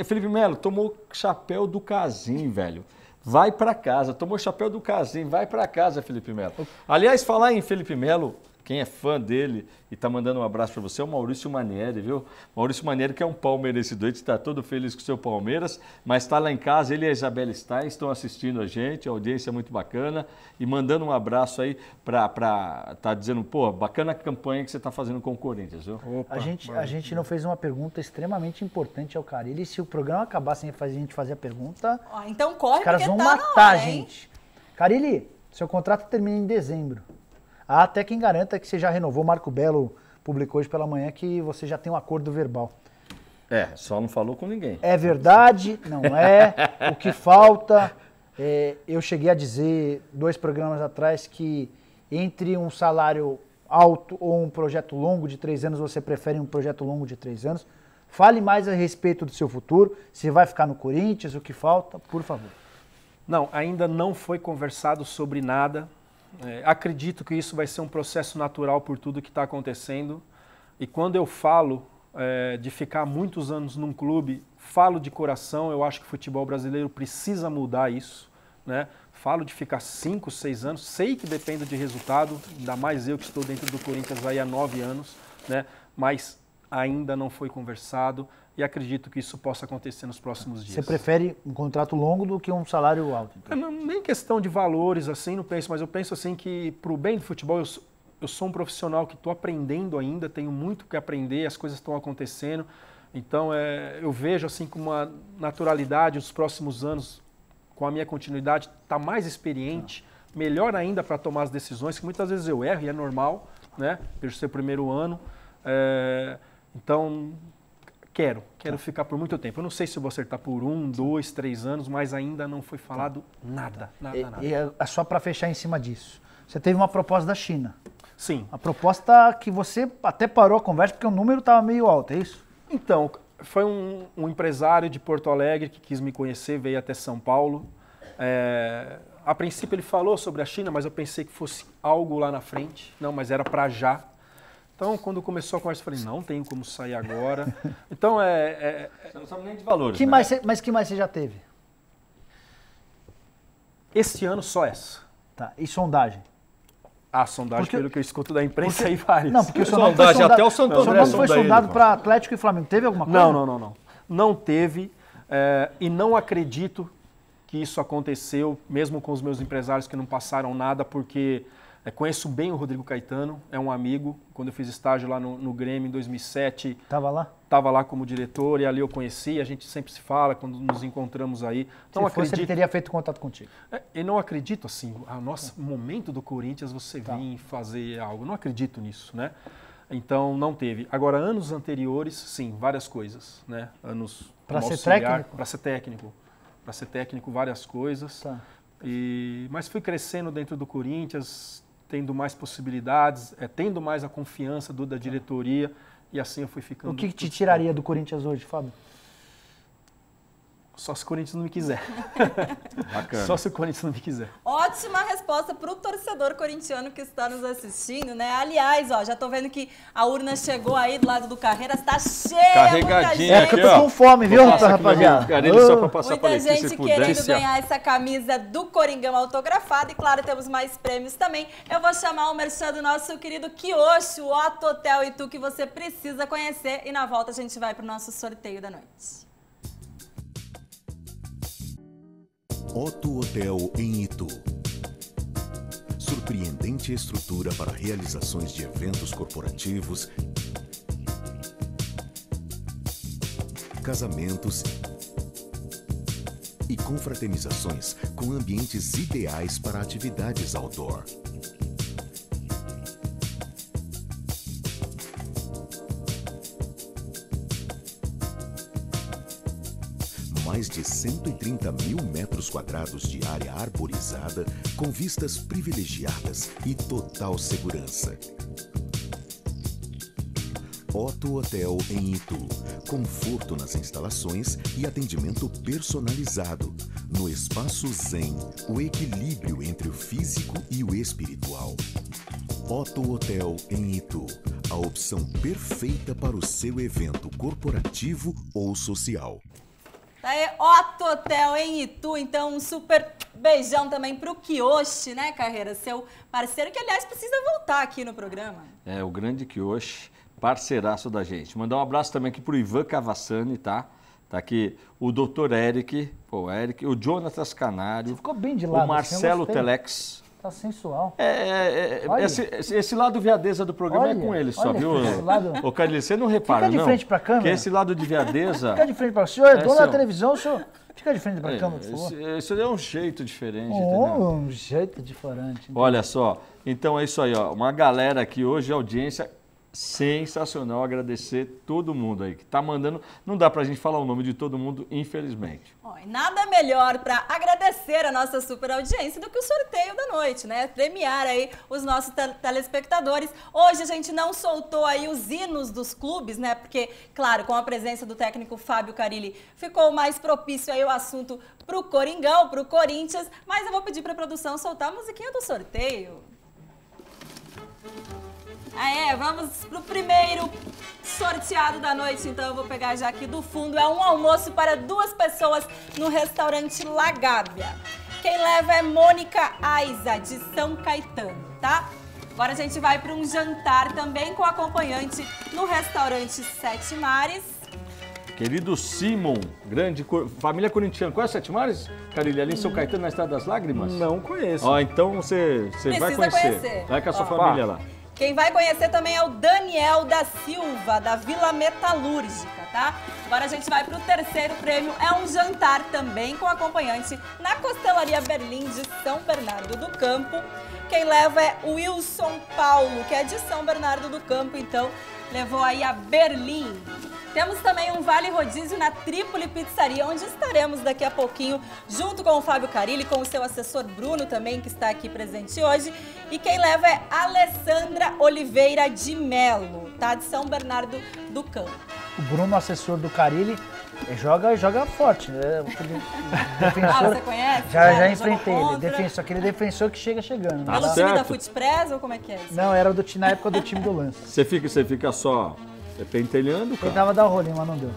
Felipe Melo tomou chapéu do Casim, velho. Vai pra casa, tomou chapéu do Casim, vai pra casa, Felipe Melo. Aliás, falar em Felipe Melo, quem é fã dele e tá mandando um abraço para você é o Maurício Manieri, viu? Maurício Manieri, que é um palmeirense doido, está todo feliz com o seu Palmeiras, mas está lá em casa, ele e a Isabela Stein estão assistindo a gente, a audiência é muito bacana, e mandando um abraço aí tá dizendo, pô, bacana a campanha que você está fazendo com o Corinthians, viu? Opa, a gente não fez uma pergunta extremamente importante ao Carille, e se o programa acabar sem a gente fazer a pergunta, então corre, os caras vão matar a gente. Carille, seu contrato termina em dezembro. Há até quem garanta que você já renovou. Marco Belo publicou hoje pela manhã que você já tem um acordo verbal. Só não falou com ninguém. É verdade? Não é? O que falta? Eu cheguei a dizer 2 programas atrás que entre um salário alto ou um projeto longo de 3 anos, você prefere um projeto longo de 3 anos. Fale mais a respeito do seu futuro. Se vai ficar no Corinthians, o que falta, por favor. Não, ainda não foi conversado sobre nada. Acredito que isso vai ser um processo natural por tudo que está acontecendo. E quando eu falo de ficar muitos anos num clube, falo de coração, eu acho que o futebol brasileiro precisa mudar isso, né? Falo de ficar 5, 6 anos, sei que depende de resultado, ainda mais eu que estou dentro do Corinthians aí há 9 anos, né? Mas ainda não foi conversado e acredito que isso possa acontecer nos próximos dias. Você prefere um contrato longo do que um salário alto? Então? Nem questão de valores, assim, não penso, mas eu penso assim que para o bem do futebol, eu sou um profissional que estou aprendendo ainda, tenho muito que aprender, as coisas estão acontecendo, então eu vejo assim com uma naturalidade os próximos anos, com a minha continuidade, estar mais experiente, melhor ainda para tomar as decisões, que muitas vezes eu erro e é normal, né, por ser o primeiro ano, Então, quero ficar por muito tempo. Eu não sei se vou acertar por 1, 2, 3 anos, mas ainda não foi falado nada. E só para fechar em cima disso, você teve uma proposta da China. Sim. A proposta que você até parou a conversa porque o número estava meio alto, é isso? Então, foi um empresário de Porto Alegre que quis me conhecer, veio até São Paulo. A princípio ele falou sobre a China, mas eu pensei que fosse algo lá na frente. Não, mas era para já. Então, quando começou a conversa, eu falei, não tenho como sair agora. Então, Você não sabe nem de valores, Mas que mais você já teve? Esse ano, só essa. Tá, e sondagem? A sondagem, pelo que eu escuto da imprensa, aí várias. Não, porque o seu nome foi sondado, até o Santo André foi sondado para Atlético e Flamengo. Teve alguma coisa? Não. Não teve. E não acredito que isso aconteceu, mesmo com os meus empresários que não passaram nada, porque conheço bem o Rodrigo Caetano, é um amigo. Quando eu fiz estágio lá no Grêmio em 2007... Estava lá? Estava lá como diretor e ali eu conheci, a gente sempre se fala quando nos encontramos aí. Não acredito. Ele teria feito contato contigo? Eu não acredito assim, momento do Corinthians você vir fazer algo, não acredito nisso, né? Então não teve. Agora, anos anteriores, sim, várias coisas, né? Anos para ser técnico? Para ser técnico, várias coisas. Tá. Mas fui crescendo dentro do Corinthians, tendo mais possibilidades, tendo mais a confiança da diretoria. E assim eu fui ficando... O que te tiraria do Corinthians hoje, Fábio? Só se o Corinthians não me quiser. Bacana. Só se o Corinthians não me quiser. Ótima resposta para o torcedor corintiano que está nos assistindo, né? Aliás, já tô vendo que a urna chegou aí do lado do Carreiras, tá cheia, carregadinha. Que eu tô com fome, viu, rapaziada? Só pra passar muita gente querendo ganhar essa camisa do Coringão autografada e, claro, temos mais prêmios também. Eu vou chamar o merchan do nosso querido Quiosho, o Otto Hotel Itu, que você precisa conhecer. E na volta a gente vai para o nosso sorteio da noite. Otto Hotel em Itu. Surpreendente estrutura para realizações de eventos corporativos, casamentos e confraternizações com ambientes ideais para atividades outdoor. Mais de 130 mil metros quadrados de área arborizada, com vistas privilegiadas e total segurança. Otto Hotel em Itu. Conforto nas instalações e atendimento personalizado. No espaço Zen, o equilíbrio entre o físico e o espiritual. Otto Hotel em Itu. A opção perfeita para o seu evento corporativo ou social. Tá aí, Otto Hotel em Itu, então um super beijão também pro Quiosho, né, Carreira? Seu parceiro, que aliás precisa voltar aqui no programa. O grande Quiosho, parceiraço da gente. Mandar um abraço também aqui pro Ivan Cavassani, tá? Tá aqui o Dr. Eric, o Jonatas Canário. Você ficou bem de lado. O Marcelo Telex. Tá sensual. Esse lado viadeza do programa é com ele só, viu? Ô, Carlinhos, você não repara, não? Fica de frente pra câmera. Que esse lado de viadeza... Fica de frente pra... O senhor é dono da televisão, o senhor... Fica de frente pra câmera, por favor. Isso é um jeito diferente, entendeu? Um jeito diferente. Entendeu? Olha só, então é isso aí, ó. Uma galera aqui hoje, audiência sensacional, agradecer todo mundo aí que tá mandando. Não dá pra gente falar o nome de todo mundo, infelizmente. Nada melhor para agradecer a nossa super audiência do que o sorteio da noite, né? Premiar aí os nossos telespectadores. Hoje a gente não soltou aí os hinos dos clubes, né? Porque, claro, com a presença do técnico Fábio Carilli, ficou mais propício aí o assunto pro Coringão, pro Corinthians. Mas eu vou pedir pra produção soltar a musiquinha do sorteio. Vamos pro primeiro sorteado da noite, então eu vou pegar já aqui do fundo. É um almoço para 2 pessoas no restaurante La Gávea. Quem leva é Mônica Aiza, de São Caetano, tá? Agora a gente vai para um jantar também com acompanhante no restaurante Sete Mares. Querido Simon, grande família corintiana. Conhece Sete Mares, Carilli, ali em São Caetano, na Estrada das Lágrimas? Não conheço. Então você vai conhecer. Vai com a sua família lá. Quem vai conhecer também é o Daniel da Silva, da Vila Metalúrgica, tá? Agora a gente vai para o terceiro prêmio, é um jantar também com acompanhante na Costelaria Berlim de São Bernardo do Campo. Quem leva é o Wilson Paulo, que é de São Bernardo do Campo, então levou aí a Berlim. Temos também um vale rodízio na Trípoli Pizzaria, onde estaremos daqui a pouquinho, junto com o Fábio Carilli, com o seu assessor Bruno também, que está aqui presente hoje. E quem leva é Alessandra Oliveira de Melo, tá? De São Bernardo do Campo. O Bruno, assessor do Carilli, joga forte, né? Defensor, você conhece? Já enfrentei ele. Aquele defensor que chega chegando. Né? Pelo time da Futpress ou como é que é isso? Não, era na época do time do Lance. Você fica só pentelhando, cara? Tentava dar o rolinho, mas não deu.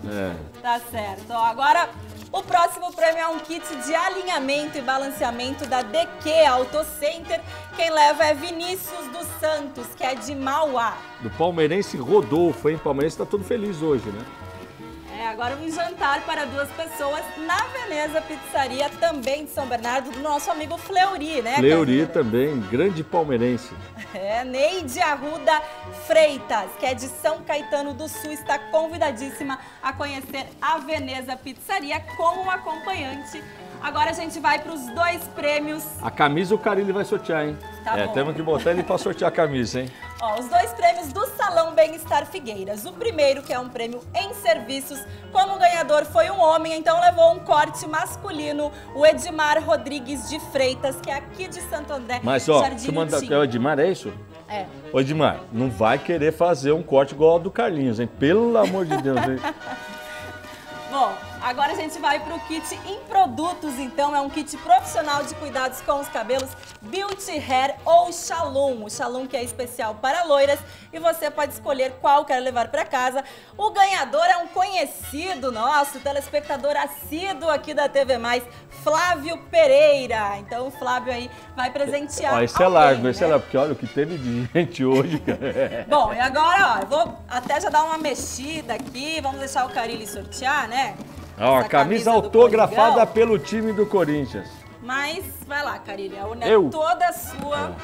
Tá certo. Ó, agora, o próximo prêmio é um kit de alinhamento e balanceamento da DQ Auto Center. Quem leva é Vinícius dos Santos, que é de Mauá. Do palmeirense Rodolfo, hein? O palmeirense tá todo feliz hoje, né? Agora um jantar para 2 pessoas na Veneza Pizzaria, também de São Bernardo, do nosso amigo Fleury, né? Fleury também, grande palmeirense. Neide Arruda Freitas, que é de São Caetano do Sul, está convidadíssima a conhecer a Veneza Pizzaria como um acompanhante. Agora a gente vai para os 2 prêmios. A camisa o Carilli vai sortear, hein? Tá bom. Temos que botar ele para sortear a camisa, hein? Ó, os 2 prêmios do Salão Bem-Estar Figueiras. O primeiro, que é um prêmio em serviços, como ganhador foi um homem, então levou um corte masculino, o Edmar Rodrigues de Freitas, que é aqui de Santo André, Mas, ó, você manda até o Edmar, é isso? É. Ô, Edmar, não vai querer fazer um corte igual ao do Carlinhos, hein? Pelo amor de Deus, hein? Bom, agora a gente vai para o kit em produtos, então. É um kit profissional de cuidados com os cabelos, Beauty Hair ou Shalom. O Shalom que é especial para loiras e você pode escolher qual quer levar para casa. O ganhador é um conhecido nosso, telespectador assíduo aqui da TV+, Flávio Pereira. Então o Flávio aí vai presentear esse é largo, esse é largo, porque olha o que teve de gente hoje, cara. Bom, e agora, ó, eu vou até já dar uma mexida aqui, vamos deixar o Carilli sortear, né? Ó, a camisa autografada pelo time do Corinthians. Mas, vai lá, Carilli, a urna é toda sua.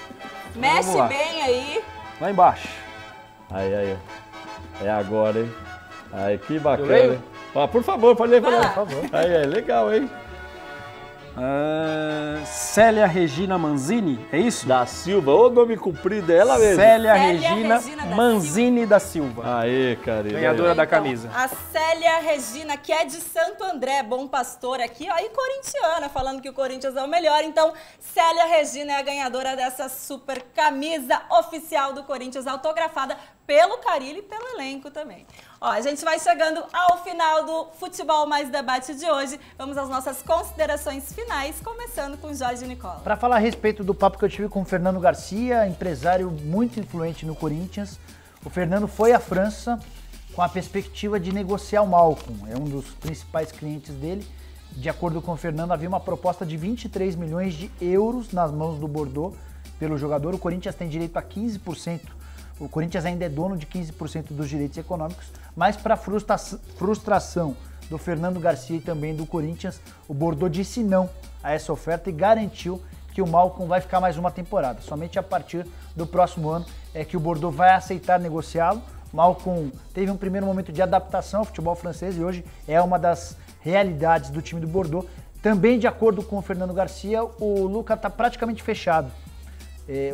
Mexe bem aí. Lá embaixo. Aí. É agora, hein? Aí, que bacana, hein? Ó, por favor, pode ler, por favor. Aí, legal, hein? Célia Regina Manzini, é isso? Da Silva, ô nome comprido, é ela mesmo. Célia Regina Manzini da Silva. Aê, cara. Ganhadora da camisa. A Célia Regina, que é de Santo André, Bom Pastor aqui, ó, e corintiana, falando que o Corinthians é o melhor. Então, Célia Regina é a ganhadora dessa super camisa oficial do Corinthians, autografada pelo Carilli e pelo elenco também. Ó, a gente vai chegando ao final do Futebol Mais Debate de hoje. Vamos às nossas considerações finais, começando com Jorge Nicola. Para falar a respeito do papo que eu tive com o Fernando Garcia, empresário muito influente no Corinthians, o Fernando foi à França com a perspectiva de negociar o Malcom. É um dos principais clientes dele. De acordo com o Fernando, havia uma proposta de 23 milhões de euros nas mãos do Bordeaux pelo jogador. O Corinthians tem direito a 15%. O Corinthians ainda é dono de 15% dos direitos econômicos, mas para frustração do Fernando Garcia e também do Corinthians, o Bordeaux disse não a essa oferta e garantiu que o Malcom vai ficar mais uma temporada. Somente a partir do próximo ano é que o Bordeaux vai aceitar negociá-lo. Malcom teve um primeiro momento de adaptação ao futebol francês e hoje é uma das realidades do time do Bordeaux. Também, de acordo com o Fernando Garcia, o Luca está praticamente fechado.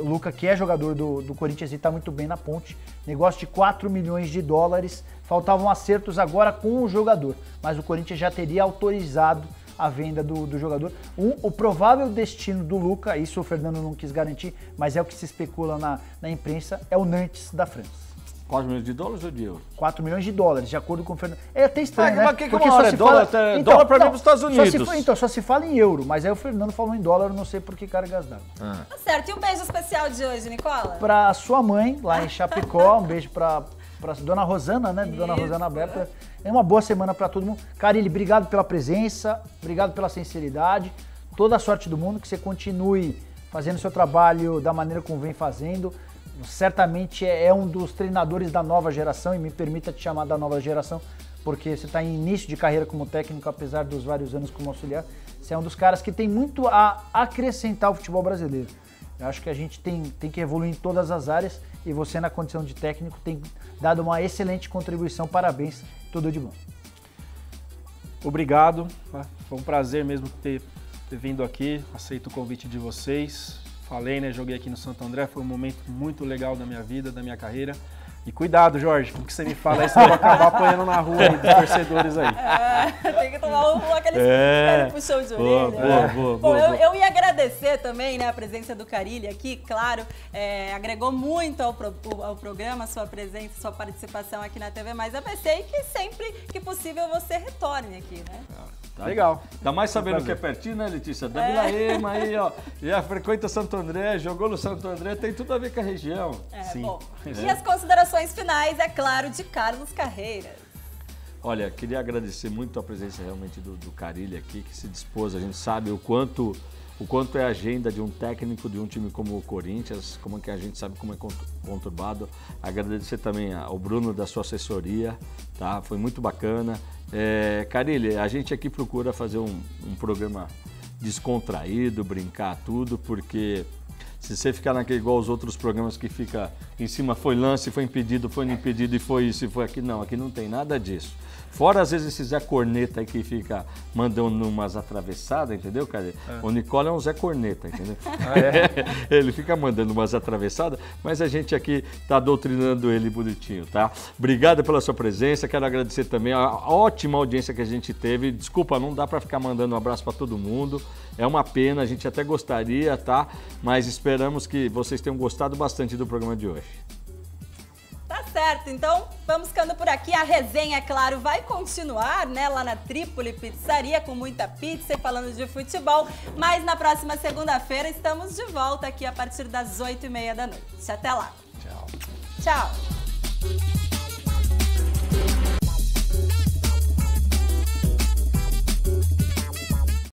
O Luca, que é jogador do Corinthians e está muito bem na Ponte, negócio de 4 milhões de dólares, faltavam acertos agora com o jogador, mas o Corinthians já teria autorizado a venda do jogador. O provável destino do Luca, isso o Fernando não quis garantir, mas é o que se especula na imprensa, é o Nantes da França. 4 milhões de dólares ou de euros? 4 milhões de dólares, de acordo com o Fernando. É até estranho, né? Mas que uma hora é dólar? Dólar para mim para os Estados Unidos. Só se fala em euro, mas aí o Fernando falou em dólar, eu não sei por que cargas d'água. Tá certo. E um beijo especial de hoje, Nicola? Para sua mãe, lá em Chapecó, um beijo para dona Rosana, né? Dona Rosana Bepa. É uma boa semana para todo mundo. Carilli, obrigado pela presença, obrigado pela sinceridade, toda a sorte do mundo, que você continue fazendo o seu trabalho da maneira como vem fazendo. Certamente é um dos treinadores da nova geração, e me permita te chamar da nova geração, porque você está em início de carreira como técnico, apesar dos vários anos como auxiliar. Você é um dos caras que tem muito a acrescentar ao futebol brasileiro. Eu acho que a gente tem que evoluir em todas as áreas, e você, na condição de técnico, tem dado uma excelente contribuição. Parabéns, tudo de bom. Obrigado, foi um prazer mesmo ter vindo aqui, aceito o convite de vocês. Falei, né? Joguei aqui no Santo André, foi um momento muito legal da minha vida, da minha carreira. E cuidado, Jorge, com o que você me fala aí, você vai acabar apanhando na rua aí, dos torcedores aí. Tem que tomar aquele puxão de orelha. Bom, eu ia agradecer também, né, a presença do Carilli aqui, claro, agregou muito ao programa, a sua presença, a sua participação aqui na TV Mais ABC e que sempre que possível você retorne aqui, né? Tá. Legal. Ainda mais sabendo que é pertinho, né, Letícia? Da Vila Ema aí, ó. Já frequenta Santo André, jogou no Santo André, tem tudo a ver com a região. Sim. Bom, e as considerações finais, é claro, de Carlos Carreiras. Olha, queria agradecer muito a presença realmente do Carilli aqui, que se dispôs. A gente sabe o quanto é a agenda de um técnico de um time como o Corinthians, como que a gente sabe como é conturbado. Agradecer também ao Bruno da sua assessoria, tá? Foi muito bacana. Carilli, a gente aqui procura fazer um programa descontraído, brincar tudo, porque se você ficar naquele igual os outros programas que fica em cima, foi lance, foi impedido, foi impedido e foi isso e foi aquilo, aqui não tem nada disso. Fora, às vezes, esse Zé Corneta aí que fica mandando umas atravessadas, entendeu, cara? O Nicola é um Zé Corneta, entendeu? Ele fica mandando umas atravessadas, mas a gente aqui tá doutrinando ele bonitinho, tá? Obrigado pela sua presença, quero agradecer também a ótima audiência que a gente teve. Desculpa, não dá para ficar mandando um abraço para todo mundo. É uma pena, a gente até gostaria, tá? Mas esperamos que vocês tenham gostado bastante do programa de hoje. Tá certo, então vamos ficando por aqui. A resenha, é claro, vai continuar, né, lá na Trípoli Pizzaria, com muita pizza e falando de futebol. Mas na próxima segunda-feira estamos de volta aqui a partir das 8h30 da noite. Até lá. Tchau. Tchau.